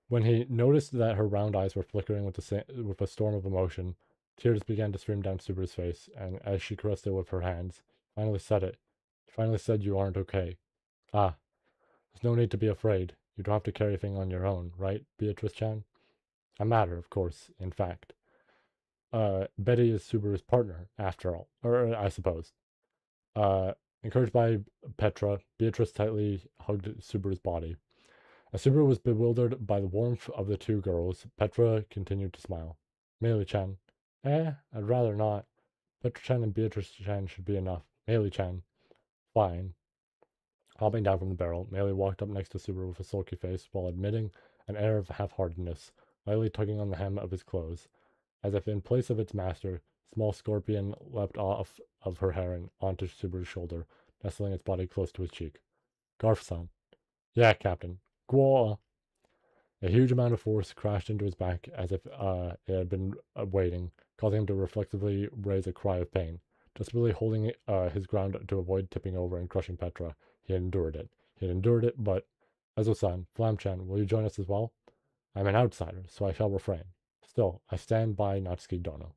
When he noticed that her round eyes were flickering with a storm of emotion, tears began to stream down Subaru's face, and as she caressed it with her hands, finally said it. She finally said, "You aren't okay." Ah, there's no need to be afraid. You don't have to carry everything on your own, right, Beatrice-chan? A matter, of course, in fact. Betty is Subaru's partner, after all, or I suppose. Encouraged by Petra, Beatrice tightly hugged Subaru's body. As Subaru was bewildered by the warmth of the two girls, Petra continued to smile. Meili-chan. I'd rather not. Petra-chan and Beatrice-chan should be enough. Meili-chan. Fine. Hopping down from the barrel, Meili walked up next to Subaru with a sulky face while admitting an air of half-heartedness, lightly tugging on the hem of his clothes. As if in place of its master, small scorpion leapt off of her hair and onto Subaru's shoulder, nestling its body close to his cheek. Garf-san. Yeah, Captain. Gwa. A huge amount of force crashed into his back as if it had been waiting, causing him to reflexively raise a cry of pain. Desperately holding his ground to avoid tipping over and crushing Petra, he had endured it. He had endured it, but Ezo-san, Flam-chan, will you join us as well? I'm an outsider, so I shall refrain. Still, I stand by Natsuki Dono.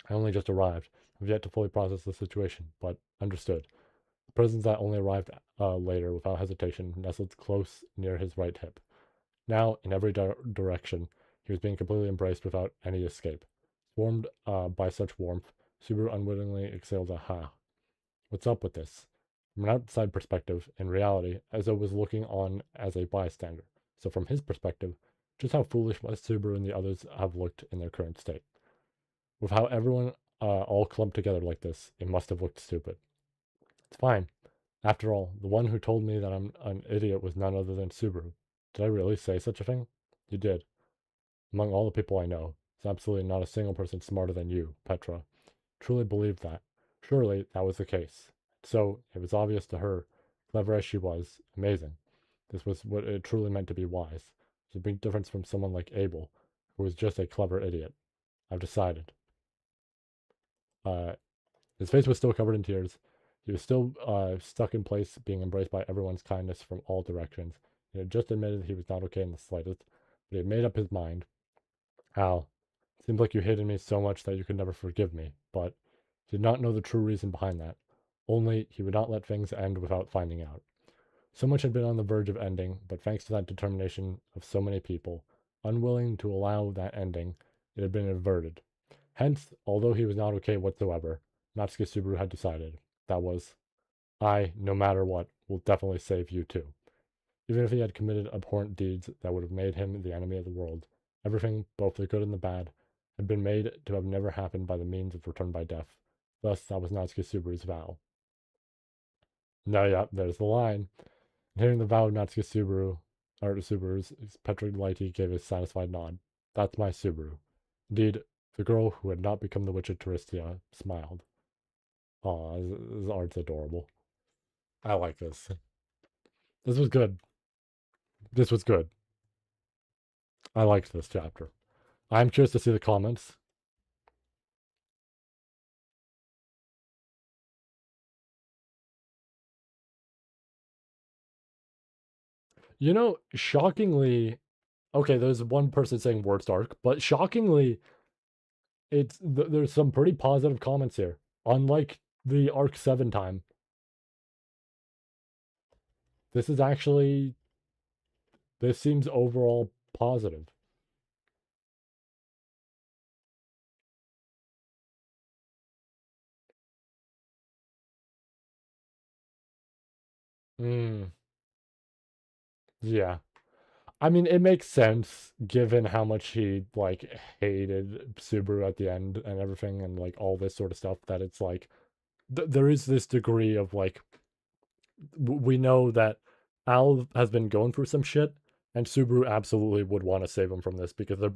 I only just arrived. I've yet to fully process the situation, but understood. The presence that only arrived later without hesitation nestled close near his right hip. Now, in every direction, he was being completely embraced without any escape. Swarmed by such warmth, Subaru unwittingly exhaled a ha. What's up with this? From an outside perspective, in reality, Ezo was looking on as a bystander. So from his perspective, just how foolish must Subaru and the others have looked in their current state. With how everyone all clumped together like this, it must have looked stupid. It's fine. After all, the one who told me that I'm an idiot was none other than Subaru. Did I really say such a thing? You did. Among all the people I know, there's absolutely not a single person smarter than you, Petra. Truly believed that. Surely that was the case. So it was obvious to her, clever as she was, amazing. This was what it truly meant to be wise. There's a big difference from someone like Abel, who was just a clever idiot. I've decided. Uh, his face was still covered in tears. He was still stuck in place, being embraced by everyone's kindness from all directions. He had just admitted he was not okay in the slightest, but he had made up his mind. Al, it seems like you hated me so much that you could never forgive me, but he did not know the true reason behind that. Only, he would not let things end without finding out. So much had been on the verge of ending, but thanks to that determination of so many people, unwilling to allow that ending, it had been averted. Hence, although he was not okay whatsoever, Natsuki Subaru had decided. That was, I, no matter what, will definitely save you too. Even if he had committed abhorrent deeds that would have made him the enemy of the world, everything, both the good and the bad, had been made to have never happened by the means of return by death. Thus, that was Natsuki Subaru's vow. Now, yeah, there's the line. And hearing the vow of Natsuki Subaru, or Subaru's, Petra Lighty gave a satisfied nod. That's my Subaru. Indeed, the girl who had not become the witch of Touristia smiled. Aw, this art's adorable. I like this. This was good. This was good. I liked this chapter. I'm curious to see the comments. You know, shockingly, okay, there's one person saying worst arc, but shockingly, there's some pretty positive comments here. Unlike the arc 7 time, this is actually, this seems overall positive. Hmm. Yeah. I mean, it makes sense given how much he like hated Subaru at the end and everything, and like all this sort of stuff. That it's like there is this degree of like we know that Al has been going through some shit, and Subaru absolutely would want to save him from this because they're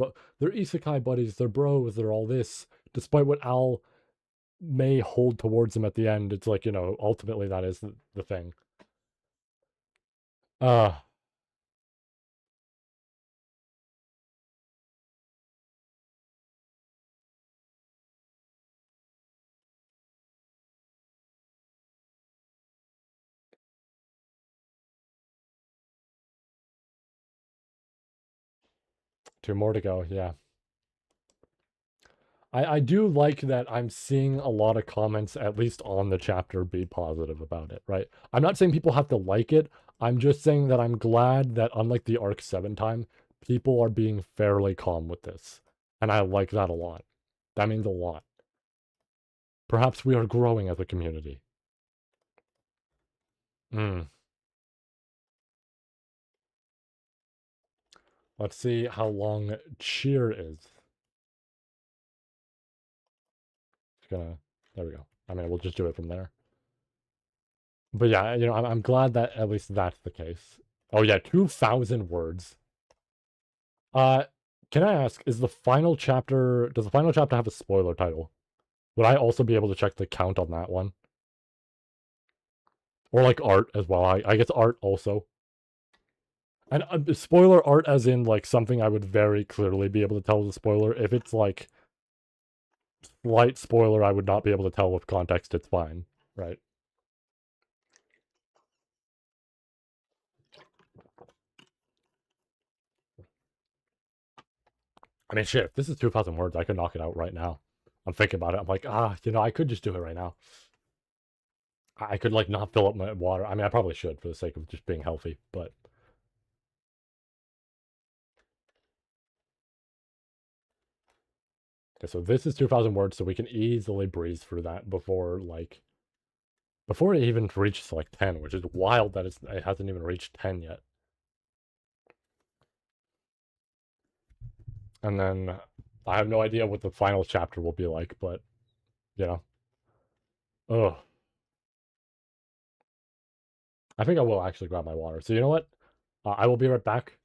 isekai buddies, they're bros, they're all this. Despite what Al may hold towards him at the end, it's like, you know, ultimately that is the thing. Uh two more to go, yeah. I do like that I'm seeing a lot of comments, at least on the chapter, be positive about it, right? I'm not saying people have to like it. I'm just saying that I'm glad that, unlike the Arc 7 time, people are being fairly calm with this. And I like that a lot. That means a lot. Perhaps we are growing as a community. Mm. Let's see how long cheer is. Just gonna, there we go. I mean, we'll just do it from there. But yeah, you know, I'm glad that at least that's the case. Oh yeah, 2,000 words. Uh, can I ask, is the final chapter, does the final chapter have a spoiler title? Would I also be able to check the count on that one? Or like art as well? I guess art also. And spoiler art as in like something I would very clearly be able to tell is a spoiler. If it's like slight spoiler, I would not be able to tell with context, it's fine, right? I mean, shit, if this is 2,000 words, I could knock it out right now. I'm thinking about it. I'm like, I could just do it right now. I could, like, not fill up my water. I mean, I probably should for the sake of just being healthy, but... Okay, so this is 2,000 words, so we can easily breeze through that before, like... Before it even reaches, like, 10, which is wild that it hasn't even reached 10 yet. And then, I have no idea what the final chapter will be like, but, you know. Ugh. I think I will actually grab my water. So you know what? I will be right back.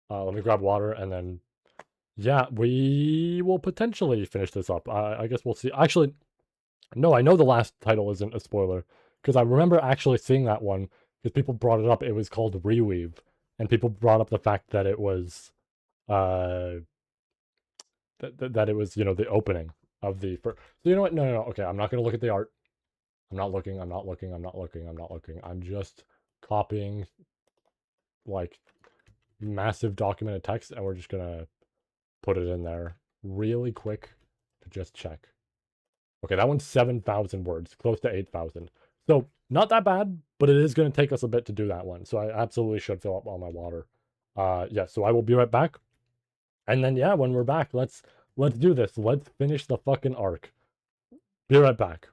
Let me grab water, and then, yeah, we will potentially finish this up. I guess we'll see. Actually, no, I know the last title isn't a spoiler, because I remember actually seeing that one, because people brought it up. It was called Reweave, and people brought up the fact that it was, uh, that it was, the opening of the first. So you know what? No. Okay, I'm not gonna look at the art. I'm not looking. I'm not looking. I'm not looking. I'm not looking. I'm just copying, like, massive document of text, and we're just gonna put it in there really quick to just check. Okay, that one's 7,000 words, close to 8,000. So not that bad, but it is going to take us a bit to do that one. So I absolutely should fill up all my water. Yeah, so I will be right back. And then, yeah, when we're back, let's do this. Let's finish the fucking arc. Be right back.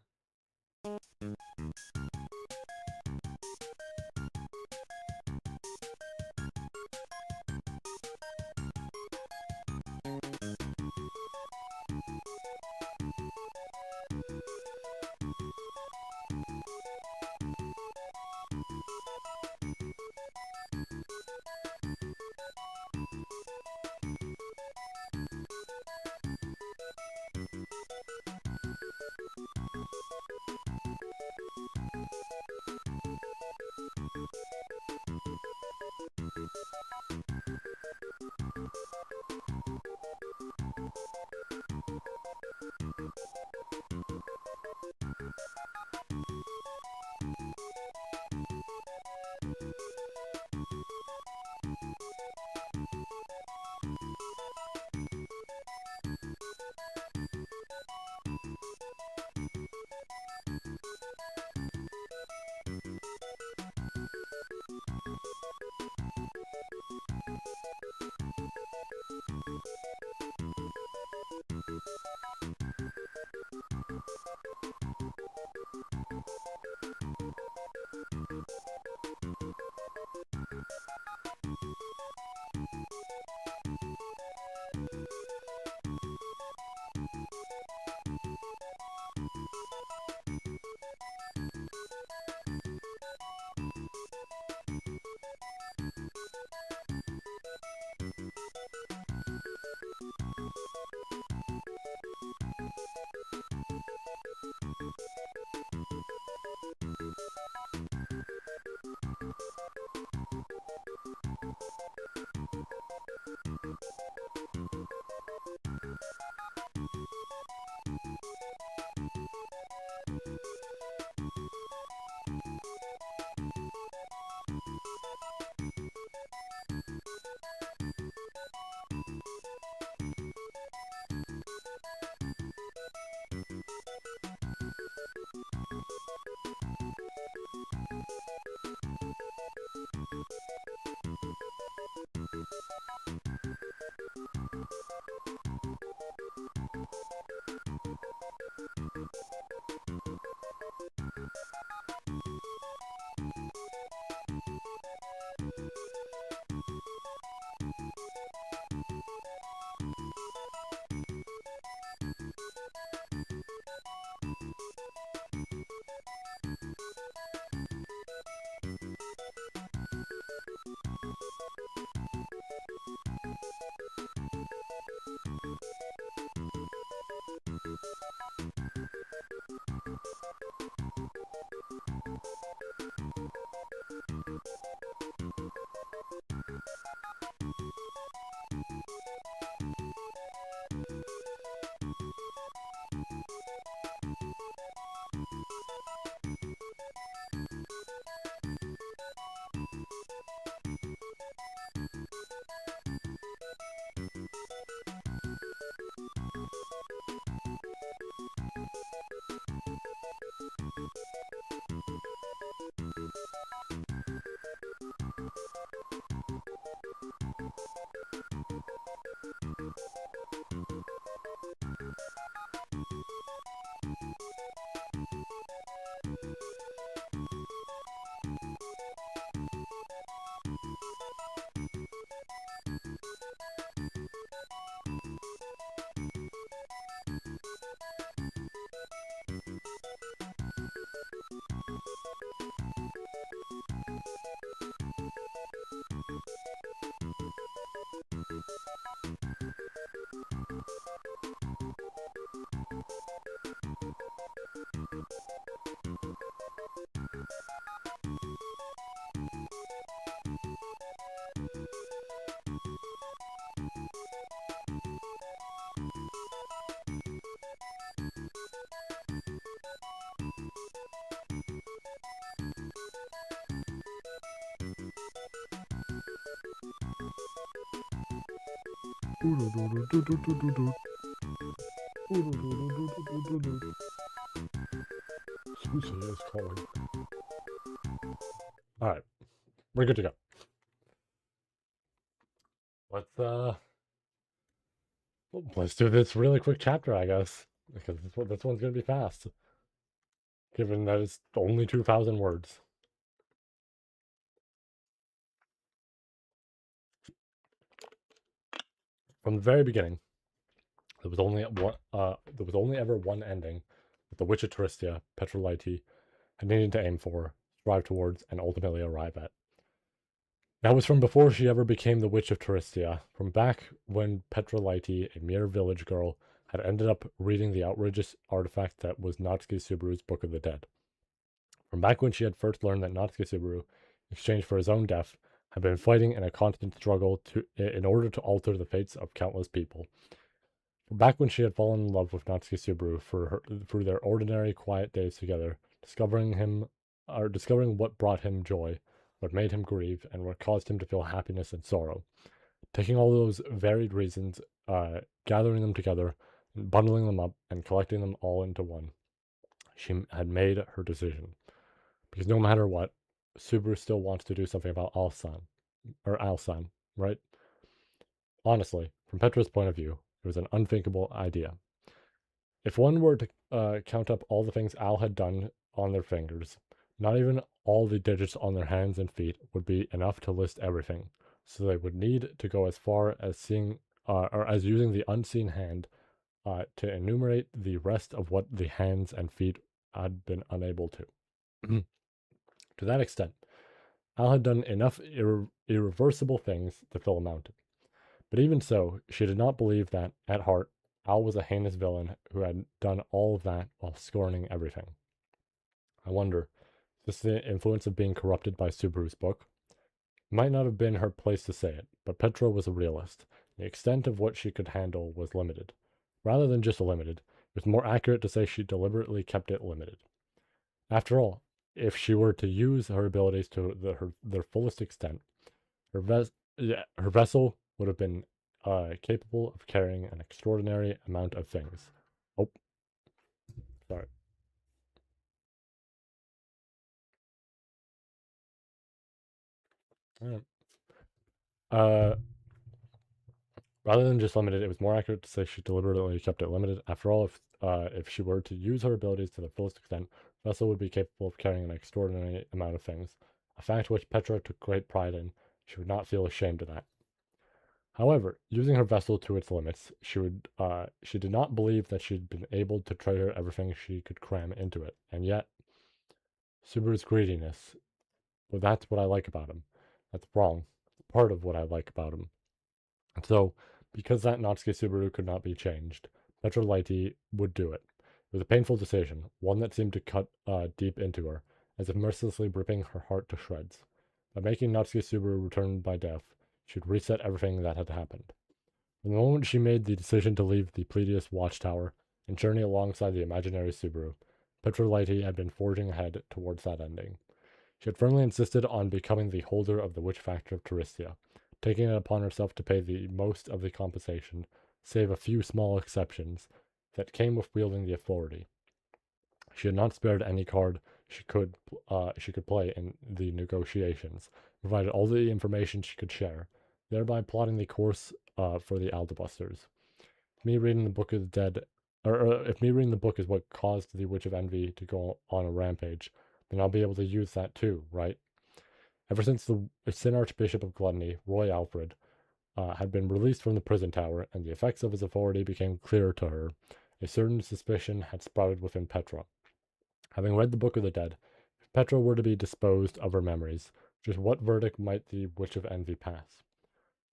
Sushi is calling. Alright, we're good to go. Let's do this really quick chapter, I guess. Because this one's gonna be fast. Given that it's only 2,000 words. From the very beginning, there was only ever one ending that the Witch of Taristia, Petrolite, had needed to aim for, strive towards, and ultimately arrive at. That was from before she ever became the Witch of Taristia, from back when Petrolite, a mere village girl, had ended up reading the outrageous artifact that was Natsuki Subaru's Book of the Dead. From back when she had first learned that Natsuki Subaru, in exchange for his own death, had been fighting in a constant struggle in order to alter the fates of countless people. From back when she had fallen in love with Natsuki Subaru through their ordinary, quiet days together, discovering what brought him joy, what made him grieve, and what caused him to feel happiness and sorrow. Taking all those varied reasons, gathering them together, bundling them up, and collecting them all into one, she had made her decision. Because no matter what, Subaru still wants to do something about Alsan, right? Honestly, from Petra's point of view, it was an unthinkable idea. If one were to count up all the things Al had done on their fingers, not even all the digits on their hands and feet would be enough to list everything, so they would need to go as far as as using the unseen hand to enumerate the rest of what the hands and feet had been unable to. To that extent, Al had done enough irreversible things to fill a mountain. But even so, she did not believe that, at heart, Al was a heinous villain who had done all of that while scorning everything. I wonder, is this the influence of being corrupted by Subaru's book? It might not have been her place to say it, but Petra was a realist. The extent of what she could handle was limited. Rather than just limited, it was more accurate to say she deliberately kept it limited. After all, if she were to use her abilities to their fullest extent, her vessel would have been capable of carrying an extraordinary amount of things. Oh, sorry. Uh, Rather than just limited, it was more accurate to say she deliberately kept it limited. After all, if she were to use her abilities to the fullest extent, Vessel would be capable of carrying an extraordinary amount of things, a fact which Petra took great pride in. She would not feel ashamed of that. However, using her vessel to its limits, she did not believe that she'd been able to treasure everything she could cram into it. And yet, Subaru's greediness, well, that's what I like about him. That's wrong. Part of what I like about him. And so, because that Natsuki Subaru could not be changed, Petrolite would do it. It was a painful decision, one that seemed to cut deep into her, as if mercilessly ripping her heart to shreds. By making Natsuki Subaru return by death, she'd reset everything that had happened. From the moment she made the decision to leave the Pleiadius watchtower and journey alongside the imaginary Subaru, Petrolite had been forging ahead towards that ending. She had firmly insisted on becoming the holder of the witch factor of Taristia, taking it upon herself to pay the most of the compensation, save a few small exceptions, that came with wielding the authority. She had not spared any card she could play in the negotiations, provided all the information she could share, thereby plotting the course for the Aldebusters. If me reading the Book of the Dead, or if me reading the book is what caused the Witch of Envy to go on a rampage, then I'll be able to use that too, right? Ever since the Sin Archbishop of Gluttony, Roy Alfred, had been released from the prison tower and the effects of his authority became clear to her, a certain suspicion had sprouted within Petra. Having read the Book of the Dead, if Petra were to be disposed of her memories, just what verdict might the Witch of Envy pass?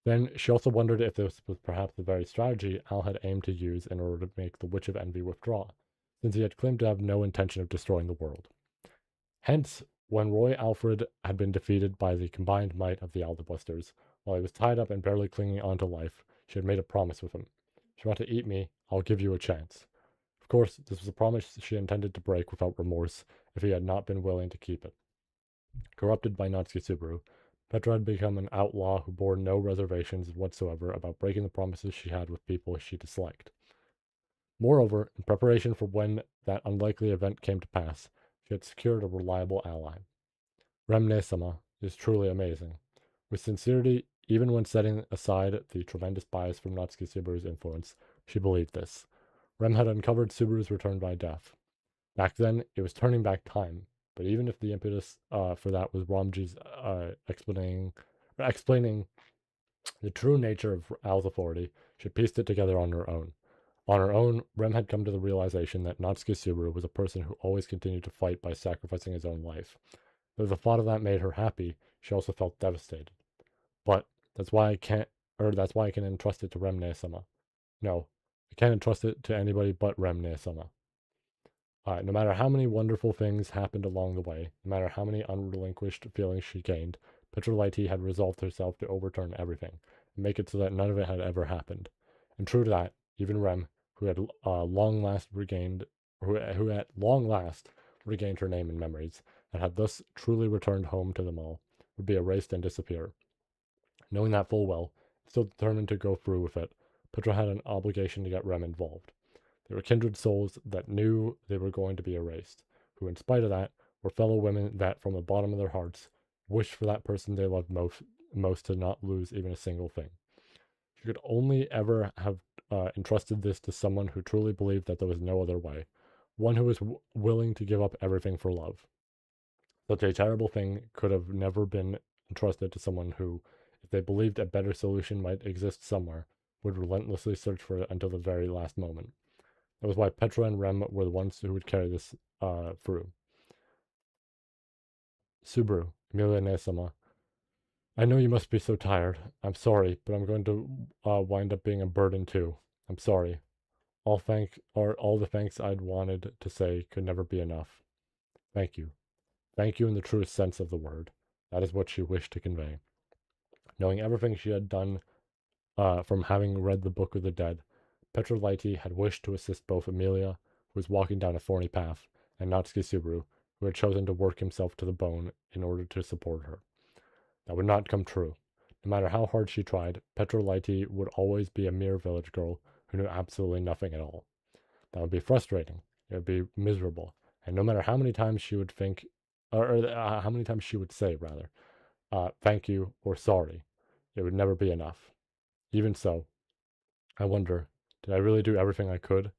Then she also wondered if this was perhaps the very strategy Al had aimed to use in order to make the Witch of Envy withdraw, since he had claimed to have no intention of destroying the world. Hence, when Roy Alfred had been defeated by the combined might of the Aldebusters, while he was tied up and barely clinging on to life, she had made a promise with him. If you want to eat me, I'll give you a chance. Of course, this was a promise she intended to break without remorse if he had not been willing to keep it. Corrupted by Natsuki Subaru, Petra had become an outlaw who bore no reservations whatsoever about breaking the promises she had with people she disliked. Moreover, in preparation for when that unlikely event came to pass, she had secured a reliable ally. Rem-Ne-Sama is truly amazing. With sincerity, even when setting aside the tremendous bias from Natsuki Subaru's influence, she believed this. Rem had uncovered Subaru's return by death. Back then, it was turning back time, but even if the impetus for that was Ramji's explaining the true nature of Al's authority, she pieced it together on her own. On her own, Rem had come to the realization that Natsuki Subaru was a person who always continued to fight by sacrificing his own life. Though the thought of that made her happy, she also felt devastated. But that's why I can entrust it to Rem-Ne-Sama. No, I can't entrust it to anybody but Rem-Ne-Sama. No matter how many wonderful things happened along the way, no matter how many unrelinquished feelings she gained, Petrolaiti had resolved herself to overturn everything, and make it so that none of it had ever happened. And true to that, even Rem, who had who at long last regained her name and memories, and had thus truly returned home to them all, would be erased and disappear. Knowing that full well, still determined to go through with it, Petra had an obligation to get Rem involved. They were kindred souls that knew they were going to be erased, who, in spite of that, were fellow women that, from the bottom of their hearts, wished for that person they loved most to not lose even a single thing. She could only ever have entrusted this to someone who truly believed that there was no other way, one who was willing to give up everything for love. Such a terrible thing could have never been entrusted to someone who, if they believed a better solution might exist somewhere, would relentlessly search for it until the very last moment. That was why Petra and Rem were the ones who would carry this through. Subaru, Emilia Nesama. I know you must be so tired. I'm sorry, but I'm going to wind up being a burden too. I'm sorry. All the thanks I'd wanted to say could never be enough. Thank you. Thank you in the truest sense of the word. That is what she wished to convey. Knowing everything she had done from having read the Book of the Dead, Petra Lighty had wished to assist both Amelia, who was walking down a thorny path, and Natsuki Subaru, who had chosen to work himself to the bone in order to support her. That would not come true. No matter how hard she tried, Petra Lighty would always be a mere village girl who knew absolutely nothing at all. That would be frustrating. It would be miserable. And no matter how many times she would how many times she would say, rather, thank you or sorry, it would never be enough. Even so, I wonder, did I really do everything I could?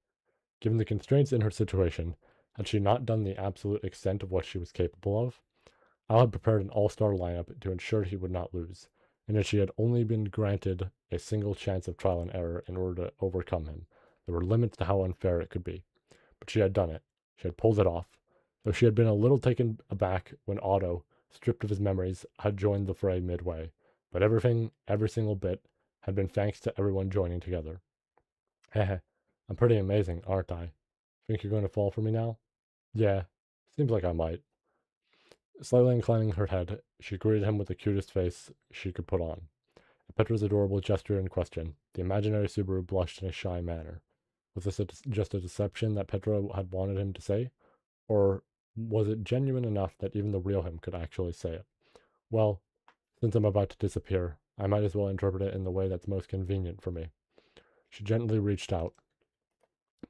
Given the constraints in her situation, had she not done the absolute extent of what she was capable of? Al had prepared an all-star lineup to ensure he would not lose, and if she had only been granted a single chance of trial and error in order to overcome him, there were limits to how unfair it could be. But she had done it. She had pulled it off. Though she had been a little taken aback when Otto, stripped of his memories, had joined the fray midway. But everything, every single bit, had been thanks to everyone joining together. Heh, I'm pretty amazing, aren't I? Think you're going to fall for me now? Yeah, seems like I might. Slightly inclining her head, she greeted him with the cutest face she could put on. At Petra's adorable gesture in question, the imaginary Subaru blushed in a shy manner. Was this just a deception that Petra had wanted him to say? Or was it genuine enough that even the real him could actually say it? Well, since I'm about to disappear, I might as well interpret it in the way that's most convenient for me. She gently reached out,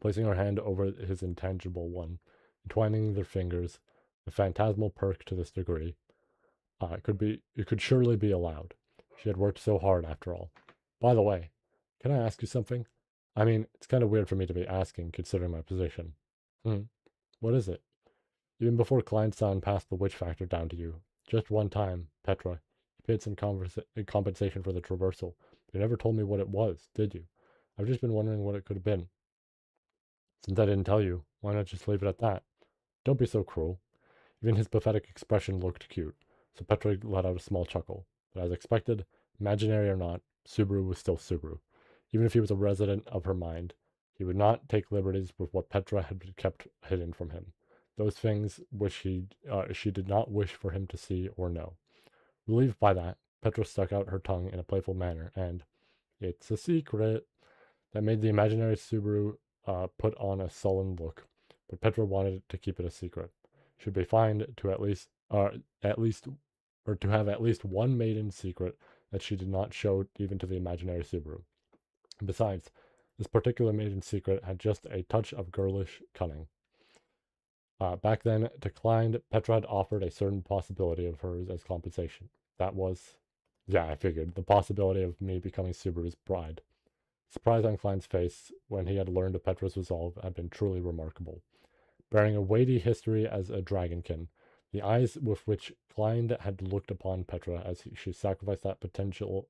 placing her hand over his intangible one, entwining their fingers, a phantasmal perk to this degree. It could surely be allowed. She had worked so hard after all. By the way, can I ask you something? I mean, it's kind of weird for me to be asking, considering my position. What is it? Even before Kleinstein passed the witch factor down to you, just one time, Petra, you paid some compensation for the traversal, but you never told me what it was, did you? I've just been wondering what it could have been. Since I didn't tell you, why not just leave it at that? Don't be so cruel. Even his pathetic expression looked cute, so Petra let out a small chuckle. But as expected, imaginary or not, Subaru was still Subaru. Even if he was a resident of her mind, he would not take liberties with what Petra had kept hidden from him. Those things which she did not wish for him to see or know. Relieved by that, Petra stuck out her tongue in a playful manner, and, "It's a secret," that made the imaginary Subaru put on a sullen look. But Petra wanted to keep it a secret. Should be fined to at least or to have at least one maiden secret that she did not show even to the imaginary Subaru. Besides, this particular maiden secret had just a touch of girlish cunning. Back then, declined, Petra had offered a certain possibility of hers as compensation. That was, yeah, I figured, the possibility of me becoming Subaru's bride. Surprise on Klein's face when he had learned of Petra's resolve had been truly remarkable. Bearing a weighty history as a dragonkin, the eyes with which Klein had looked upon Petra as she sacrificed that potentiality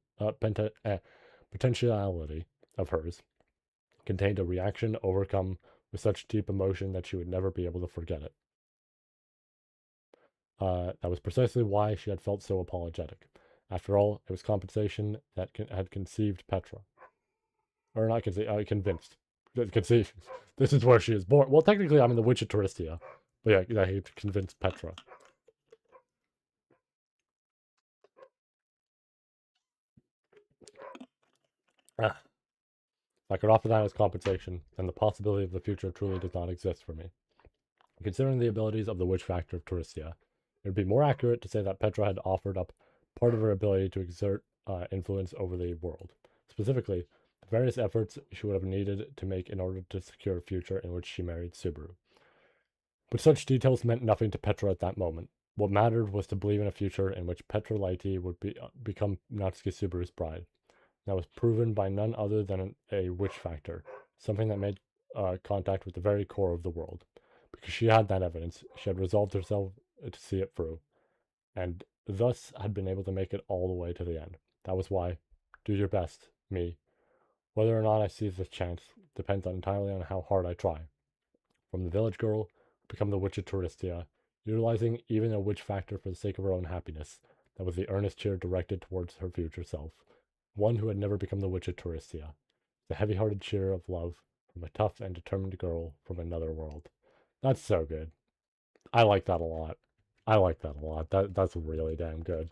of hers contained a reaction overcome with such deep emotion that she would never be able to forget it. That was precisely why she had felt so apologetic. After all, it was compensation that had conceived Petra. Or not conceived, convinced. Conceived. This is where she is born. Well, technically, I'm in the Witch of Touristia. But yeah, he convinced Petra. Ah. I could offer that as compensation, and the possibility of the future truly does not exist for me. Considering the abilities of the witch factor of Touristia, it would be more accurate to say that Petra had offered up part of her ability to exert influence over the world. Specifically, the various efforts she would have needed to make in order to secure a future in which she married Subaru. But such details meant nothing to Petra at that moment. What mattered was to believe in a future in which Petra Lighty would become Natsuki Subaru's bride. That was proven by none other than a witch factor, something that made contact with the very core of the world. Because she had that evidence, she had resolved herself to see it through, and thus had been able to make it all the way to the end. That was why, do your best, me. Whether or not I seize this chance depends entirely on how hard I try. From the village girl, become the witch of Touristia, utilizing even a witch factor for the sake of her own happiness. That was the earnest cheer directed towards her future self. One who had never become the witch of Touristia. The heavy-hearted cheer of love from a tough and determined girl from another world. That's so good. I like that a lot. I like that a lot. That's really damn good.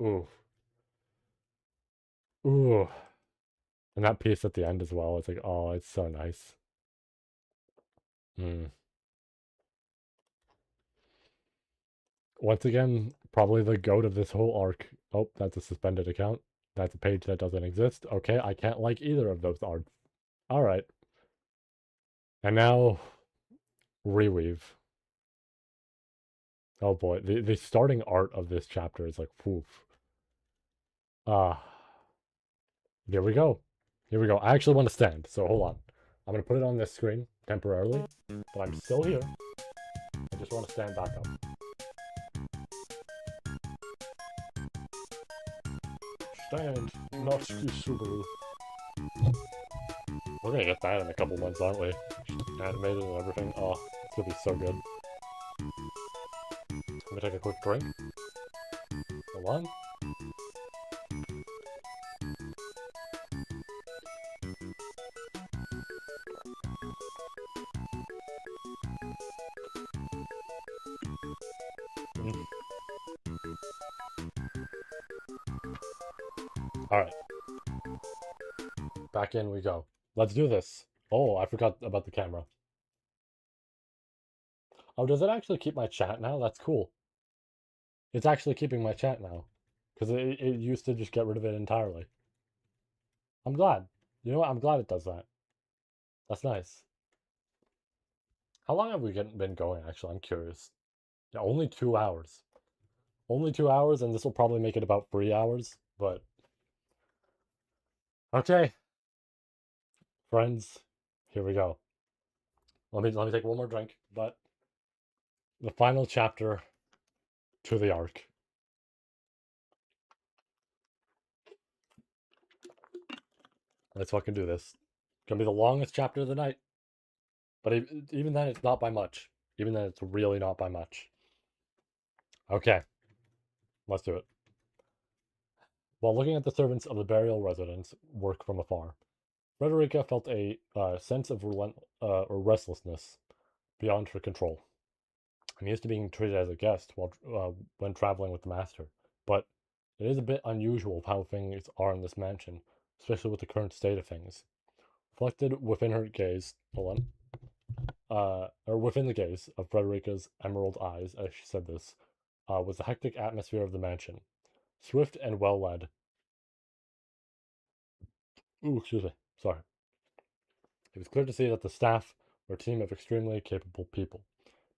Ooh. Ooh. And that piece at the end as well, it's like, oh, it's so nice. Hmm. Once again, probably the goat of this whole arc. Oh, that's a suspended account. That's a page that doesn't exist. Okay, I can't like either of those arts. Alright. And now, reweave. Oh boy, the starting art of this chapter is like, poof. Here we go. Here we go. I actually want to stand, so hold on. I'm going to put it on this screen temporarily, but I'm still here. I just want to stand back up. Stand, Natsuki Subaru. We're going to get that in a couple months, aren't we? Animated and everything. Oh, it's going to be so good. I'm going to take a quick drink. Hold on. Alright. Back in we go. Let's do this. Oh, I forgot about the camera. Oh, does it actually keep my chat now? That's cool. It's actually keeping my chat now. Because it used to just get rid of it entirely. I'm glad. You know what? I'm glad it does that. That's nice. How long have we been going, actually? I'm curious. Yeah, only 2 hours. Only 2 hours, and this will probably make it about 3 hours, but... Okay. Friends, here we go. Let me take one more drink, but... The final chapter to the arc. Let's fucking do this. It's gonna be the longest chapter of the night. But even then, it's not by much. Even then, it's really not by much. Okay. Let's do it. While looking at the servants of the burial residence work from afar, Frederica felt a sense of restlessness beyond her control. I'm used to being treated as a guest when traveling with the master, but it is a bit unusual how things are in this mansion, especially with the current state of things. Reflected within her gaze, hold on, or within the gaze of Frederica's emerald eyes as she said this, was the hectic atmosphere of the mansion. Swift and well led. Ooh, excuse me. Sorry. It was clear to see that the staff were a team of extremely capable people,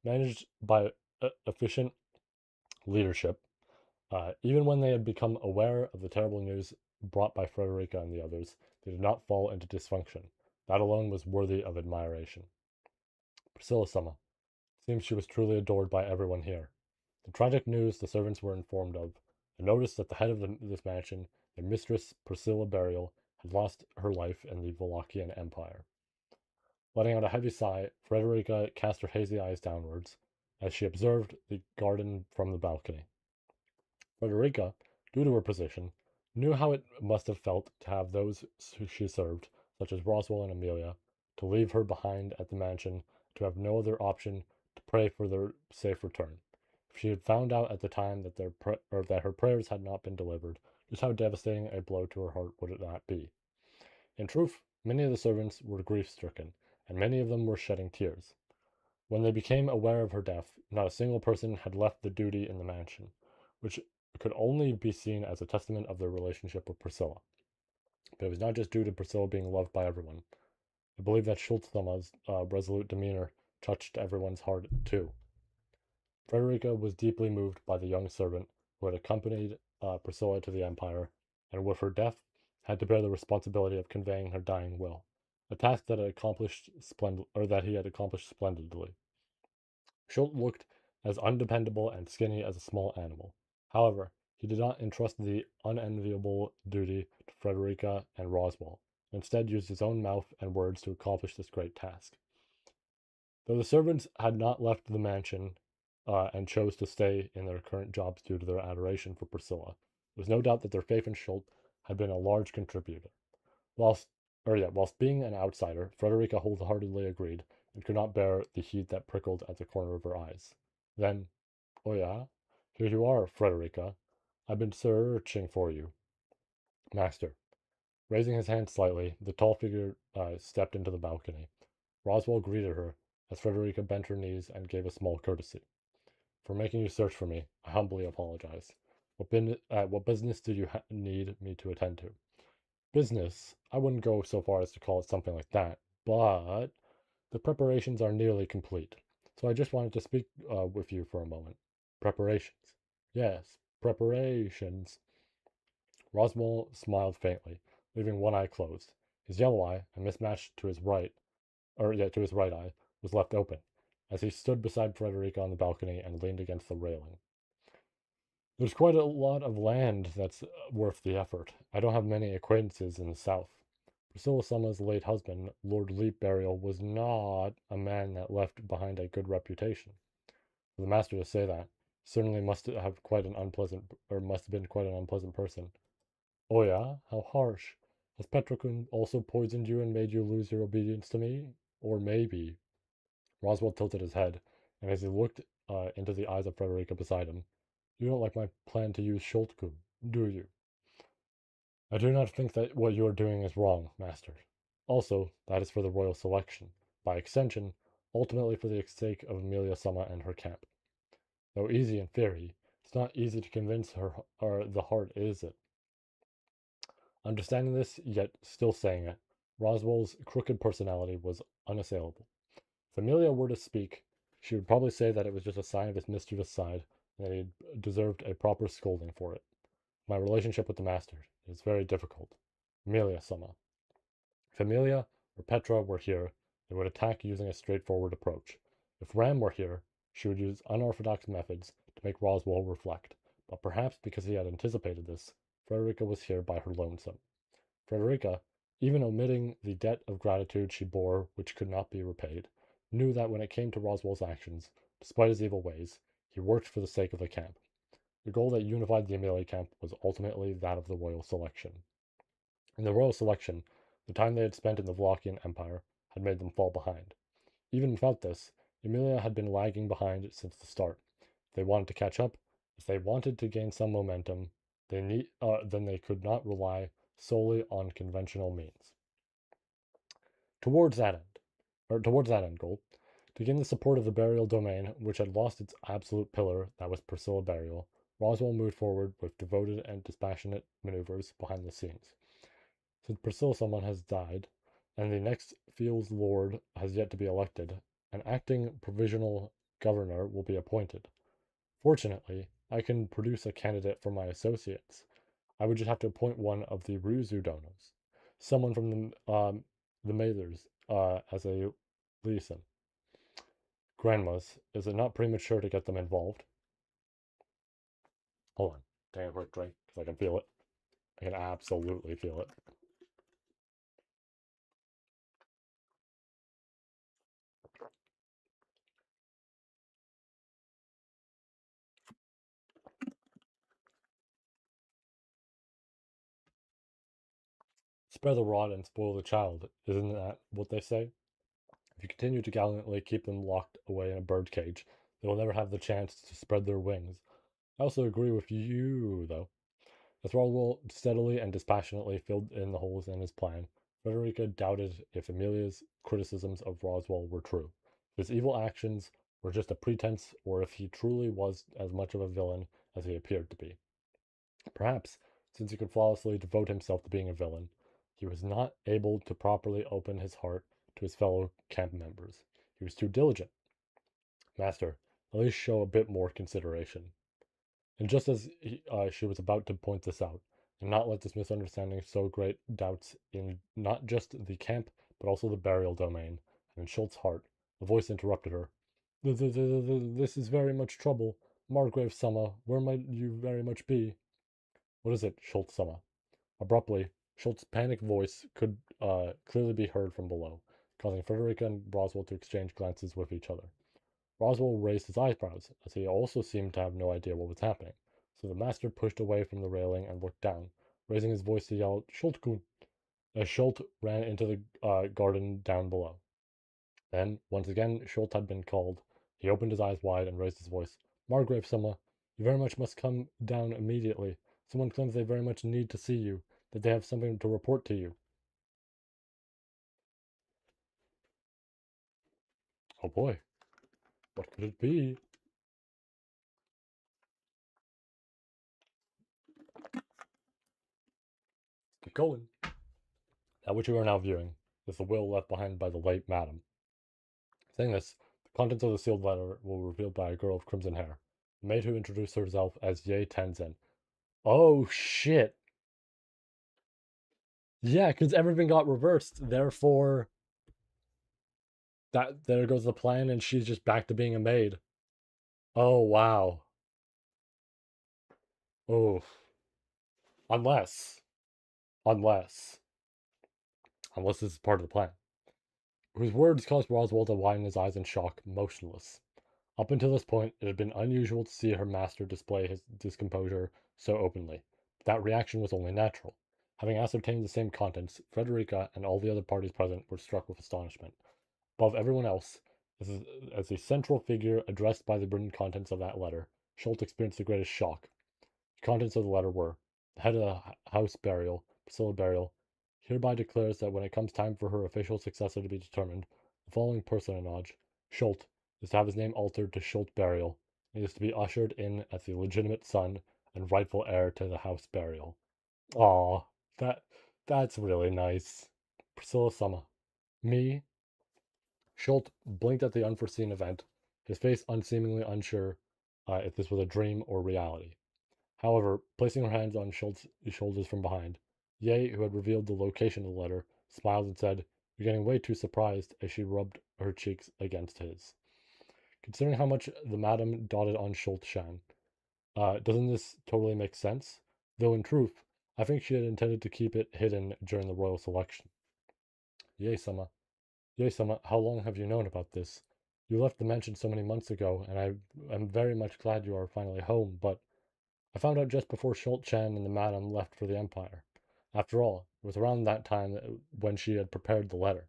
managed by efficient leadership. Even when they had become aware of the terrible news brought by Frederica and the others, they did not fall into dysfunction. That alone was worthy of admiration. Priscilla Summer. Seems she was truly adored by everyone here. The tragic news the servants were informed of, and noticed that the head of this mansion, their mistress Priscilla Burial, had lost her life in the Wallachian Empire. Letting out a heavy sigh, Frederica cast her hazy eyes downwards as she observed the garden from the balcony. Frederica, due to her position, knew how it must have felt to have those she served, such as Roswell and Amelia, to leave her behind at the mansion, to have no other option to pray for their safe return. If she had found out at the time that that her prayers had not been delivered, just how devastating a blow to her heart would it not be? In truth, many of the servants were grief-stricken, and many of them were shedding tears. When they became aware of her death, not a single person had left the duty in the mansion, which could only be seen as a testament of their relationship with Priscilla. But it was not just due to Priscilla being loved by everyone. I believe that Schultzthummer's resolute demeanor touched everyone's heart too. Frederica was deeply moved by the young servant who had accompanied Priscilla to the Empire, and with her death had to bear the responsibility of conveying her dying will, a task that he had accomplished splendidly. Schultz looked as undependable and skinny as a small animal. However, he did not entrust the unenviable duty to Frederica and Roswell, and instead used his own mouth and words to accomplish this great task. Though the servants had not left the mansion and chose to stay in their current jobs due to their adoration for Priscilla, there was no doubt that their faith in Schultz had been a large contributor. Whilst being an outsider, Frederica wholeheartedly agreed, and could not bear the heat that prickled at the corner of her eyes. Then, oh yeah, here you are, Frederica. I've been searching for you. Master. Raising his hand slightly, the tall figure stepped into the balcony. Roswell greeted her as Frederica bent her knees and gave a small courtesy. For making you search for me, I humbly apologize. What business do you need me to attend to? Business? I wouldn't go so far as to call it something like that, but the preparations are nearly complete. So I just wanted to speak with you for a moment. Preparations. Yes, preparations. Roswell smiled faintly, leaving one eye closed. His yellow eye, a mismatch to his to his right eye, was left open, as he stood beside Frederica on the balcony and leaned against the railing. There's quite a lot of land that's worth the effort. I don't have many acquaintances in the South. Priscilla Summer's late husband, Lord Leap Burial, was not a man that left behind a good reputation. For the master to say that certainly must have been quite an unpleasant person. Oh yeah? How harsh. Has Petrokun also poisoned you and made you lose your obedience to me? Or maybe. Roswell tilted his head, and as he looked into the eyes of Frederica beside him, you don't like my plan to use Schultku, do you? I do not think that what you are doing is wrong, master. Also, that is for the royal selection. By extension, ultimately for the sake of Amelia Summer and her camp. Though easy in theory, it's not easy to convince her or the heart, is it? Understanding this, yet still saying it, Roswell's crooked personality was unassailable. If Amelia were to speak, she would probably say that it was just a sign of his mischievous side, and that he deserved a proper scolding for it. My relationship with the master is very difficult. Amelia Summer. If Amelia or Petra were here, they would attack using a straightforward approach. If Ram were here, she would use unorthodox methods to make Roswell reflect, but perhaps because he had anticipated this, Frederica was here by her lonesome. Frederica, even omitting the debt of gratitude she bore which could not be repaid, knew that when it came to Roswell's actions, despite his evil ways, he worked for the sake of the camp. The goal that unified the Amelia camp was ultimately that of the royal selection. In the royal selection, the time they had spent in the Wallachian Empire had made them fall behind. Even without this, Amelia had been lagging behind since the start. If they wanted to catch up, if they wanted to gain some momentum, then they could not rely solely on conventional means. Towards that end goal, To gain the support of the burial domain, which had lost its absolute pillar, that was Priscilla Burial, Roswell moved forward with devoted and dispassionate maneuvers behind the scenes. Since Priscilla someone has died, and the next Fields Lord has yet to be elected, an acting provisional governor will be appointed. Fortunately, I can produce a candidate for my associates. I would just have to appoint one of the Ryuzu someone from the Mathers, as a liaison. Grandmas, is it not premature to get them involved? Hold on, take a quick drink, because I can feel it. I can absolutely feel it. Spare the rod and spoil the child, isn't that what they say? If you continue to gallantly keep them locked away in a bird cage, they will never have the chance to spread their wings. I also agree with you, though. As Roswell steadily and dispassionately filled in the holes in his plan, Frederica doubted if Amelia's criticisms of Roswell were true, if his evil actions were just a pretense, or if he truly was as much of a villain as he appeared to be. Perhaps, since he could flawlessly devote himself to being a villain, he was not able to properly open his heart to his fellow camp members. He was too diligent. Master, at least show a bit more consideration. And just as she was about to point this out, and not let this misunderstanding sow great doubts in not just the camp, but also the burial domain, and in Schultz's heart, a voice interrupted her. This is very much trouble. Margrave Summer, where might you very much be? What is it, Schultz Summer? Abruptly, Schultz's panicked voice could clearly be heard from below, causing Frederica and Roswell to exchange glances with each other. Roswell raised his eyebrows, as he also seemed to have no idea what was happening, so the master pushed away from the railing and looked down, raising his voice to yell, Schultkun, as Schult ran into the garden down below. Then, once again, Schult had been called. He opened his eyes wide and raised his voice. Margrave Summer, you very much must come down immediately. Someone claims they very much need to see you, that they have something to report to you. Oh boy, what could it be? Keep going. That which you are now viewing is the will left behind by the late madam. Saying this, the contents of the sealed letter were revealed by a girl of crimson hair, a maid who introduced herself as Ye Tenzin. Oh shit! Yeah, because everything got reversed. Therefore, that there goes the plan, and she's just back to being a maid. Oh wow. Oh, unless, unless, unless this is part of the plan. Whose words caused Roswell to widen his eyes in shock, motionless. Up until this point, it had been unusual to see her master display his discomposure so openly. But that reaction was only natural. Having ascertained the same contents, Frederica and all the other parties present were struck with astonishment. Above everyone else, as the central figure addressed by the written contents of that letter, Schultz experienced the greatest shock. The contents of the letter were: the head of the house burial, Priscilla Burial, hereby declares that when it comes time for her official successor to be determined, the following personage, Schultz, is to have his name altered to Schultz Burial, and is to be ushered in as the legitimate son and rightful heir to the house burial. Aw, that's really nice. Priscilla Summer. Me? Schultz blinked at the unforeseen event, his face unseemingly unsure if this was a dream or reality. However, placing her hands on Schultz's shoulders from behind, Ye, who had revealed the location of the letter, smiled and said, "You're getting way too surprised," as she rubbed her cheeks against his. Considering how much the madam dotted on Schultz-Shan, doesn't this totally make sense? Though in truth, I think she had intended to keep it hidden during the royal selection. Ye-sama, Ye-sama, how long have you known about this? You left the mansion so many months ago, and I am very much glad you are finally home, but I found out just before Schultz-Chan and the madam left for the Empire. After all, it was around that time when she had prepared the letter.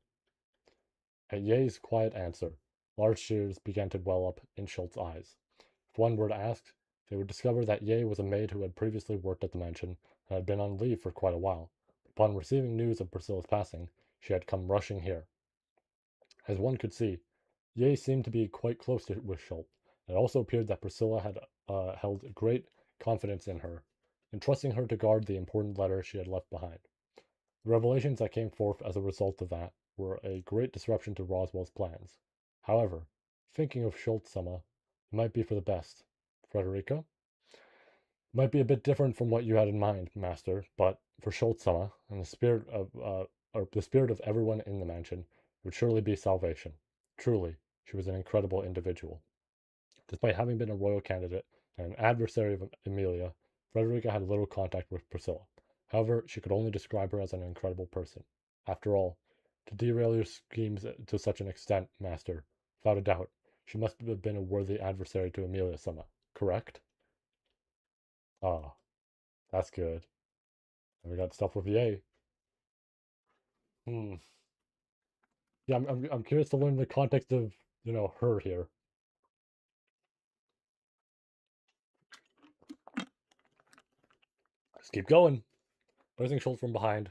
At Ye's quiet answer, large tears began to well up in Schultz's eyes. If one were to ask, they would discover that Ye was a maid who had previously worked at the mansion and had been on leave for quite a while. Upon receiving news of Priscilla's passing, she had come rushing here. As one could see, Ye seemed to be quite close with Schultz. It also appeared that Priscilla had held great confidence in her, entrusting her to guard the important letter she had left behind. The revelations that came forth as a result of that were a great disruption to Roswell's plans. However, thinking of Schultz-sama, it might be for the best. Frederica? Might be a bit different from what you had in mind, Master, but for Schultz-sama and the spirit of everyone in the mansion, it would surely be salvation. Truly, she was an incredible individual. Despite having been a royal candidate and an adversary of Amelia, Frederica had little contact with Priscilla. However, she could only describe her as an incredible person. After all, to derail your schemes to such an extent, Master, without a doubt, she must have been a worthy adversary to Amelia Sama, correct? Ah, that's good. And we got stuff with Yay. Hmm. Yeah, I'm curious to learn the context of, her here. Let's keep going. Noticing Schultz from behind,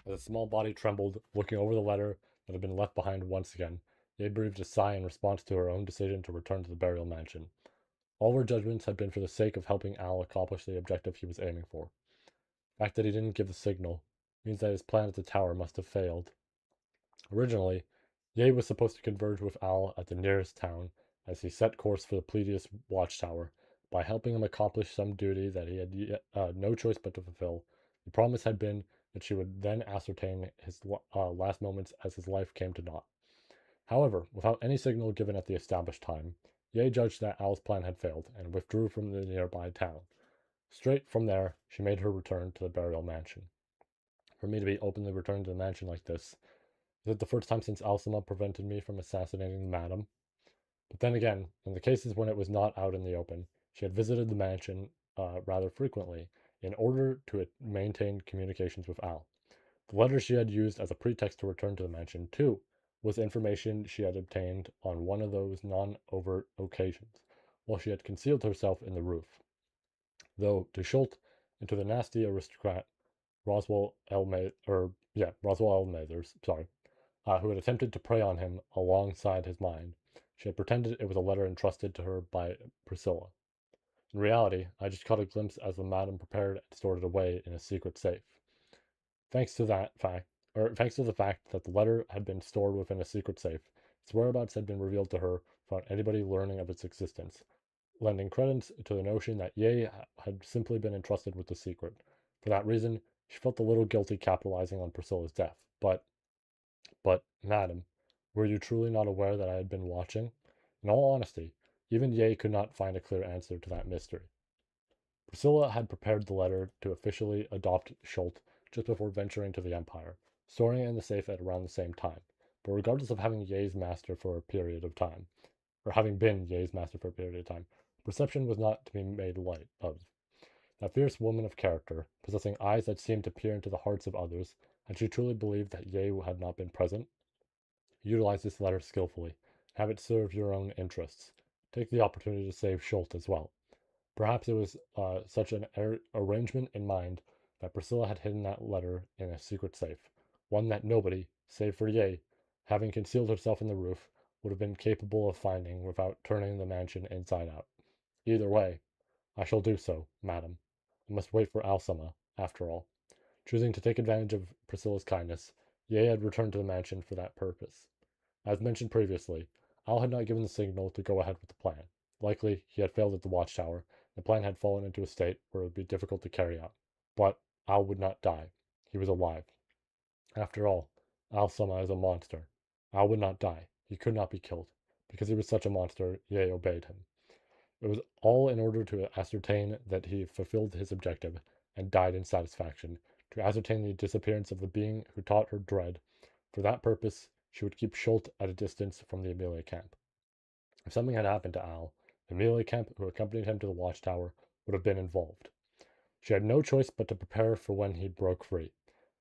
as a small body trembled, looking over the letter that had been left behind once again, Ye breathed a sigh in response to her own decision to return to the burial mansion. All her judgments had been for the sake of helping Al accomplish the objective he was aiming for. The fact that he didn't give the signal means that his plan at the tower must have failed. Originally, Ye was supposed to converge with Al at the nearest town as he set course for the Pleiades watchtower. By helping him accomplish some duty that he had no choice but to fulfill, the promise had been that she would then ascertain his last moments as his life came to naught. However, without any signal given at the established time, Ye judged that Al's plan had failed and withdrew from the nearby town. Straight from there, she made her return to the burial mansion. For me to be openly returning to the mansion like this, is it the first time since Alcima prevented me from assassinating the madam? But then again, in the cases when it was not out in the open, she had visited the mansion rather frequently in order to maintain communications with Al. The letter she had used as a pretext to return to the mansion, too, was information she had obtained on one of those non overt occasions, while she had concealed herself in the roof. Though to Schultz and to the nasty aristocrat Roswell Elmathers, sorry, who had attempted to prey on him alongside his mind. She had pretended it was a letter entrusted to her by Priscilla. In reality, I just caught a glimpse as the madam prepared and stored it away in a secret safe. Thanks to the fact that the letter had been stored within a secret safe, its whereabouts had been revealed to her without anybody learning of its existence, lending credence to the notion that Ye had simply been entrusted with the secret. For that reason, she felt a little guilty capitalizing on Priscilla's death. But, madam, were you truly not aware that I had been watching? In all honesty, even Ye could not find a clear answer to that mystery. Priscilla had prepared the letter to officially adopt Schultz just before venturing to the Empire, storing it in the safe at around the same time. But regardless of having Ye's master for a period of time, or having been Ye's master for a period of time, perception was not to be made light of. That fierce woman of character, possessing eyes that seemed to peer into the hearts of others, had she truly believed that Ye had not been present? Utilize this letter skillfully. Have it serve your own interests. Take the opportunity to save Schultz as well. Perhaps it was such an arrangement in mind that Priscilla had hidden that letter in a secret safe, one that nobody, save for Ye, having concealed herself in the roof, would have been capable of finding without turning the mansion inside out. Either way, I shall do so, madam. I must wait for Alsama, after all. Choosing to take advantage of Priscilla's kindness, Ye had returned to the mansion for that purpose. As mentioned previously, Al had not given the signal to go ahead with the plan. Likely, he had failed at the watchtower. The plan had fallen into a state where it would be difficult to carry out. But Al would not die. He was alive. After all, Al Sama is a monster. Al would not die. He could not be killed. Because he was such a monster, Ye obeyed him. It was all in order to ascertain that he fulfilled his objective and died in satisfaction, to ascertain the disappearance of the being who taught her dread. For that purpose, she would keep Schultz at a distance from the Amelia camp. If something had happened to Al, the Amelia camp, who accompanied him to the watchtower, would have been involved. She had no choice but to prepare for when he broke free,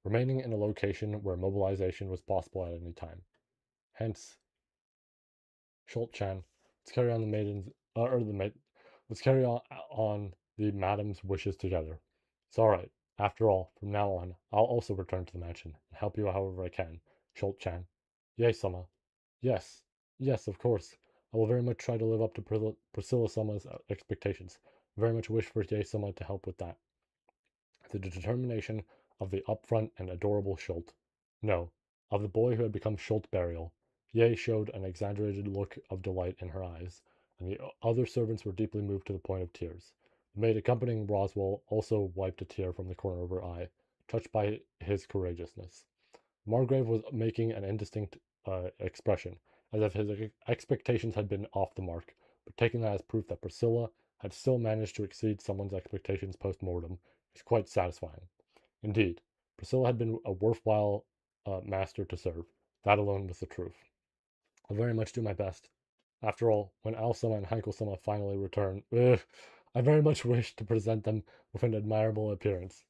remaining in a location where mobilization was possible at any time. Hence, Schultz-chan, let's carry on the maiden's, or the maid, let's carry on the madam's wishes together. It's all right. After all, from now on, I'll also return to the mansion and help you however I can. Schultz-chan. Yes, Sama. Yes. Yes, of course. I will very much try to live up to Priscilla-sama's expectations. Very much wish for Yae-sama to help with that. The determination of the upfront and adorable Schult. No, of the boy who had become Schult Burial. Ye showed an exaggerated look of delight in her eyes, and the other servants were deeply moved to the point of tears. The maid accompanying Roswell also wiped a tear from the corner of her eye, touched by his courageousness. Margrave was making an indistinct expression, as if his expectations had been off the mark, but taking that as proof that Priscilla had still managed to exceed someone's expectations post mortem is quite satisfying. Indeed, Priscilla had been a worthwhile master to serve. That alone was the truth. I'll very much do my best. After all, when Al-sama and Heinkel-sama finally return, I very much wish to present them with an admirable appearance.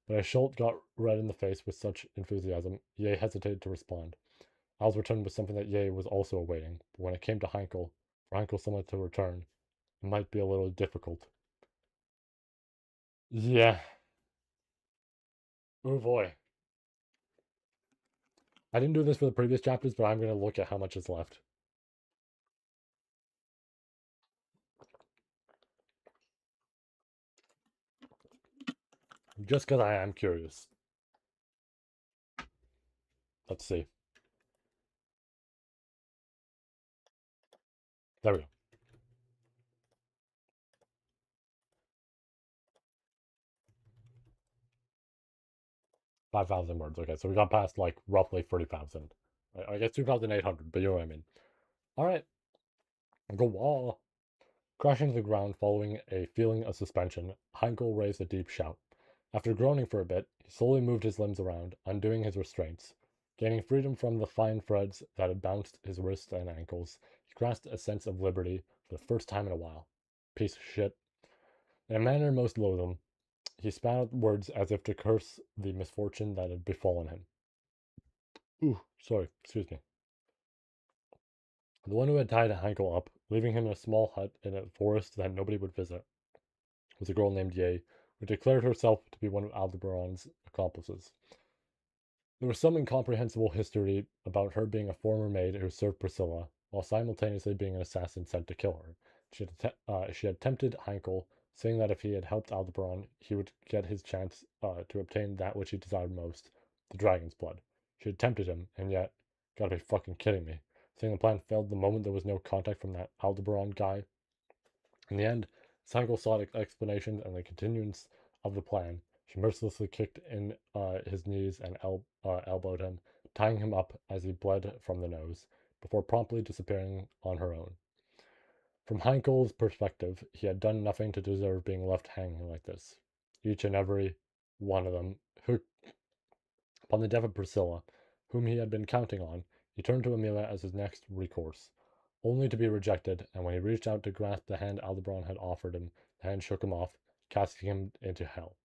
But as Schult got red in the face with such enthusiasm, Ye hesitated to respond. Al's return was something that Ye was also awaiting, but when it came to Heinkel, for Heinkel-sama to return, it might be a little difficult. Yeah. Oh boy. I didn't do this for the previous chapters, but I'm going to look at how much is left. Just because I am curious. Let's see. There we go. 5,000 words. Okay, so we got past like roughly 30,000. I guess 2,800, but you know what I mean. All right, go wall. Crashing to the ground following a feeling of suspension, Heinkel raised a deep shout. After groaning for a bit, he slowly moved his limbs around, undoing his restraints. Gaining freedom from the fine threads that had bounced his wrists and ankles, he grasped a sense of liberty for the first time in a while. Piece of shit. In a manner most loathsome, he spat out words as if to curse the misfortune that had befallen him. Ooh, sorry, excuse me. The one who had tied Heinkel up, leaving him in a small hut in a forest that nobody would visit, was a girl named Ye, who declared herself to be one of Aldebaran's accomplices. There was some incomprehensible history about her being a former maid who served Priscilla, while simultaneously being an assassin sent to kill her. She had tempted Heinkel, saying that if he had helped Aldebaran, he would get his chance to obtain that which he desired most, the dragon's blood. She had tempted him, and yet, gotta be fucking kidding me, saying the plan failed the moment there was no contact from that Aldebaran guy. In the end, Sangal sought explanations and the continuance of the plan. She mercilessly kicked in his knees and elbowed him, tying him up as he bled from the nose, before promptly disappearing on her own. From Heinkel's perspective, he had done nothing to deserve being left hanging like this. Each and every one of them, who, upon the death of Priscilla, whom he had been counting on, he turned to Amelia as his next recourse, only to be rejected, and when he reached out to grasp the hand Aldebaran had offered him, the hand shook him off, casting him into hell.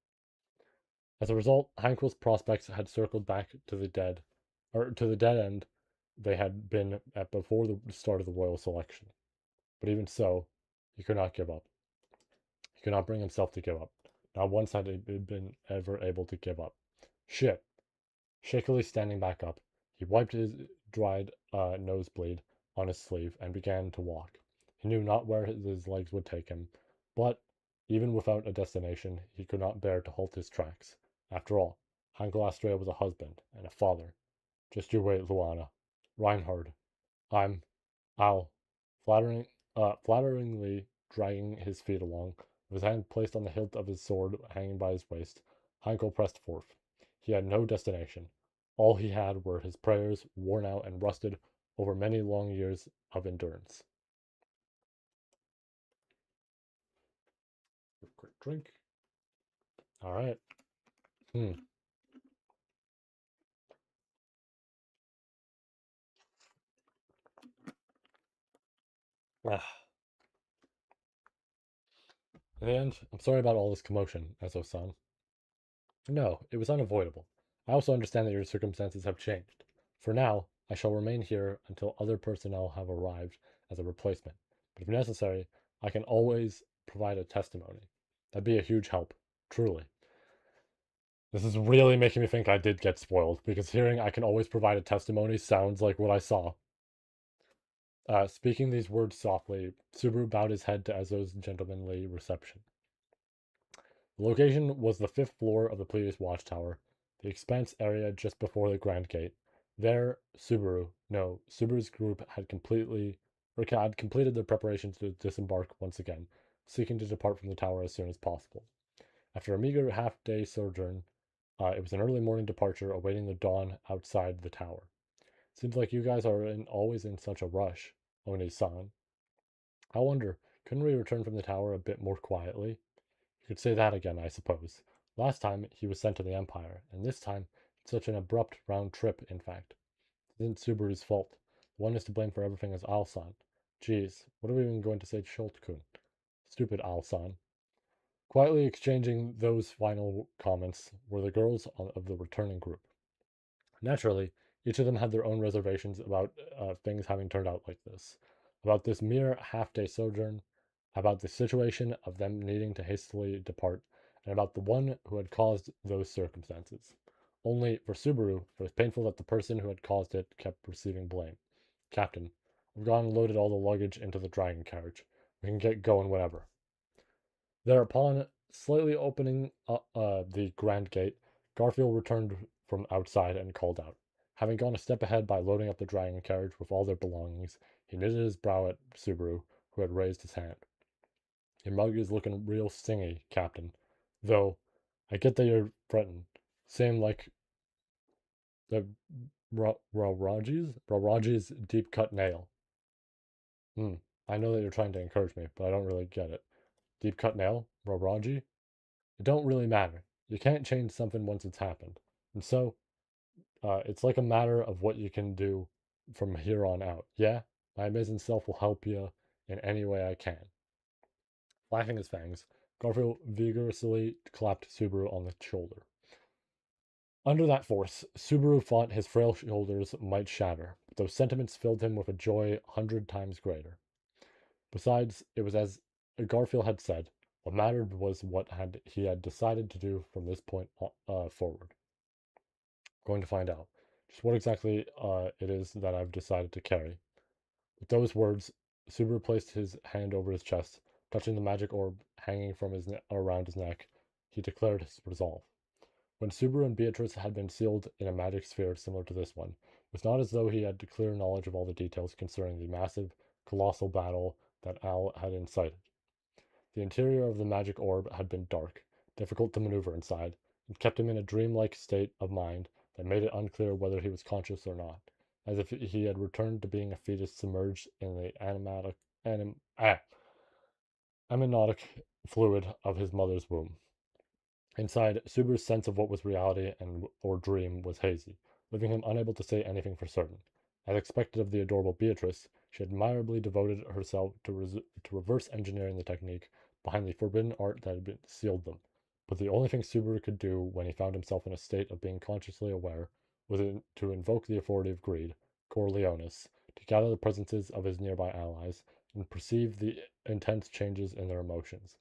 As a result, Hankel's prospects had circled back to the dead end they had been at before the start of the royal selection. But even so, he could not give up. He could not bring himself to give up. Not once had he been ever able to give up. Shit. Shakily standing back up, he wiped his dried nosebleed on his sleeve and began to walk. He knew not where his legs would take him, but even without a destination, he could not bear to halt his tracks. After all, Hankel Astrea was a husband and a father. Just you wait, Luana. Reinhard. I'll flatteringly dragging his feet along, with his hand placed on the hilt of his sword hanging by his waist. Heinkel pressed forth. He had no destination. All he had were his prayers, worn out and rusted over many long years of endurance. Quick drink. All right. Hmm. Ah. In the end, I'm sorry about all this commotion, Ezo-san. No, it was unavoidable. I also understand that your circumstances have changed. For now, I shall remain here until other personnel have arrived as a replacement. But if necessary, I can always provide a testimony. That'd be a huge help, truly. This is really making me think I did get spoiled, because hearing I can always provide a testimony sounds like what I saw. Speaking these words softly, Subaru bowed his head to Ezo's gentlemanly reception. The location was the fifth floor of the previous watchtower, the expanse area just before the Grand Gate. There, Subaru's group had completed their preparations to disembark once again, seeking to depart from the tower as soon as possible. After a meager half-day sojourn, it was an early morning departure awaiting the dawn outside the tower. Seems like you guys are always in such a rush, Oni-san. I wonder, couldn't we return from the tower a bit more quietly? You could say that again, I suppose. Last time he was sent to the Empire, and this time it's such an abrupt round trip, in fact. It isn't Subaru's fault. The one is to blame for everything is Alsan. Geez, what are we even going to say to Schultz-kun? Stupid Alsan. Quietly exchanging those final comments were the girls of the returning group. Naturally, each of them had their own reservations about things having turned out like this, about this mere half-day sojourn, about the situation of them needing to hastily depart, and about the one who had caused those circumstances. Only, for Subaru, it was painful that the person who had caused it kept receiving blame. Captain, we've gone and loaded all the luggage into the dragon carriage. We can get going whenever. Thereupon, slightly opening the grand gate, Garfield returned from outside and called out. Having gone a step ahead by loading up the dragon carriage with all their belongings, he knitted his brow at Subaru, who had raised his hand. Your mug is looking real stingy, Captain. Though, I get that you're fretting. Same like the Raji's deep cut nail. I know that you're trying to encourage me, but I don't really get it. Deep cut nail? Raji? It don't really matter. You can't change something once it's happened. And so, it's like a matter of what you can do from here on out. Yeah, my amazing self will help you in any way I can. Flashing his fangs, Garfield vigorously clapped Subaru on the shoulder. Under that force, Subaru thought his frail shoulders might shatter, but those sentiments filled him with a joy 100 times greater. Besides, it was as Garfield had said, what mattered was he had decided to do from this point forward. Going to find out just what exactly it is that I've decided to carry. With those words, Subaru placed his hand over his chest, touching the magic orb hanging from around his neck. He declared his resolve. When Subaru and Beatrice had been sealed in a magic sphere similar to this one, it was not as though he had clear knowledge of all the details concerning the massive, colossal battle that Al had incited. The interior of the magic orb had been dark, difficult to maneuver inside, and kept him in a dreamlike state of mind that made it unclear whether he was conscious or not, as if he had returned to being a fetus submerged in the amniotic fluid of his mother's womb. Inside, Subaru's sense of what was reality and or dream was hazy, leaving him unable to say anything for certain. As expected of the adorable Beatrice, she admirably devoted herself to reverse engineering the technique behind the forbidden art that had sealed them. But the only thing Subaru could do when he found himself in a state of being consciously aware was to invoke the authority of greed, Corleonis, to gather the presences of his nearby allies, and perceive the intense changes in their emotions.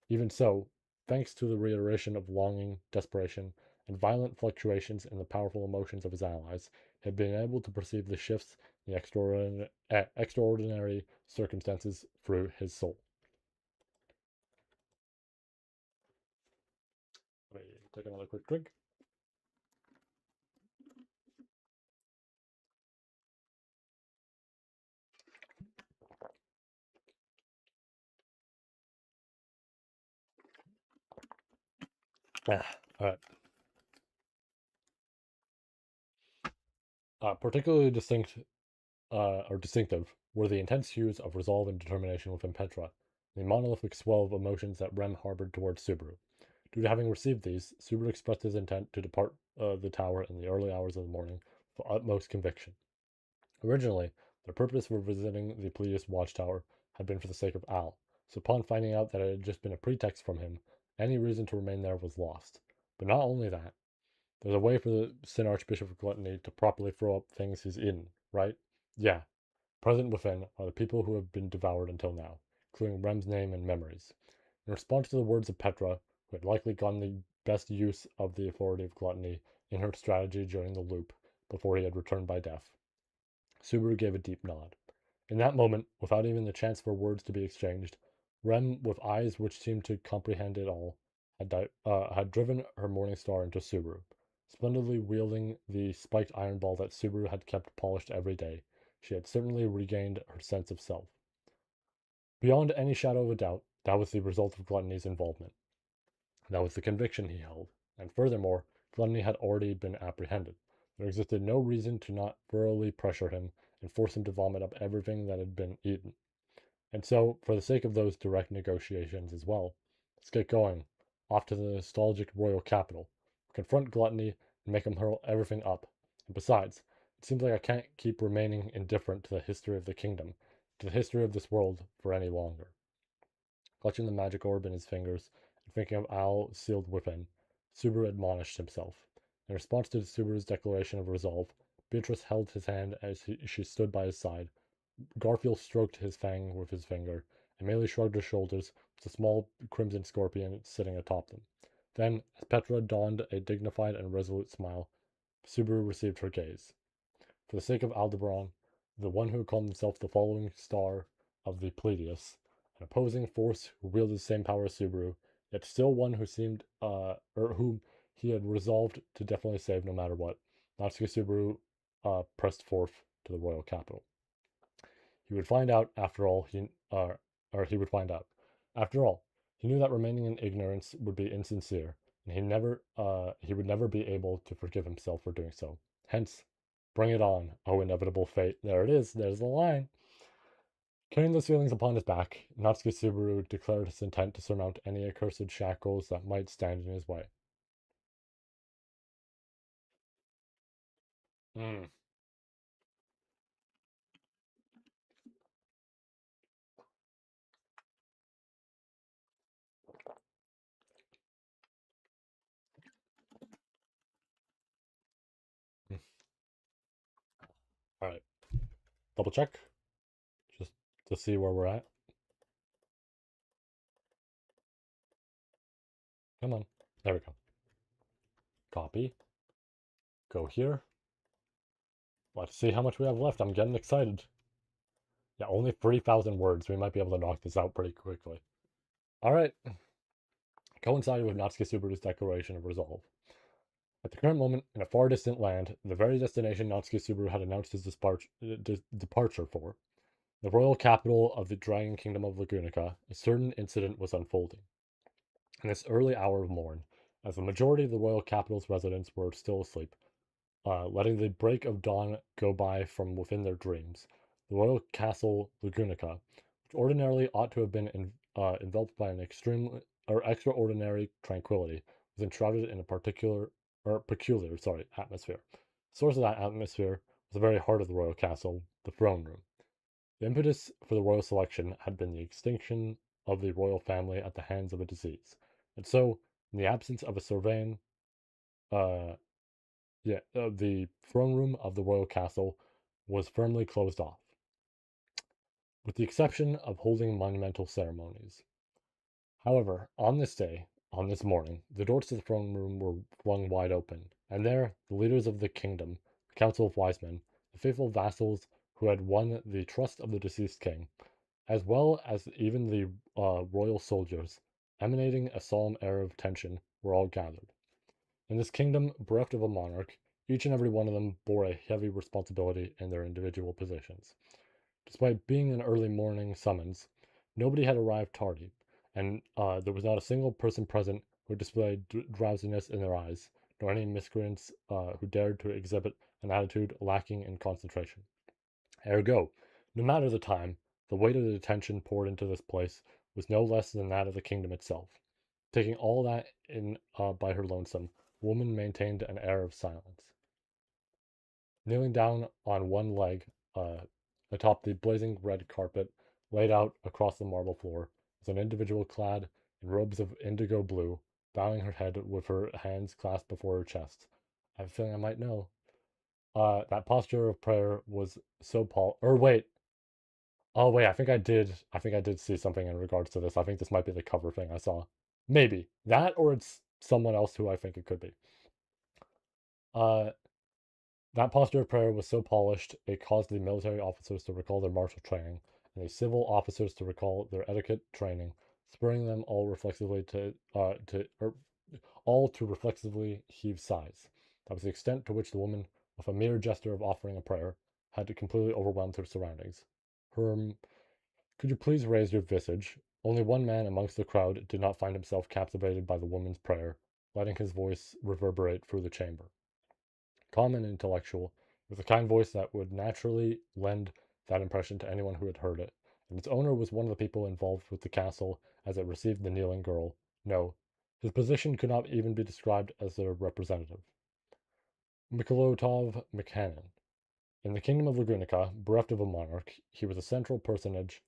Even so, thanks to the reiteration of longing, desperation, and violent fluctuations in the powerful emotions of his allies, he had been able to perceive the shifts in the extraordinary circumstances through his soul. Let me take another quick drink. All right. Particularly distinctive were the intense hues of resolve and determination within Petra, the monolithic swell of emotions that Rem harbored towards Subaru. Due to having received these, Subaru expressed his intent to depart the tower in the early hours of the morning with utmost conviction. Originally, their purpose for visiting the Pleiades watchtower had been for the sake of Al, so upon finding out that it had just been a pretext from him, any reason to remain there was lost. But not only that, there's a way for the Sin Archbishop of Gluttony to properly throw up things he's eaten, right? Yeah, present within are the people who have been devoured until now, including Rem's name and memories. In response to the words of Petra, who had likely gotten the best use of the authority of Gluttony in her strategy during the loop before he had returned by death, Subaru gave a deep nod. In that moment, without even the chance for words to be exchanged, Rem, with eyes which seemed to comprehend it all, had driven her morning star into Subaru. Splendidly wielding the spiked iron ball that Subaru had kept polished every day, she had certainly regained her sense of self. Beyond any shadow of a doubt, that was the result of Gluttony's involvement. That was the conviction he held. And furthermore, Gluttony had already been apprehended. There existed no reason to not thoroughly pressure him and force him to vomit up everything that had been eaten. And so, for the sake of those direct negotiations as well, let's get going. Off to the nostalgic royal capital. Confront Gluttony and make him hurl everything up. And besides, it seems like I can't keep remaining indifferent to the history of the kingdom, to the history of this world, for any longer. Clutching the magic orb in his fingers and thinking of Al sealed within, Subaru admonished himself. In response to Subaru's declaration of resolve, Beatrice held his hand as she stood by his side. Garfield stroked his fang with his finger, and merely shrugged her shoulders with a small crimson scorpion sitting atop them. Then, as Petra donned a dignified and resolute smile, Subaru received her gaze. For the sake of Aldebaran, the one who called himself the following star of the Pleiades, an opposing force who wielded the same power as Subaru, yet still one who seemed, or whom he had resolved to definitely save no matter what, Natsuki Subaru pressed forth to the royal capital. He would find out after all or he would find out. After all, he knew that remaining in ignorance would be insincere, and he would never be able to forgive himself for doing so. Hence, bring it on, oh inevitable fate. There it is, there's the line. Carrying those feelings upon his back, Natsuki Subaru declared his intent to surmount any accursed shackles that might stand in his way. Mm. All right, double check, just to see where we're at. Come on, there we go. Copy, go here. Let's see how much we have left. I'm getting excited. Yeah, only 3,000 words. We might be able to knock this out pretty quickly. All right. Coincided with Natsuki Subaru's declaration of resolve. At the current moment, in a far distant land, the very destination Natsuki Subaru had announced his departure for, the royal capital of the Dragon Kingdom of Lagunica, a certain incident was unfolding. In this early hour of morn, as the majority of the royal capital's residents were still asleep, letting the break of dawn go by from within their dreams, the royal castle Lagunica, which ordinarily ought to have been enveloped by an extreme or extraordinary tranquility, was enshrouded in a peculiar atmosphere. The source of that atmosphere was the very heart of the royal castle, the throne room. The impetus for the royal selection had been the extinction of the royal family at the hands of a disease, and so, in the absence of a surveillant, uh, the throne room of the royal castle was firmly closed off, with the exception of holding monumental ceremonies. However, on this day, on this morning, the doors to the throne room were flung wide open, and there the leaders of the kingdom, the council of wise men, the faithful vassals who had won the trust of the deceased king, as well as even the royal soldiers, emanating a solemn air of tension, were all gathered. In this kingdom, bereft of a monarch, each and every one of them bore a heavy responsibility in their individual positions. Despite being an early morning summons, nobody had arrived tardy, and there was not a single person present who displayed drowsiness in their eyes, nor any miscreants who dared to exhibit an attitude lacking in concentration. Ergo, no matter the time, the weight of the attention poured into this place was no less than that of the kingdom itself. Taking all that in by her lonesome, the woman maintained an air of silence. Kneeling down on one leg atop the blazing red carpet laid out across the marble floor was an individual clad in robes of indigo blue, bowing her head with her hands clasped before her chest. I have a feeling I might know. That posture of prayer was so wait. Oh wait, I think I did. I think I did see something in regards to this. I think this might be the cover thing I saw. Maybe that, or it's someone else who I think it could be. Uh, That posture of prayer was so polished it caused the military officers to recall their martial training, and the civil officers to recall their etiquette training, spurring them all reflexively all to reflexively heave sighs. That was the extent to which the woman, with a mere gesture of offering a prayer, had to completely overwhelm her surroundings. Could you please raise your visage? Only one man amongst the crowd did not find himself captivated by the woman's prayer, letting his voice reverberate through the chamber. Calm and intellectual, with a kind voice that would naturally lend that impression to anyone who had heard it, and its owner was one of the people involved with the castle as it received the kneeling girl. No, his position could not even be described as their representative. Mikolotov Mikhanin. In the kingdom of Lagunica, bereft of a monarch, he was a central personage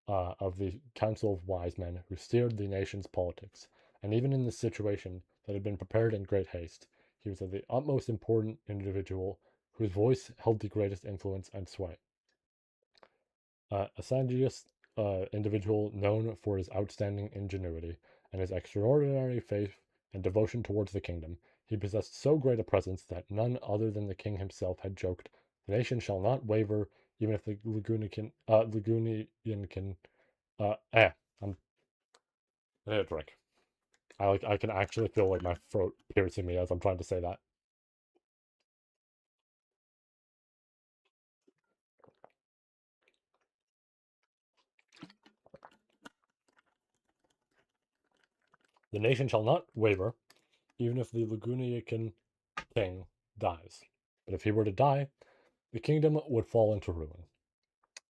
of the Council of Wise Men who steered the nation's politics, and even in this situation that had been prepared in great haste, he was the utmost important individual whose voice held the greatest influence and sway. A sagacious individual known for his outstanding ingenuity and his extraordinary faith and devotion towards the kingdom, he possessed so great a presence that none other than the king himself had joked, "The nation shall not waver, even if the Lagunian can." I'm I need a drink. I can actually feel like my throat piercing me as I'm trying to say that. The nation shall not waver, even if the Lagunian king dies. But if he were to die, the kingdom would fall into ruin.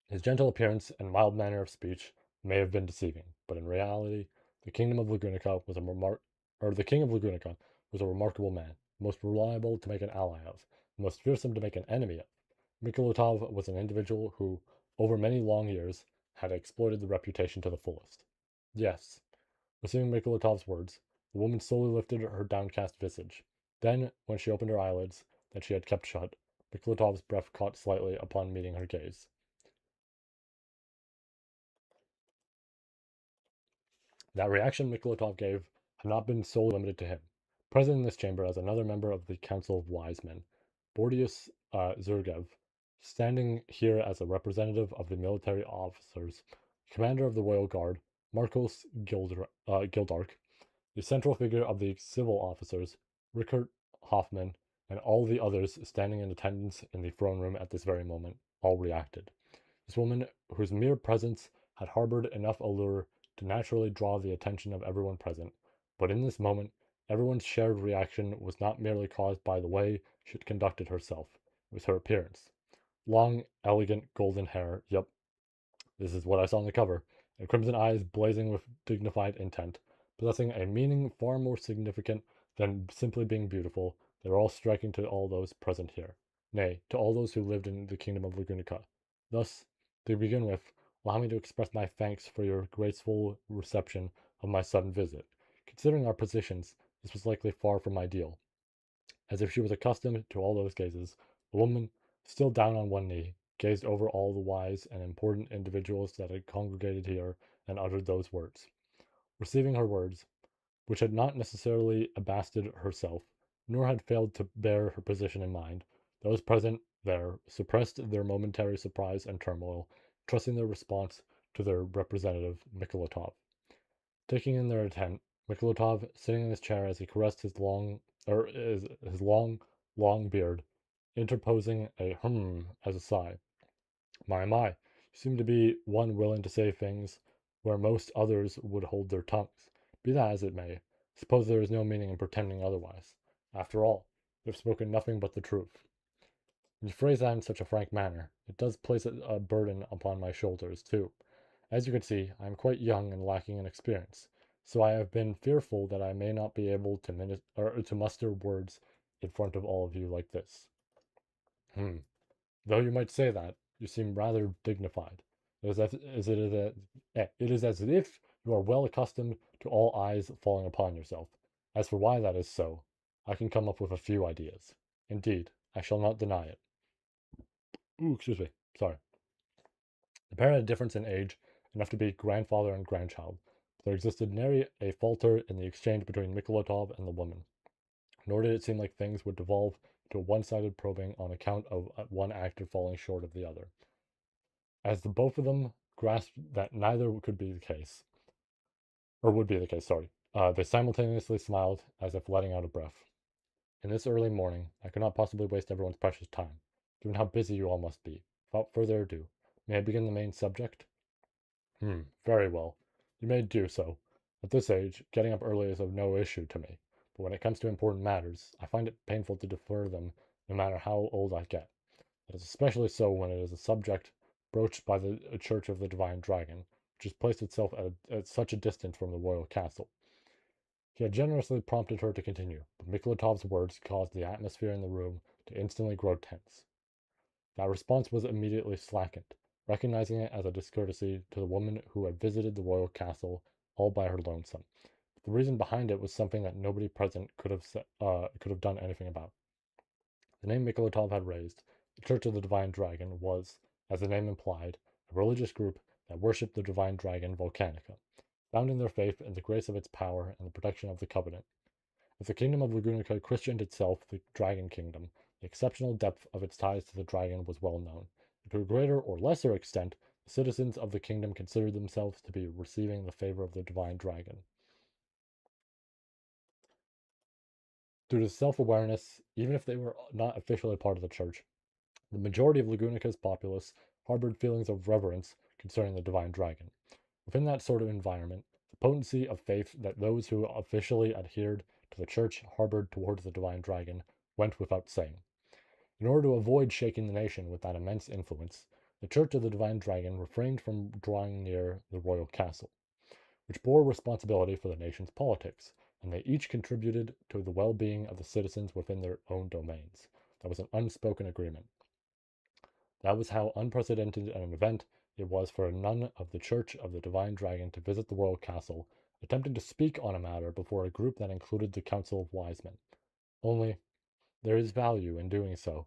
His gentle appearance and mild manner of speech may have been deceiving, but in reality, the kingdom of Lagunica was a the king of Lagunica was a remarkable man, most reliable to make an ally of, most fearsome to make an enemy of. Mikolotov was an individual who, over many long years, had exploited the reputation to the fullest. Yes, receiving Mikolotov's words, the woman slowly lifted her downcast visage. Then, when she opened her eyelids, that she had kept shut, Mikolotov's breath caught slightly upon meeting her gaze. That reaction Mikolotov gave had not been solely limited to him. Present in this chamber as another member of the Council of Wise Men, Bordius Zurgev, standing here as a representative of the military officers, commander of the Royal Guard, Marcos Gildark, the central figure of the civil officers, Rickert Hoffman, and all the others standing in attendance in the throne room at this very moment, all reacted. This woman, whose mere presence had harbored enough allure to naturally draw the attention of everyone present, but in this moment, everyone's shared reaction was not merely caused by the way she had conducted herself, it was her appearance. Long, elegant, golden hair, yep, this is what I saw on the cover, and crimson eyes blazing with dignified intent, possessing a meaning far more significant than simply being beautiful. They were all striking to all those present here, nay, to all those who lived in the kingdom of Lagunica. Thus, to begin with, allow me to express my thanks for your graceful reception of my sudden visit. Considering our positions, this was likely far from ideal. As if she was accustomed to all those gazes, the woman, still down on one knee, gazed over all the wise and important individuals that had congregated here and uttered those words. Receiving her words, which had not necessarily abasted herself, nor had failed to bear her position in mind, those present there suppressed their momentary surprise and turmoil, trusting their response to their representative, Mikolotov. Taking in their intent, Mikolotov, sitting in his chair as he caressed his long beard, interposing a as a sigh. My, you seem to be one willing to say things where most others would hold their tongues. Be that as it may, suppose there is no meaning in pretending otherwise. After all, you have spoken nothing but the truth. When you phrase that in such a frank manner, it does place a burden upon my shoulders, too. As you can see, I am quite young and lacking in experience, so I have been fearful that I may not be able to muster words in front of all of you like this. Hmm. Though you might say that, you seem rather dignified. It is as if you are well accustomed to all eyes falling upon yourself. As for why that is so, I can come up with a few ideas. Indeed, I shall not deny it. Ooh, excuse me. Sorry. The pair had a difference in age, enough to be grandfather and grandchild, but there existed nary a falter in the exchange between Mikolotov and the woman, nor did it seem like things would devolve to a one-sided probing on account of one actor falling short of the other. As the both of them grasped that neither could be the case, or would be the case, sorry, they simultaneously smiled as if letting out a breath. In this early morning, I could not possibly waste everyone's precious time, given how busy you all must be. Without further ado, may I begin the main subject? Very well. You may do so. At this age, getting up early is of no issue to me, but when it comes to important matters, I find it painful to defer them no matter how old I get. It is especially so when it is a subject broached by the Church of the Divine Dragon, which has placed itself at such a distance from the royal castle. He had generously prompted her to continue, but Miklatov's words caused the atmosphere in the room to instantly grow tense. That response was immediately slackened, recognizing it as a discourtesy to the woman who had visited the royal castle all by her lonesome. But the reason behind it was something that nobody present could have done anything about. The name Mikolatov had raised, the Church of the Divine Dragon, was, as the name implied, a religious group that worshipped the divine dragon Volcanica, founding their faith in the grace of its power and the protection of the covenant. If the kingdom of Lagunica christened itself the Dragon Kingdom, the exceptional depth of its ties to the dragon was well known, and to a greater or lesser extent, the citizens of the kingdom considered themselves to be receiving the favor of the divine dragon. Due to self-awareness, even if they were not officially part of the church, the majority of Lagunica's populace harbored feelings of reverence concerning the divine dragon. Within that sort of environment, the potency of faith that those who officially adhered to the church harbored towards the divine dragon went without saying. In order to avoid shaking the nation with that immense influence, the Church of the Divine Dragon refrained from drawing near the royal castle, which bore responsibility for the nation's politics, and they each contributed to the well-being of the citizens within their own domains. That was an unspoken agreement. That was how unprecedented an event it was for a nun of the Church of the Divine Dragon to visit the royal castle, attempting to speak on a matter before a group that included the Council of Wise Men. Only, there is value in doing so.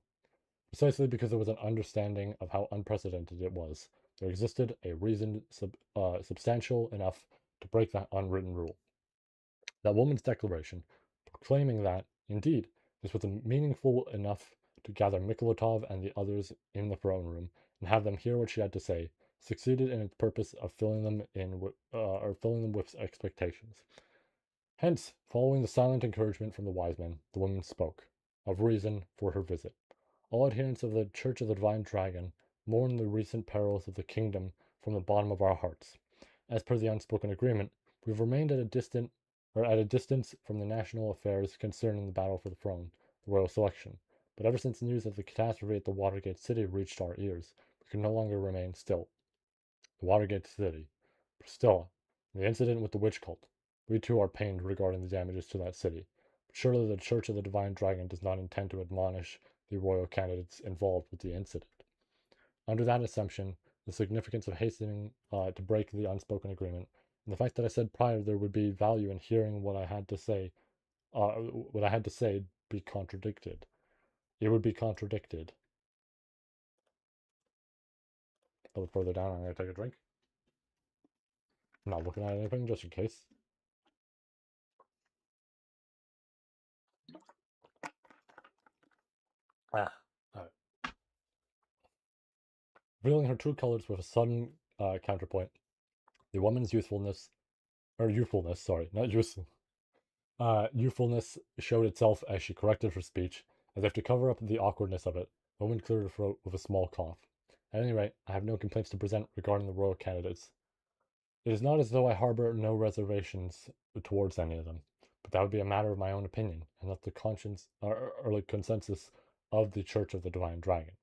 Precisely because there was an understanding of how unprecedented it was, there existed a reason substantial enough to break that unwritten rule. That woman's declaration, proclaiming that, indeed, this was meaningful enough to gather Mikolatov and the others in the throne room and have them hear what she had to say, succeeded in its purpose of filling them with expectations. Hence, following the silent encouragement from the wise men, the woman spoke of reason for her visit. All adherents of the Church of the Divine Dragon mourn the recent perils of the kingdom from the bottom of our hearts. As per the unspoken agreement, we have remained at a distance from the national affairs concerning the battle for the throne, the royal selection. But ever since news of the catastrophe at the Watergate City reached our ears, we can no longer remain still. The Watergate City, Priscilla, the incident with the witch cult. We too are pained regarding the damages to that city. But surely the Church of the Divine Dragon does not intend to admonish the royal candidates involved with the incident. Under that assumption, the significance of hastening to break the unspoken agreement, and the fact that I said prior there would be value in hearing what I had to say, be contradicted. It would be contradicted. A little further down, I'm going to take a drink. I'm not looking at anything, just in case. Revealing her true colors with a sudden counterpoint, the woman's youthfulness, sorry, not useful. Youthfulness showed itself as she corrected her speech, as if to cover up the awkwardness of it. The woman cleared her throat with a small cough. At any rate, I have no complaints to present regarding the royal candidates. It is not as though I harbor no reservations towards any of them, but that would be a matter of my own opinion, and not the consensus of the Church of the Divine Dragon.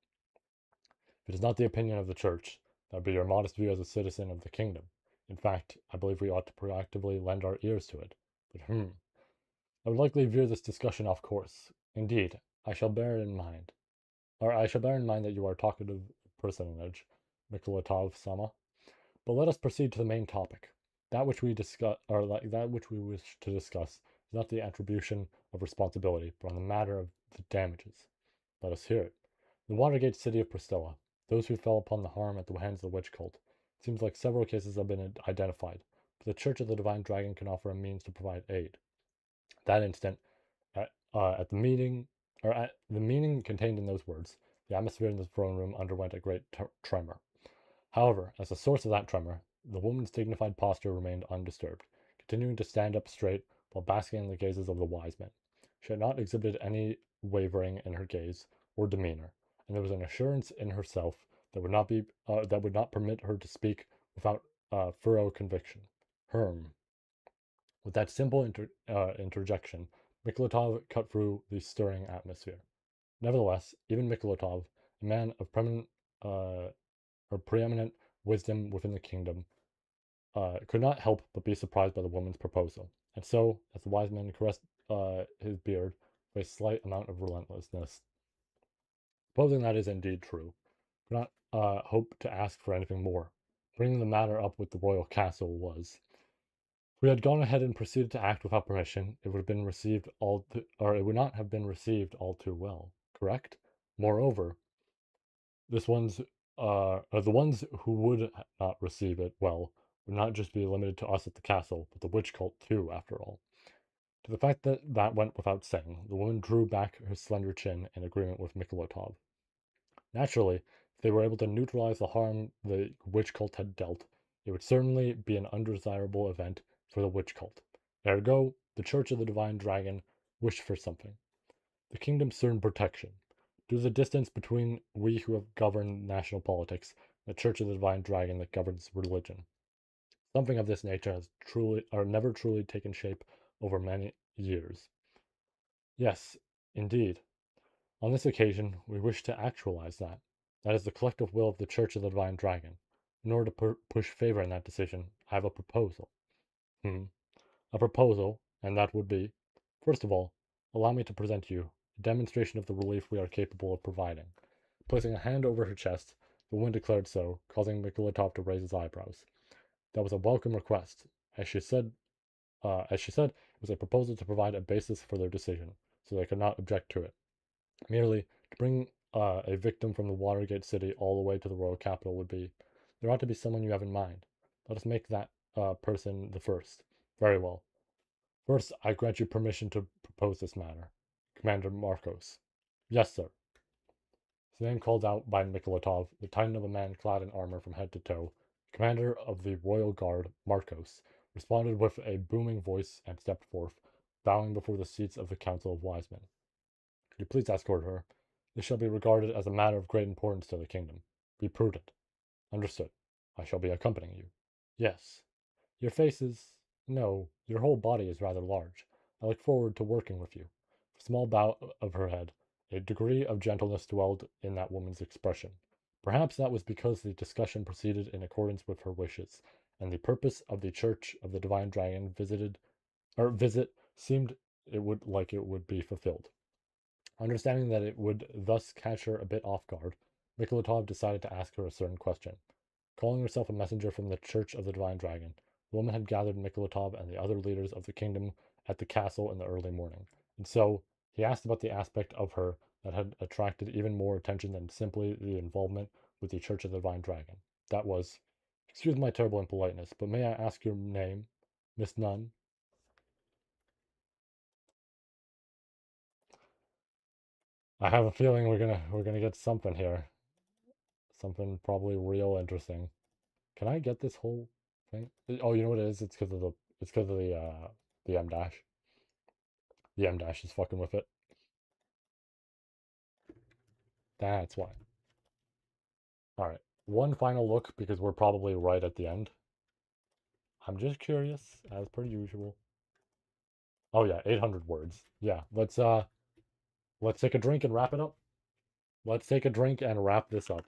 If it is not the opinion of the Church, that would be your modest view as a citizen of the kingdom. In fact, I believe we ought to proactively lend our ears to it. But I would likely veer this discussion off course. Indeed, I shall bear in mind that you are a talkative personage, Mikolatov-sama. But let us proceed to the main topic. That which we wish to discuss is not the attribution of responsibility, but on the matter of the damages. Let us hear it. The Watergate City of Priscilla, those who fell upon the harm at the hands of the witch cult. It seems like several cases have been identified, but the Church of the Divine Dragon can offer a means to provide aid. That instant, at the meeting the meaning contained in those words, the atmosphere in the throne room underwent a great tremor. However, as the source of that tremor, the woman's dignified posture remained undisturbed, continuing to stand up straight while basking in the gazes of the wise men. She had not exhibited any wavering in her gaze or demeanor, and there was an assurance in herself that would not permit her to speak without thorough conviction. Herm. With that simple interjection, Mikolatov cut through the stirring atmosphere. Nevertheless, even Mikolatov, a man of preeminent wisdom within the kingdom, could not help but be surprised by the woman's proposal. And so, as the wise man caressed his beard with a slight amount of relentlessness, supposing that is indeed true, could not hope to ask for anything more. Bringing the matter up with the royal castle was. If we had gone ahead and proceeded to act without permission, it would have been received or it would not have been received all too well. Correct? Moreover, the ones who would not receive it well would not just be limited to us at the castle, but the witch cult too, after all. To the fact that that went without saying, the woman drew back her slender chin in agreement with Mikolatov. Naturally, if they were able to neutralize the harm the witch cult had dealt, it would certainly be an undesirable event for the witch cult. Ergo, the Church of the Divine Dragon wished for something. The kingdom's certain protection. Due to the distance between we who have governed national politics and the Church of the Divine Dragon that governs religion. Something of this nature has never truly taken shape over many years. Yes, indeed. On this occasion, we wish to actualize that. That is the collective will of the Church of the Divine Dragon. In order to push favor in that decision, I have a proposal. A proposal, and that would be, first of all, allow me to present you a demonstration of the relief we are capable of providing. Placing a hand over her chest, the woman declared so, causing Mikolatov to raise his eyebrows. That was a welcome request. As she said, it was a proposal to provide a basis for their decision, so they could not object to it. Merely to bring a victim from the Watergate city all the way to the royal capital would be. There ought to be someone you have in mind. Let us make that person the first. Very well. First, I grant you permission to propose this matter. Commander Marcos. Yes, sir. His name called out by Mikolatov, the titan of a man clad in armor from head to toe, commander of the royal guard, Marcos, responded with a booming voice and stepped forth, bowing before the seats of the council of wise men. Could you please escort her? This shall be regarded as a matter of great importance to the kingdom. Be prudent. Understood. I shall be accompanying you. Yes. Your face is... No, your whole body is rather large. I look forward to working with you. A small bow of her head. A degree of gentleness dwelled in that woman's expression. Perhaps that was because the discussion proceeded in accordance with her wishes, and the purpose of the Church of the Divine Dragon visit seemed it would be fulfilled. Understanding that it would thus catch her a bit off guard, Mikolatov decided to ask her a certain question. Calling herself a messenger from the Church of the Divine Dragon, the woman had gathered Mikolatov and the other leaders of the kingdom at the castle in the early morning, and so he asked about the aspect of her that had attracted even more attention than simply the involvement with the Church of the Divine Dragon. That was, excuse my terrible impoliteness, but may I ask your name, Miss Nunn? I have a feeling we're gonna get something here. Something probably real interesting. Can I get this whole thing? Oh, you know what it is? It's because of the M dash. The M dash is fucking with it. That's why. All right. One final look because we're probably right at the end. I'm just curious, as per usual. Oh yeah, 800 words. Yeah, let's take a drink and wrap it up. Let's take a drink and wrap this up.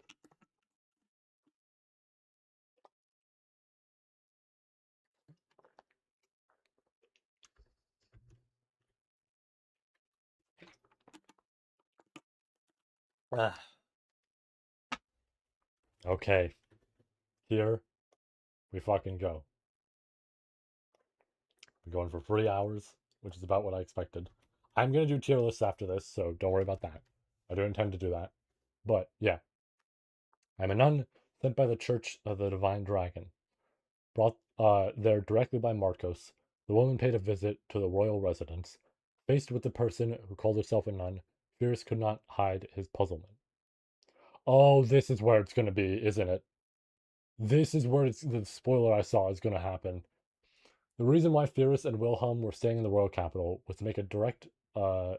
Ah, okay, here we fucking go. We're going for 3 hours, which is about what I expected. I'm gonna do tier lists after this, so don't worry about that. I do intend to do that. But yeah, I'm a nun sent by the Church of the Divine Dragon. Brought there directly by Marcos, the woman paid a visit to the royal residence. Faced with the person who called herself a nun, Fierce could not hide his puzzlement. Oh, this is where it's going to be, isn't it? This is where the spoiler I saw is going to happen. The reason why Fierce and Wilhelm were staying in the royal capital was to make a direct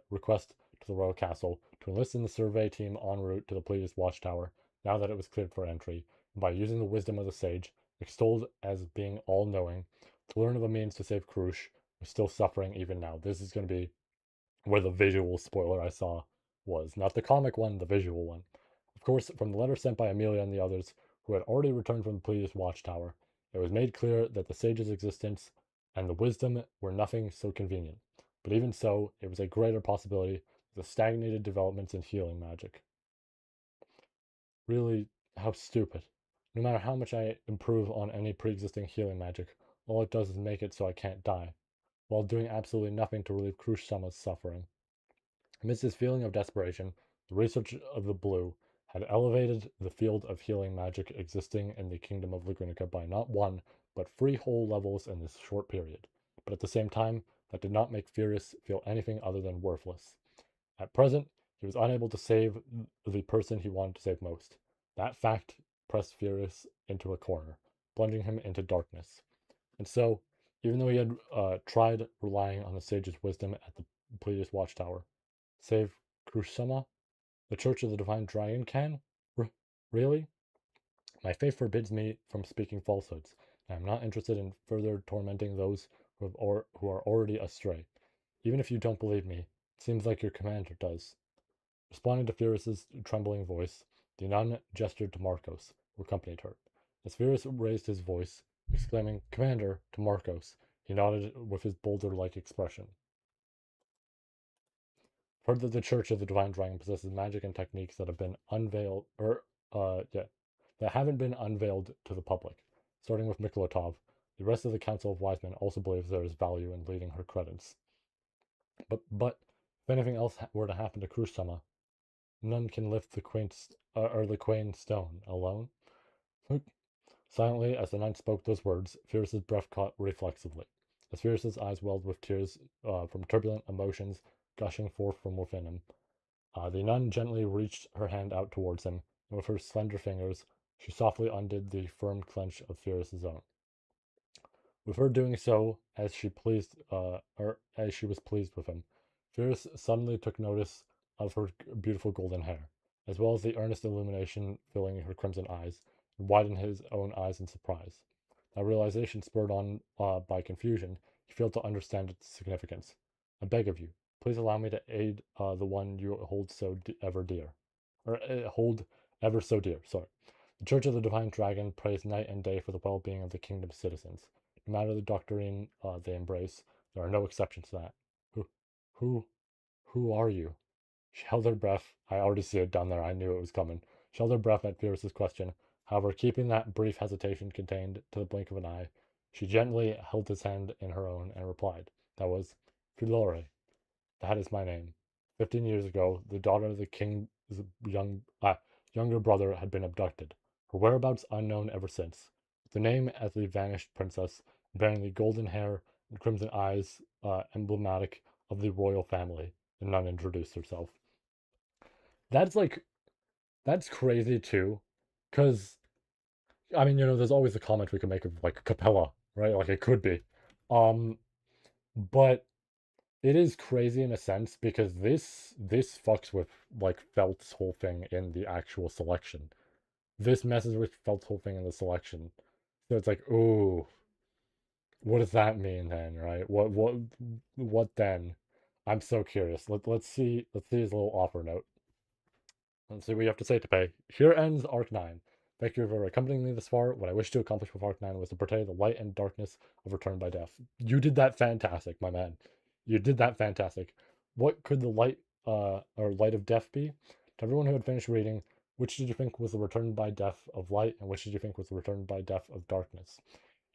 request to the royal castle to enlist in the survey team en route to the Pleiades watchtower now that it was cleared for entry, and by using the wisdom of the sage, extolled as being all-knowing, to learn of a means to save Krush, who's still suffering even now. This is going to be where the visual spoiler I saw was. Not the comic one, the visual one. Of course, from the letter sent by Amelia and the others, who had already returned from the Pleiades watchtower, it was made clear that the sage's existence and the wisdom were nothing so convenient. But even so, it was a greater possibility of the stagnated developments in healing magic. Really, how stupid. No matter how much I improve on any pre-existing healing magic, all it does is make it so I can't die, while doing absolutely nothing to relieve Krush-sama's suffering. Amidst this feeling of desperation, the research of the Blue had elevated the field of healing magic existing in the kingdom of Lagrunica by not one, but 3 whole levels in this short period. But at the same time, that did not make Furious feel anything other than worthless. At present, he was unable to save the person he wanted to save most. That fact pressed Furious into a corner, plunging him into darkness. And so, even though he had tried relying on the sage's wisdom at the Pleiades watchtower, save Kusama, the Church of the Divine Dragon can? Really? My faith forbids me from speaking falsehoods. I am not interested in further tormenting those who are already astray. Even if you don't believe me, it seems like your commander does. Responding to Furious's trembling voice, the nun gestured to Marcos, who accompanied her. As Furious raised his voice, exclaiming, "Commander," to Marcos, he nodded with his boulder-like expression. Heard that the Church of the Divine Dragon possesses magic and techniques that have been unveiled, that haven't been unveiled to the public. Starting with Mikolotov, the rest of the Council of Wise Men also believes there is value in leading her credits. But if anything else were to happen to Kurusama, none can lift the quaint stone alone. Silently, as the knight spoke those words, Fierce's breath caught reflexively. As Fierce's eyes welled with tears from turbulent emotions gushing forth from within him, the nun gently reached her hand out towards him, and with her slender fingers, she softly undid the firm clench of Fierce's own. With her doing so, as she was pleased with him, Fierce suddenly took notice of her beautiful golden hair, as well as the earnest illumination filling her crimson eyes, and widened his own eyes in surprise. That realization, spurred on by confusion, he failed to understand its significance. I beg of you, please allow me to aid the one you hold so ever dear, or hold ever so dear. Sorry. The Church of the Divine Dragon prays night and day for the well-being of the kingdom's citizens. No matter the doctrine they embrace, there are no exceptions to that. Who, who, who are you? She held her breath. I already see it down there. I knew it was coming. She held her breath at Fierce's question. However, keeping that brief hesitation contained to the blink of an eye, she gently held his hand in her own and replied. That was, Filore. That is my name. 15 years ago, the daughter of the king's younger brother had been abducted. Her whereabouts unknown ever since. With the name as the vanished princess, bearing the golden hair and crimson eyes emblematic of the royal family, the nun introduced herself. That's like, that's crazy too. Because, I mean, there's always a comment we can make of like Capella, right? Like it could be. Um, but it is crazy in a sense because this fucks with like Felt's whole thing in the actual selection. This messes with Felt's whole thing in the selection. So it's like, ooh, what does that mean then, right? What then? I'm so curious. Let's see his little offer note. Let's see what you have to say to pay. Here ends Arc 9. Thank you for accompanying me this far. What I wish to accomplish with Arc 9 was to portray the light and darkness of Return by Death. You did that fantastic, my man. You did that fantastic. What could the light of death be? To everyone who had finished reading, which did you think was the return by death of light, and which did you think was the return by death of darkness?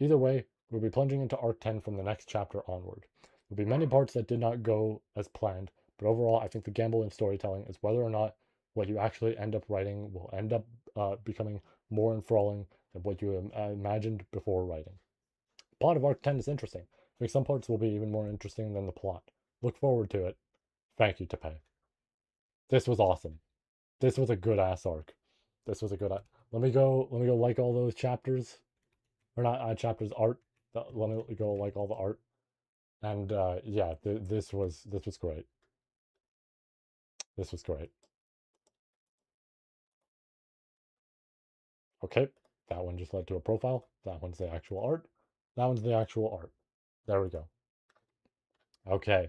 Either way, we'll be plunging into Arc 10 from the next chapter onward. There'll be many parts that did not go as planned, but overall, I think the gamble in storytelling is whether or not what you actually end up writing will end up becoming more enthralling than what you imagined before writing. The plot of Arc 10 is interesting. I think some parts will be even more interesting than the plot. Look forward to it. Thank you, Tepe. This was awesome. This was a good ass arc. This was a good. Let me go like all those chapters, or not chapters art. Let me go like all the art. And yeah, this was great. This was great. Okay, that one just led to a profile. That one's the actual art. That one's the actual art. There we go. Okay,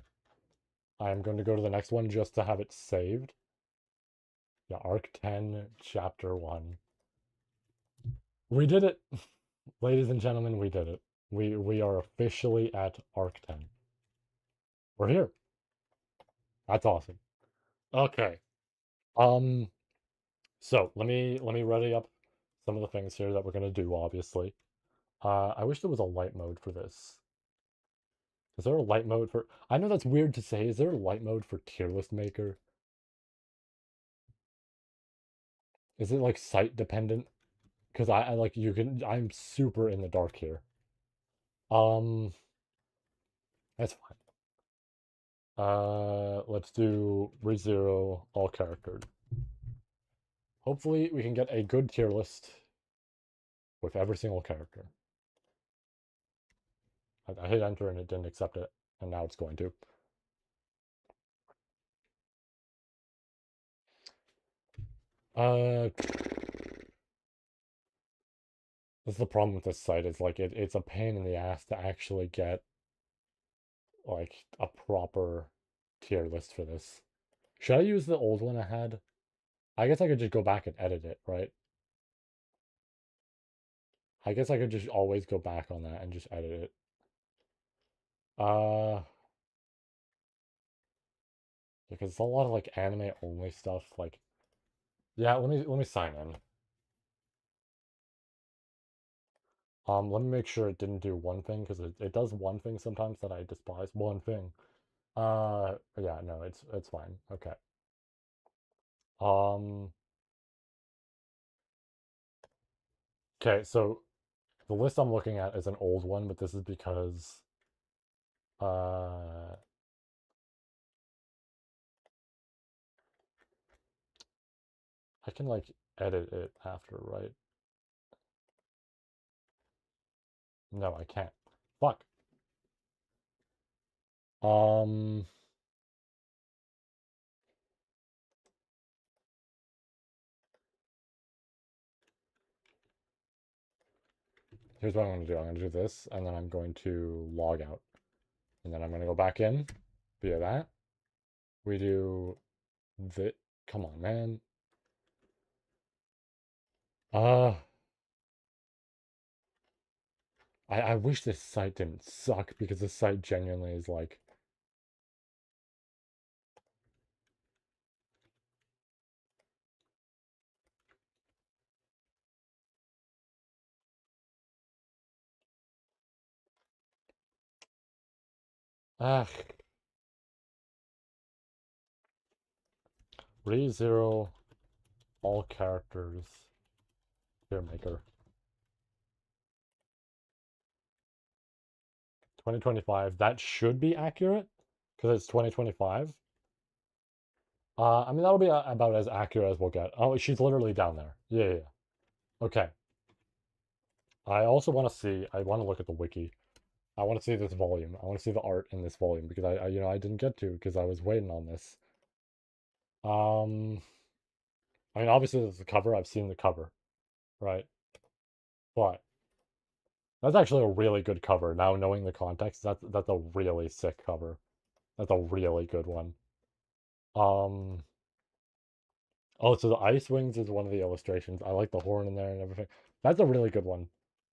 I'm going to go to the next one just to have it saved. Yeah, Arc 10, Chapter 1. We did it! Ladies and gentlemen, we did it. We are officially at Arc 10. We're here. That's awesome. Okay. Um, so let me ready up some of the things here that we're gonna do, obviously. I wish there was a light mode for this. Is there a light mode for... I know that's weird to say. Is there a light mode for tier list maker? Is it like site dependent? Because I like you can... I'm super in the dark here. That's fine. Let's do ReZero all charactered. Hopefully we can get a good tier list with every single character. I hit enter and it didn't accept it, and now it's going to. That's the problem with this site. It's like it's a pain in the ass to actually get like a proper tier list for this. Should I use the old one I had? I guess I could just go back and edit it, right? I guess I could just always go back on that and just edit it. Because it's a lot of like anime only stuff. Like, yeah, let me sign in. Let me make sure it didn't do one thing because it does one thing sometimes that I despise. One thing. Yeah, no, it's fine. Okay. Um, okay, so the list I'm looking at is an old one, but this is because uh I can like edit it after, right? No, I can't. Fuck. Um, here's what I'm gonna do. I'm gonna do this, and then I'm going to log out. And then I'm gonna go back in via that. We do the come on, man. Uh I wish this site didn't suck because this site genuinely is like ah ReZero all characters tier maker. 2025. That should be accurate because it's 2025. I mean that'll be about as accurate as we'll get. Oh, she's literally down there. Yeah, yeah, yeah. Okay. I also want to see. I want to look at the wiki. I want to see this volume. I want to see the art in this volume because I didn't get to because I was waiting on this. Um, I mean, obviously there's the cover. I've seen the cover, right? But that's actually a really good cover. Now knowing the context, that's a really sick cover. That's a really good one. Um, oh, so the ice wings is one of the illustrations. I like the horn in there and everything. That's a really good one.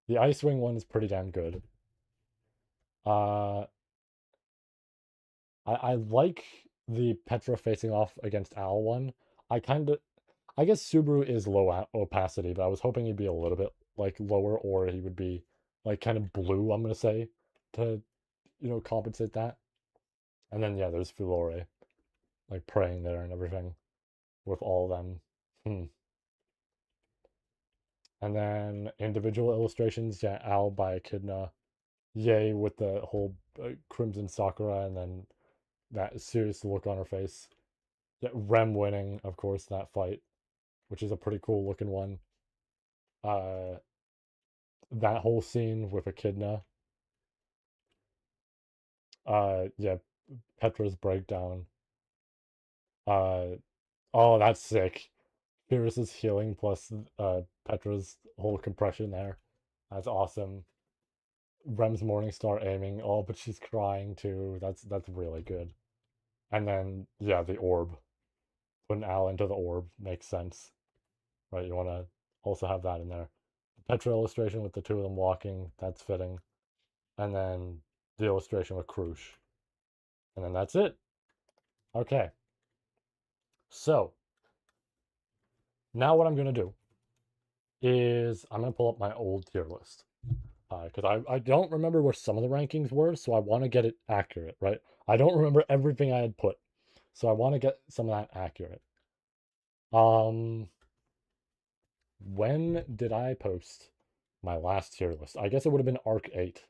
The ice wing one is pretty damn good. Uh, I like the Petra facing off against Al one. I guess Subaru is low opacity, but I was hoping he'd be a little bit like lower, or he would be like kind of blue, I'm gonna say, to compensate that. And then yeah, there's Fulore like praying there and everything with all of them. Hmm. And then individual illustrations, yeah, Al by Echidna, Yay with the whole Crimson Sakura, and then that serious look on her face. Yeah, Rem winning, of course, that fight, which is a pretty cool looking one. Uh, that whole scene with Echidna. Yeah, Petra's breakdown. Uh, oh, that's sick. Pyrrhus's healing plus Petra's whole compression there. That's awesome. Rem's Morningstar aiming. Oh, but she's crying too. That's really good. And then yeah, the orb. Putting Al into the orb makes sense, right? You want to also have that in there. The Petra illustration with the two of them walking, that's fitting. And then the illustration with Krush. And then that's it. Okay. So now what I'm gonna do is I'm gonna pull up my old tier list. Because I don't remember where some of the rankings were, so I want to get it accurate, right? I don't remember everything I had put, so I want to get some of that accurate. Um, when did I post my last tier list? I guess it would have been Arc 8.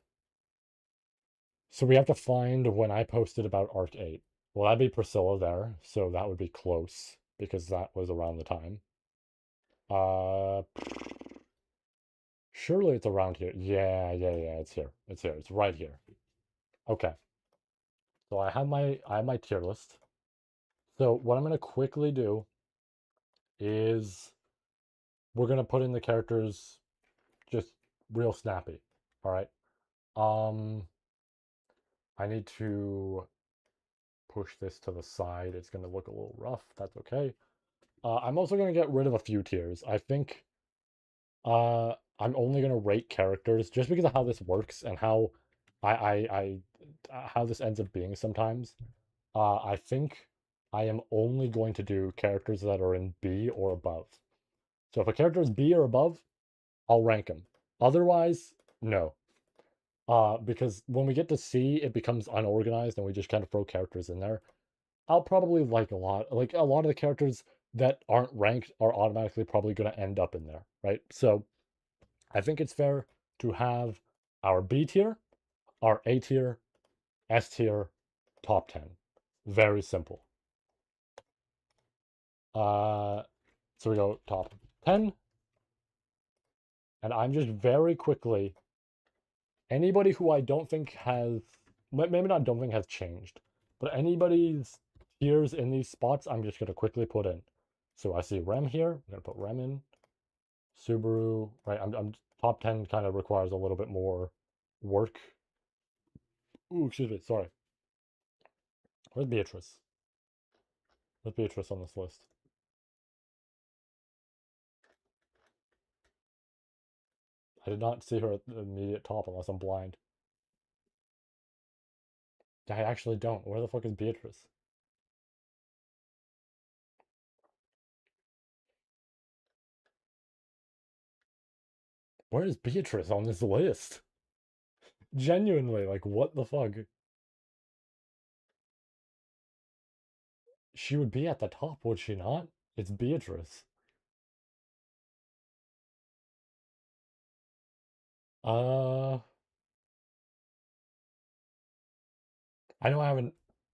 So we have to find when I posted about Arc 8. Well, that'd be Priscilla there, so that would be close because that was around the time. Uh, Surely it's around here. Yeah, it's here. It's here. It's right here. Okay. So I have my tier list. So what I'm gonna quickly do is we're gonna put in the characters just real snappy. All right. Um, I need to push this to the side. It's gonna look a little rough. That's okay. I'm also gonna get rid of a few tiers. I think I'm only gonna rate characters just because of how this works and how how this ends up being sometimes. I think I am only going to do characters that are in B or above. So if a character is B or above, I'll rank him. Otherwise, no. Because when we get to C, it becomes unorganized and we just kind of throw characters in there. I'll probably like a lot of the characters that aren't ranked are automatically probably going to end up in there, right? So I think it's fair to have our B tier, our A tier, S tier, top 10. Very simple. Uh, so we go top 10, and I'm just very quickly anybody who I don't think has, maybe not don't think has changed, but anybody's tiers in these spots, I'm just gonna quickly put in. So I see Rem here. I'm gonna put Rem in. Subaru, right? I'm top 10 kind of requires a little bit more work. Ooh, excuse me. Sorry. Where's Beatrice? Where's Beatrice on this list? I did not see her at the immediate top unless I'm blind. I actually don't. Where the fuck is Beatrice? Where is Beatrice on this list? Genuinely, like, what the fuck? She would be at the top, would she not? It's Beatrice. Uh, I know I haven't.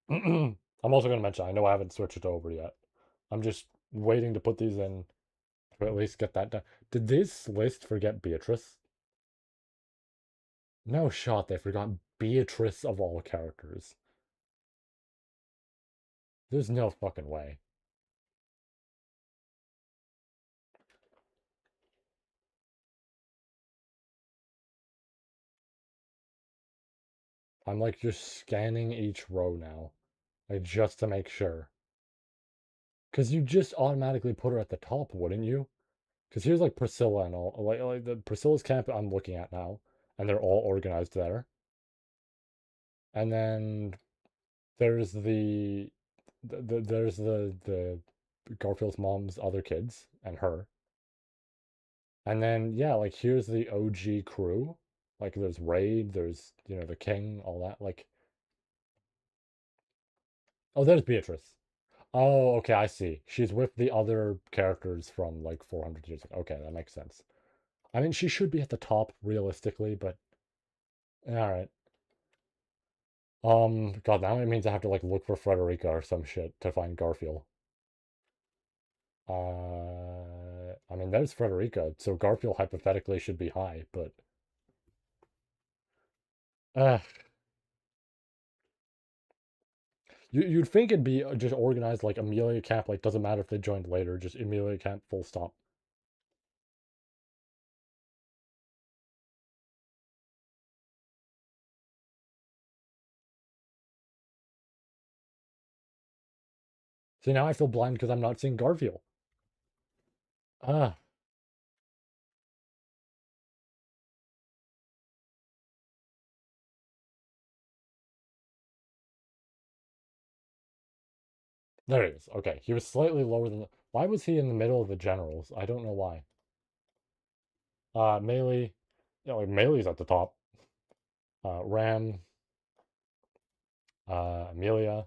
I'm also going to mention, I know I haven't switched it over yet. I'm just waiting to put these in to at least get that done. Did this list forget Beatrice? No shot, they forgot Beatrice of all characters. There's no fucking way. I'm like just scanning each row now, like just to make sure. Because you just automatically put her at the top, wouldn't you? Because here's like Priscilla and all, like the Priscilla's camp I'm looking at now, and they're all organized there. And then there's the Garfield's mom's other kids and her. And then yeah, like here's the OG crew. Like there's Raid, there's the King, all that. Like oh, there's Beatrice. Oh, okay, I see. She's with the other characters from like 400 years ago. Okay, that makes sense. I mean, she should be at the top realistically, but all right. God, now it means I have to like look for Frederica or some shit to find Garfield. I mean, there's Frederica, so Garfield hypothetically should be high, but uh, you'd think it'd be just organized like Amelia Camp, like doesn't matter if they joined later, just Amelia Camp, full stop. See, now I feel blind because I'm not seeing Garfield. Ah, there he is. Okay, he was slightly lower than. Why was he in the middle of the generals? I don't know why. Melee, yeah, like Melee's at the top. Ram, Amelia,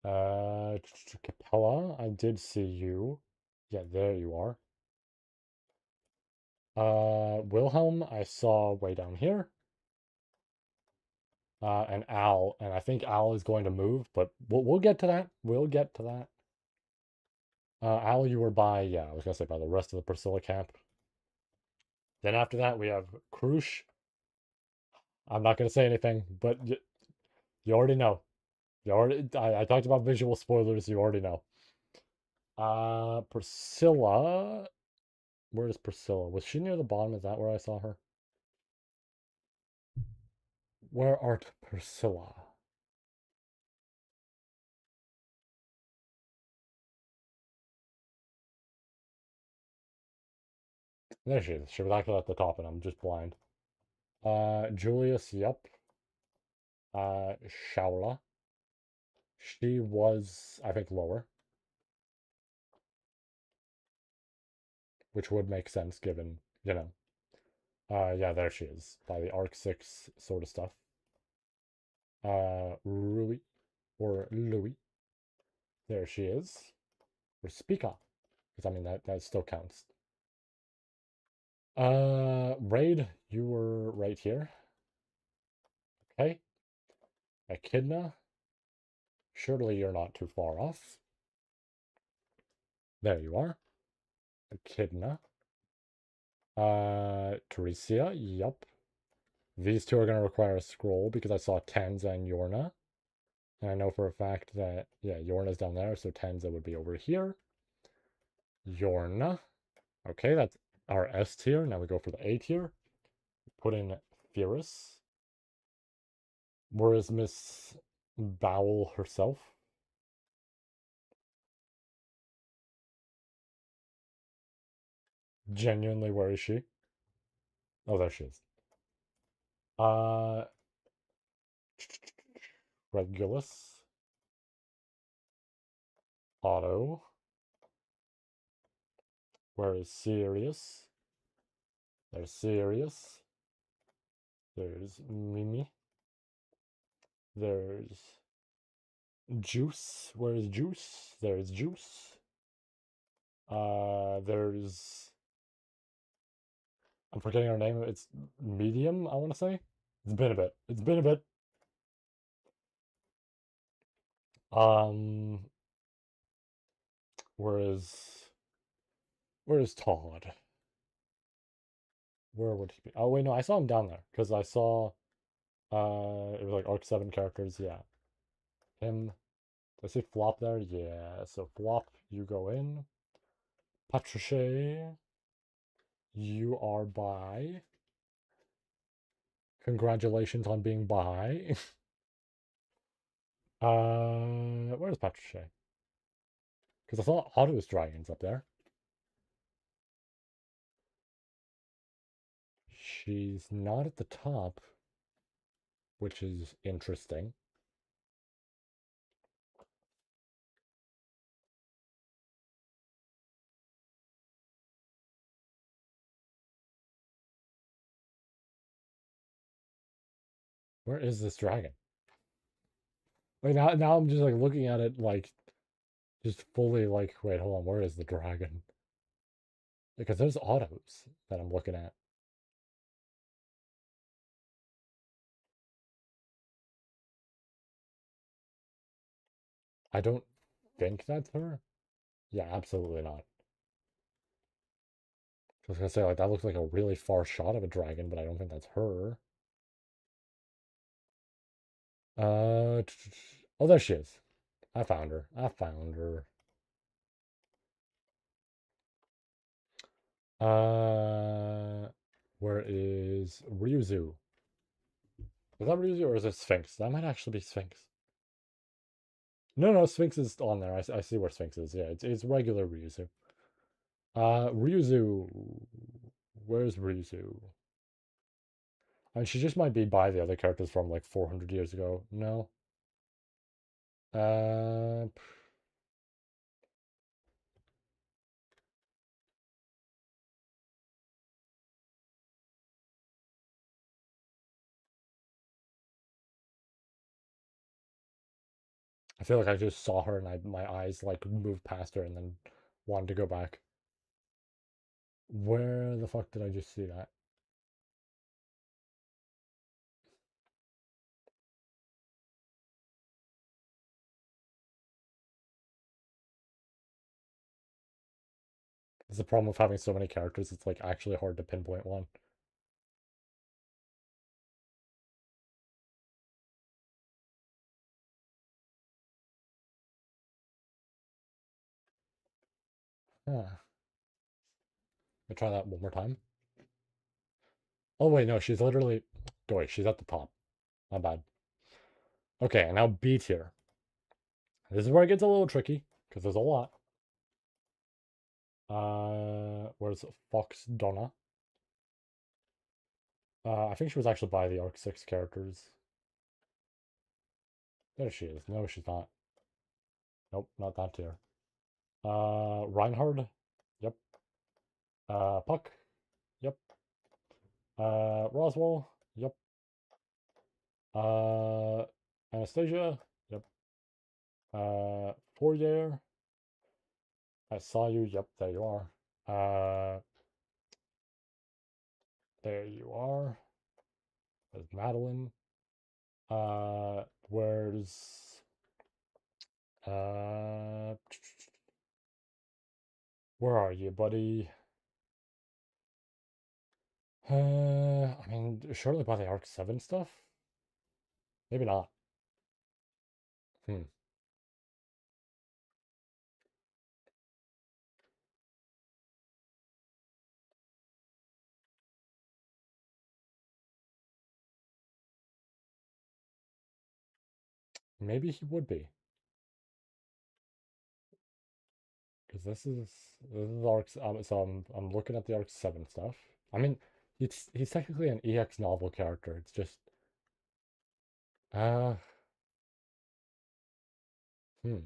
Capella. I did see you. Yeah, there you are. Wilhelm, I saw way down here. And Al, and I think Al is going to move, but we'll get to that. We'll get to that. Al, you were by, yeah, I was gonna say by the rest of the Priscilla camp. Then after that, we have Krush. I'm not gonna say anything, but you already know. You already, I talked about visual spoilers. You already know. Priscilla. Where is Priscilla? Was she near the bottom? Is that where I saw her? Where art Priscilla? There she is. She was actually at the top, and I'm just blind. Julius, yep. Shaula. She was, I think, lower, which would make sense given, you know. Yeah, there she is, by the Arc 6 sort of stuff. Rui, or Louis. There she is. Or Spica, because I mean, that still counts. Raid, you were right here. Okay. Echidna, surely you're not too far off. There you are. Echidna. Teresia, yup. These two are going to require a scroll because I saw Tanza and Yorna. And I know for a fact that, yeah, Yorna's down there, so Tanza would be over here. Yorna. Okay, that's our S tier. Now we go for the A tier. Put in Fierce. Where is Miss Bowel herself? Genuinely, where is she? Oh, there she is. Uh, Regulus. Otto. Where is Sirius? There's Sirius. There's Mimi. There's Juice. Where is Juice? There's Juice. There's I'm forgetting her name. It's Medium, I want to say. It's been a bit. It's been a bit. Um, whereas where's Todd? Where would he be? Oh wait, no, I saw him down there because I saw it was like Arc 7 characters, yeah. Him. Did I see Flop there? Yeah. So Flop, you go in. Patricia, you are by. Congratulations on being by. Where's Patricia? Because I saw Otto's Dragons up there. She's not at the top, which is interesting. Where is this dragon? Like now I'm just like looking at it like just fully like, wait, hold on, where is the dragon? Because there's autos that I'm looking at. I don't think that's her. Yeah, absolutely not. I was gonna say, like, that looks like a really far shot of a dragon, but I don't think that's her. Oh, there she is. I found her. I found her. Uh, where is Ryuzu? Is that Ryuzu or is it Sphinx? That might actually be Sphinx. No, no, Sphinx is on there. I see where Sphinx is. Yeah, it's regular Ryuzu. Ryuzu. Where's Ryuzu? And she just might be by the other characters from like 400 years ago. No. Uh, I feel like I just saw her and my eyes like moved past her and then wanted to go back. Where the fuck did I just see that? It's the problem with having so many characters. It's like actually hard to pinpoint one. Huh. Let me try that one more time. Oh wait, no, she's literally. Oh, wait, she's at the top. My bad. Okay, and now B tier. This is where it gets a little tricky because there's a lot. Where's Fox Donna? I think she was actually by the Arc 6 characters. There she is. No, she's not. Nope, not that tier. Reinhard? Yep. Puck? Yep. Roswell? Yep. Uh, Anastasia? Yep. Fourier? I saw you. Yep, there you are. There you are. There's Madeline. Where's uh, where are you, buddy? I mean, surely by the Arc 7 stuff? Maybe not. Hmm. Maybe he would be. Because this is Arc. So I'm looking at the Arc 7 stuff. I mean, he's technically an EX novel character. It's just uh hmm.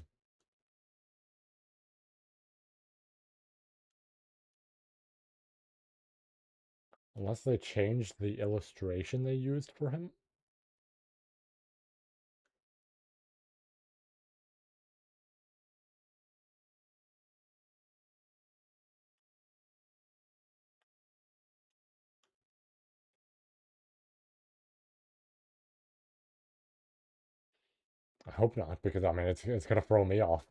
Unless they changed the illustration they used for him. I hope not, because I mean it's gonna throw me off.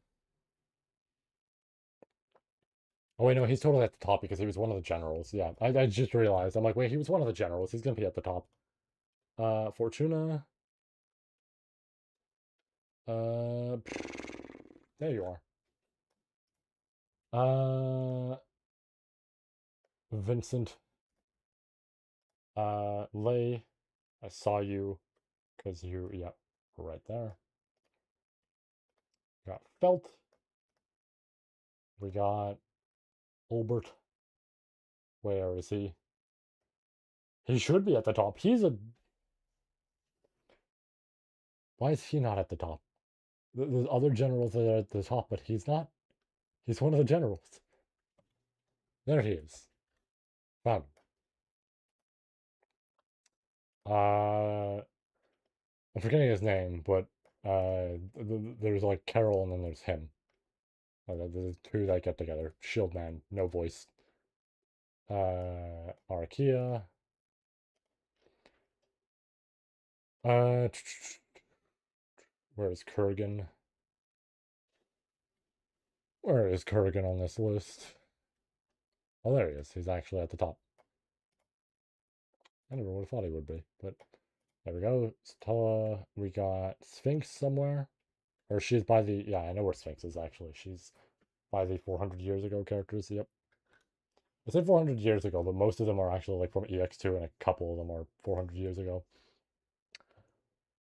Oh wait, no, he's totally at the top because he was one of the generals. Yeah, I just realized. I'm like, wait, he was one of the generals. He's gonna be at the top. Fortuna. Uh, there you are. Vincent. Lay. I saw you because you, yeah, were right there. We got Felt. We got Albert. Where is he? He should be at the top. Why is he not at the top? There's other generals that are at the top, but he's not. He's one of the generals. There he is. Found him. I'm forgetting his name, but there's like Carol and then there's him. The two that get together. Shield Man, no voice. Archaea. Uh, where's Kurgan? Where is Kurgan on this list? Oh, there he is. He's actually at the top. I never would have thought he would be, but there we go. Stella, we got Sphinx somewhere. Or she's by the, yeah, I know where Sphinx is actually. She's by the 400 years ago characters, yep. I said 400 years ago, but most of them are actually like from EX2 and a couple of them are 400 years ago.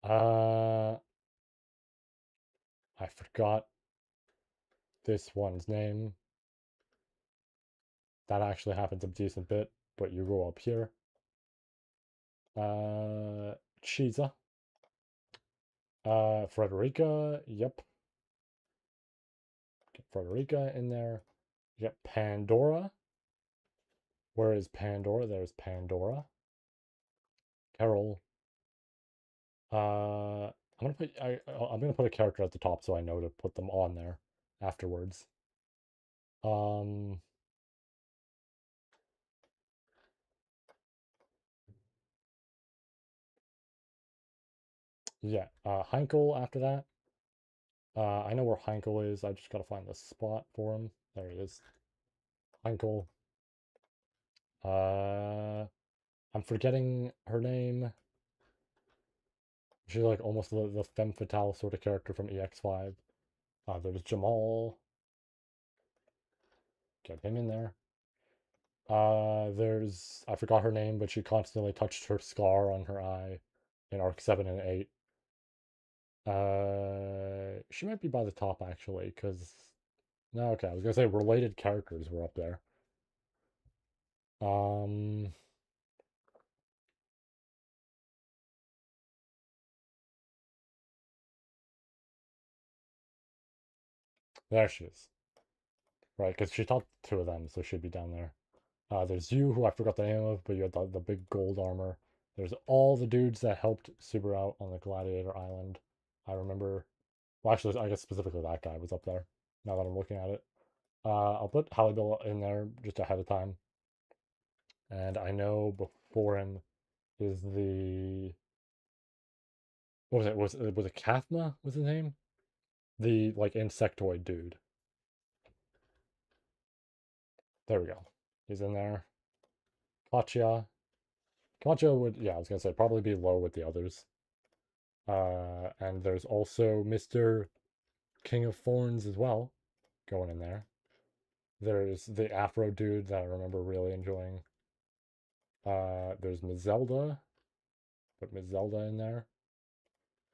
I forgot this one's name. That actually happens a decent bit, but you go up here. Chiza. Frederica, yep. Get Frederica in there. You get Pandora. Where is Pandora? There's Pandora. Carol. I'm gonna put a character at the top so I know to put them on there afterwards. Um, yeah. Heinkel after that. I know where Heinkel is. I just gotta find the spot for him. There he is. Heinkel. Uh, I'm forgetting her name. She's like almost the femme fatale sort of character from EX5. There's Jamal. Get him in there. There's I forgot her name, but she constantly touched her scar on her eye in Arc 7 and 8. She might be by the top actually, because no, okay, I was gonna say related characters were up there. Um, there she is. Right, because she taught two of them, so she'd be down there. There's you, who I forgot the name of, but you had the big gold armor. There's all the dudes that helped Subaru out on the Gladiator Island. I remember. Well, actually, I guess specifically that guy was up there. Now that I'm looking at it, I'll put Hallibill in there just ahead of time. And I know before him is the what was it? Was it Kathma? Was his name? The like insectoid dude. There we go. He's in there. Katya. Katya would, yeah, I was gonna say probably be low with the others. And there's also Mr. King of Thorns as well going in there. There's the Afro dude that I remember really enjoying. There's Mazelda. Put Mazelda in there.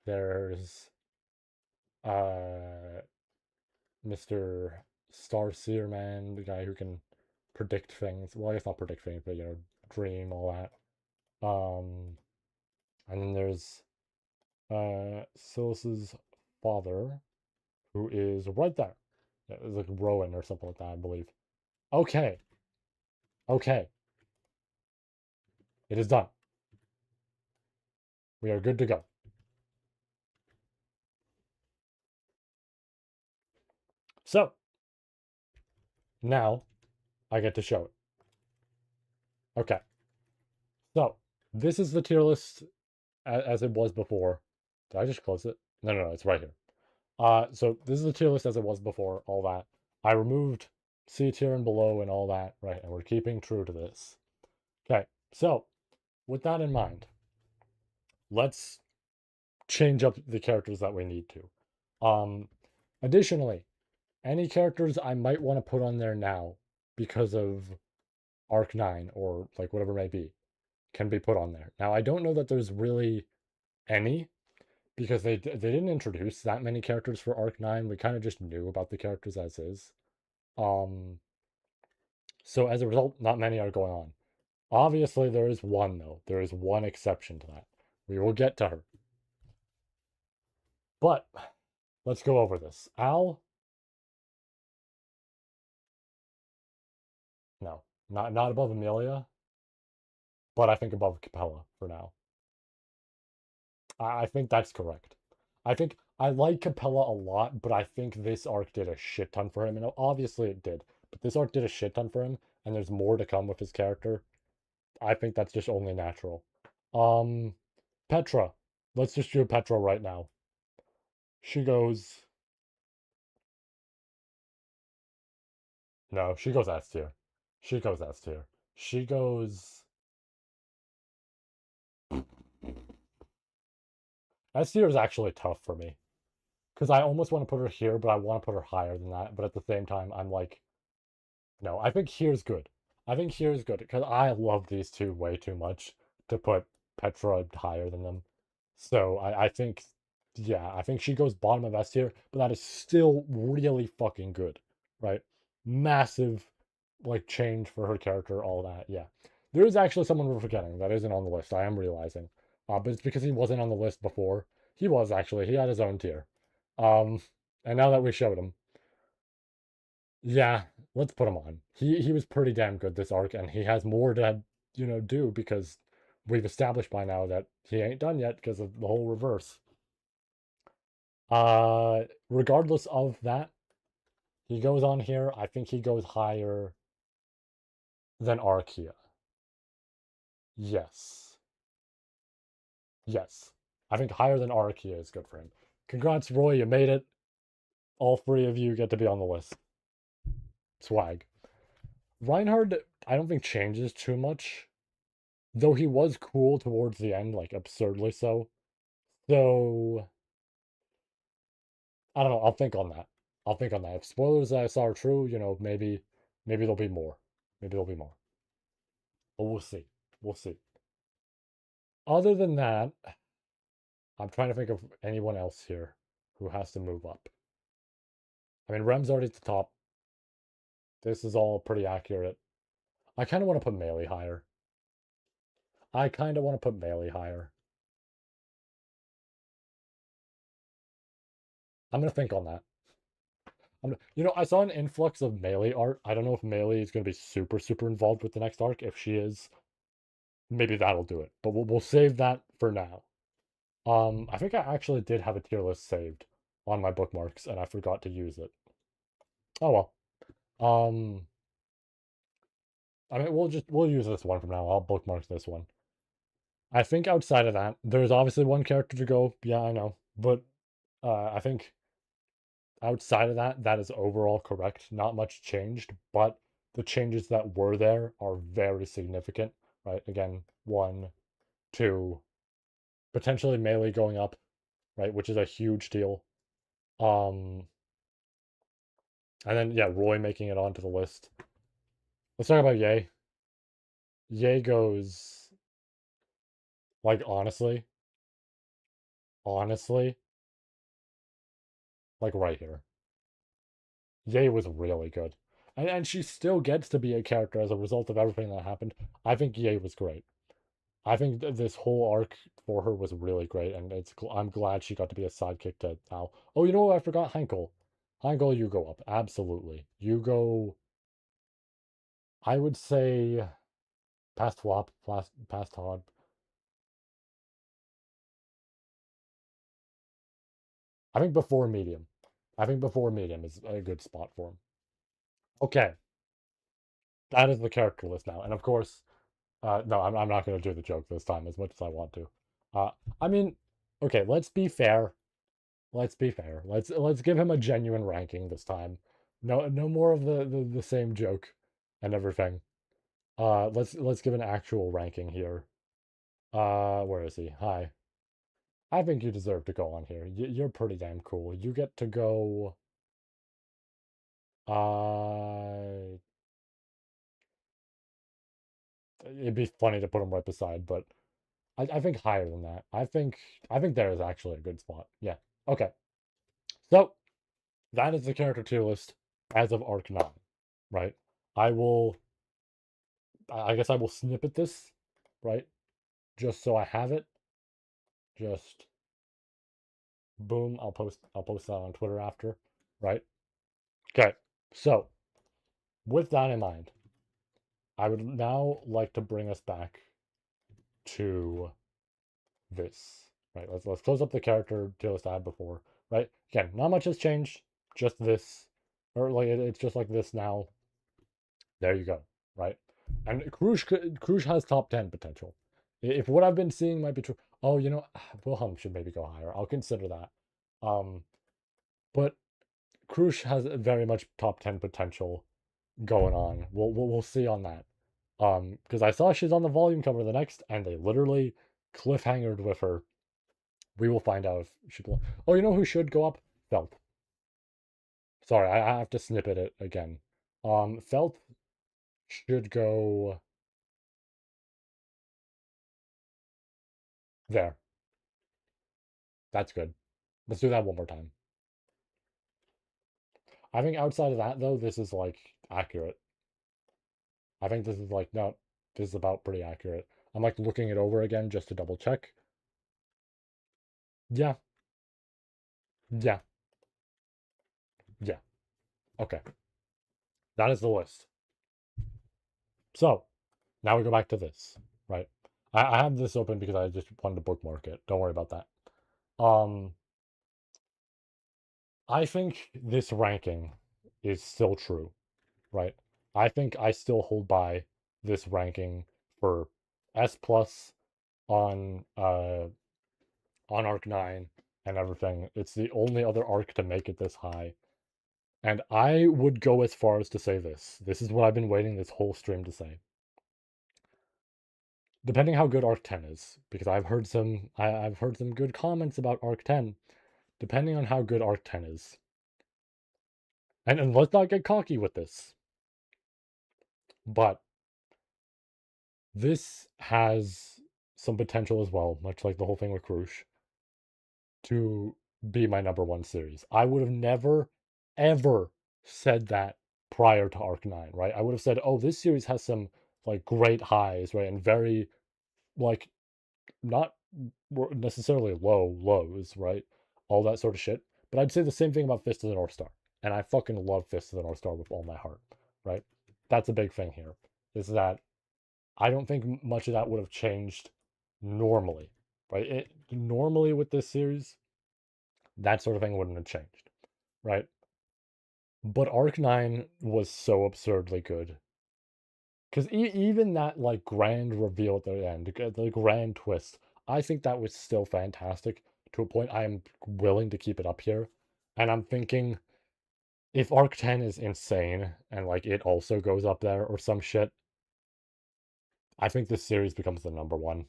There's uh Mr. Starseer Man, the guy who can predict things. Well, I guess not predict things, but dream, all that. And then there's Silas's father, who is right there. Yeah, it's like Rowan or something like that, I believe. Okay, okay, it is done. We are good to go. So now I get to show it. Okay, so this is the tier list as it was before. Did I just close it? No, no, no, it's right here. So this is the tier list as it was before, all that. I removed C tier and below and all that, right? And we're keeping true to this. Okay, so with that in mind, let's change up the characters that we need to. Additionally, any characters I might want to put on there now because of Arc 9 or like whatever it may be can be put on there. Now, I don't know that there's really any because they didn't introduce that many characters for Arc 9. We kind of just knew about the characters as is. Um, so as a result, not many are going on. Obviously, there is one though. There is one exception to that. We will get to her. But let's go over this. Al, no, not above Amelia, but I think above Capella for now. I think that's correct. I think I like Capella a lot, but I think this arc did a shit ton for him, and obviously it did. But this arc did a shit ton for him, and there's more to come with his character. I think that's just only natural. Um, Petra. Let's just do Petra right now. She goes No, she goes S tier. She goes S tier. She goes S tier is actually tough for me because I almost want to put her here, but I want to put her higher than that. But at the same time, I'm like, no, I think here's good. I think here's good because I love these two way too much to put Petra higher than them. So I think, yeah, I think she goes bottom of S tier, but that is still really fucking good, right? Massive, like, change for her character, all that. Yeah. There is actually someone we're forgetting that isn't on the list. I am realizing. But it's because he wasn't on the list before. He was actually. He had his own tier. Um, and now that we showed him, yeah, let's put him on. He was pretty damn good this arc, and he has more to do because we've established by now that he ain't done yet because of the whole reverse. Regardless of that, he goes on here. I think he goes higher than Archaea. Yes. Yes. I think higher than Archaea is good for him. Congrats, Roy, you made it. All three of you get to be on the list. Swag. Reinhard, I don't think changes too much. Though he was cool towards the end, like absurdly so. So I don't know. I'll think on that. I'll think on that. If spoilers I saw are true, maybe there'll be more. Maybe there'll be more. But we'll see. We'll see. Other than that, I'm trying to think of anyone else here who has to move up. I mean, Rem's already at the top. This is all pretty accurate. I kind of want to put Melee higher. I kind of want to put Melee higher. I'm gonna think on that. I saw an influx of Melee art. I don't know if Melee is gonna be super, super involved with the next arc. If she is, maybe that'll do it. But we'll save that for now. I think I actually did have a tier list saved on my bookmarks, and I forgot to use it. Oh well. Um, I mean, we'll use this one from now. I'll bookmark this one. I think outside of that, there's obviously one character to go. Yeah, I know, but I think outside of that, that is overall correct. Not much changed, but the changes that were there are very significant. Right? Again, one, two, potentially Melee going up, right, which is a huge deal. Um, and then yeah, Roy making it onto the list. Let's talk about Ye. Ye goes like honestly, like right here. Ye was really good. And she still gets to be a character as a result of everything that happened. I think Ye was great. I think this whole arc for her was really great, and I'm glad she got to be a sidekick to Al. Oh, you know what? I forgot Heinkel. Heinkel, you go up. Absolutely. You go, I would say, past Flop, past Todd. I think before medium. I think before medium is a good spot for him. Okay, that is the character list now. And of course, no, I'm not going to do the joke this time as much as I want to. Uh, I mean, okay, let's be fair. Let's be fair. Let's give him a genuine ranking this time. No more of the same joke and everything. Let's give an actual ranking here. Where is he? Hi. I think you deserve to go on here. You're pretty damn cool. You get to go. Uh, it'd be funny to put him right beside, but I think higher than that. I think there is actually a good spot. Yeah. Okay. So that is the character tier list as of Arc 9, right? I will I guess I will snippet this, right? Just so I have it. Just boom, I'll post that on Twitter after, right? Okay. So, with that in mind, I would now like to bring us back to this, right? Let's close up the character tier list I had before, right? Again, not much has changed, just this, or like it's just like this now. There you go, right? And Krush has top 10 potential. If what I've been seeing might be true, oh, Wilhelm should maybe go higher. I'll consider that. Um, but Krush has very much top 10 potential. going on. We'll see on that. Because I saw she's on the volume cover the next, and they literally cliffhangered with her. We will find out if she. Oh, you know who should go up? Felt. Sorry, I have to snippet it again. Felt should go there. That's good. Let's do that one more time. I think outside of that, though, this is like accurate. I think this is like, no, this is about pretty accurate. I'm like looking it over again just to double check. Yeah, yeah, yeah. Okay, that is the list. So now we go back to this, right? I have this open because I just wanted to bookmark it. Don't worry about that. Um, I think this ranking is still true, right? I think I still hold by this ranking for S plus on Arc 9 and everything. It's the only other arc to make it this high. And I would go as far as to say this. This is what I've been waiting this whole stream to say. Depending how good Arc 10 is, because I've heard some good comments about Arc 10. Depending on how good Arc 10 is. And let's not get cocky with this. But this has some potential as well, much like the whole thing with Crush, to be my number one series. I would have never, ever said that prior to Arc 9, right? I would have said, oh, this series has some like great highs, right? And very like not necessarily low lows, right? All that sort of shit. But I'd say the same thing about Fist of the North Star. And I fucking love Fist of the North Star with all my heart, right? That's a big thing here. Is that I don't think much of that would have changed normally, right? Normally with this series, that sort of thing wouldn't have changed, right? But Arc 9 was so absurdly good. Because even that, like, grand reveal at the end, the grand twist, I think that was still fantastic to a point I am willing to keep it up here. And I'm thinking, if Arc 10 is insane and, like, it also goes up there or some shit, I think this series becomes the number one.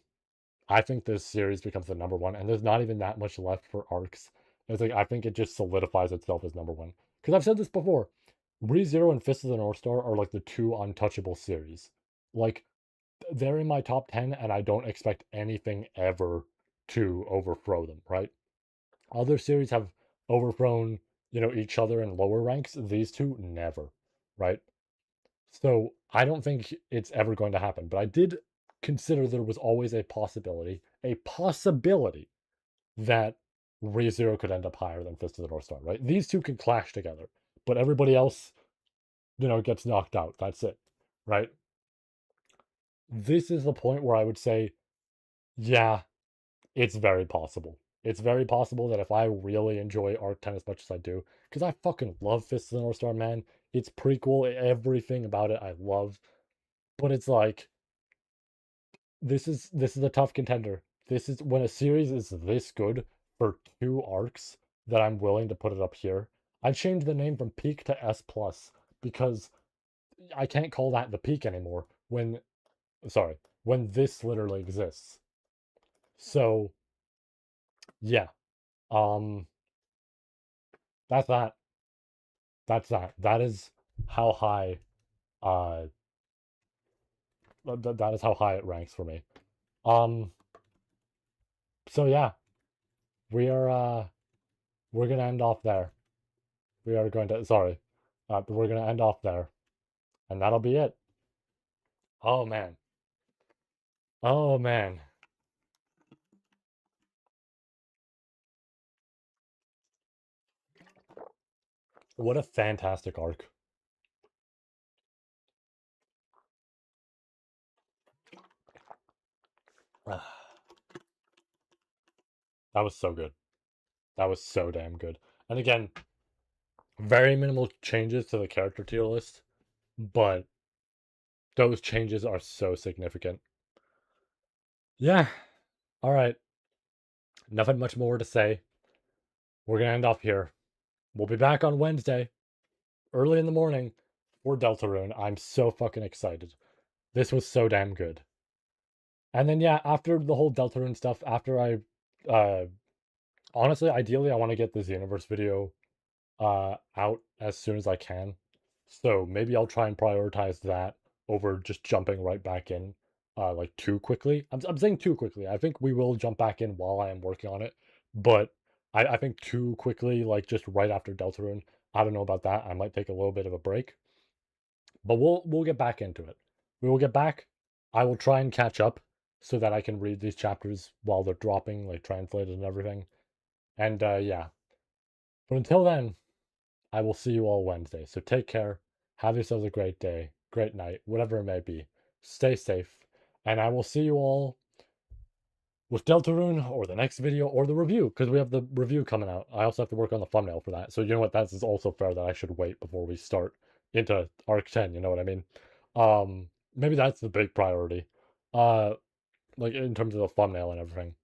I think this series becomes the number one, and there's not even that much left for arcs. It's like I think it just solidifies itself as number one. Because I've said this before, ReZero and Fist of the North Star are like the two untouchable series. Like they're in my top 10, and I don't expect anything ever to overthrow them. Right? Other series have overthrown each other in lower ranks. These two never. Right? So I don't think it's ever going to happen. But I did consider there was always a possibility that ReZero could end up higher than Fist of the North Star, right? These two can clash together, but everybody else, gets knocked out. That's it, right? This is the point where I would say, yeah, it's very possible. It's very possible that if I really enjoy Arc 10 as much as I do, because I fucking love Fist of the North Star, man. It's prequel, everything about it I love. But it's like, this is a tough contender. This is when a series is this good for two arcs that I'm willing to put it up here. I've changed the name from peak to S plus because I can't call that the peak anymore when this literally exists. So yeah, um that's that. That's that. That is how high uh that is how high it ranks for me. Um so yeah, we are we're gonna end off there. We are going to, sorry, we're going to end off there, and that'll be it. Oh man. Oh man. What a fantastic arc. That was so good. That was so damn good. And again, very minimal changes to the character tier list, but those changes are so significant. Yeah. All right. Nothing much more to say. We're going to end off here. We'll be back on Wednesday, early in the morning, for Deltarune. I'm so fucking excited. This was so damn good. And then yeah, after the whole Deltarune stuff, after I honestly, ideally I want to get this universe video out as soon as I can. So maybe I'll try and prioritize that over just jumping right back in like too quickly. I'm saying too quickly. I think we will jump back in while I am working on it, but I think too quickly, like just right after Deltarune, I don't know about that. I might take a little bit of a break. But we'll get back into it. We will get back. I will try and catch up so that I can read these chapters while they're dropping, like translated and everything. And yeah. But until then, I will see you all Wednesday. So take care. Have yourselves a great day, great night, whatever it may be. Stay safe. And I will see you all with Deltarune or the next video or the review, because we have the review coming out. I also have to work on the thumbnail for that. So you know what? That is also fair that I should wait before we start into Arc 10, you know what I mean? Maybe that's the big priority. Uh like in terms of the thumbnail and everything.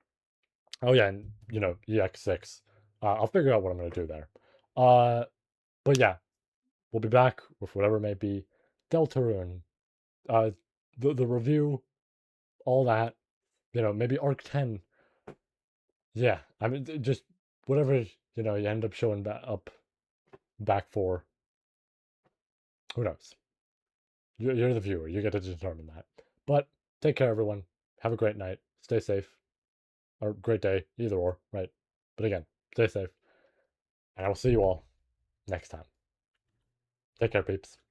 Oh yeah, and you know, EX6. I'll figure out what I'm gonna do there. But yeah, we'll be back with whatever it may be. Deltarune, uh, the review, all that. You know, maybe Arc 10. Yeah, I mean, just whatever you know you end up showing back for. Who knows? You're the viewer. You get to determine that. But take care, everyone. Have a great night. Stay safe, or great day, either or. Right. But again, stay safe, and I will see you all next time. Take care, peeps.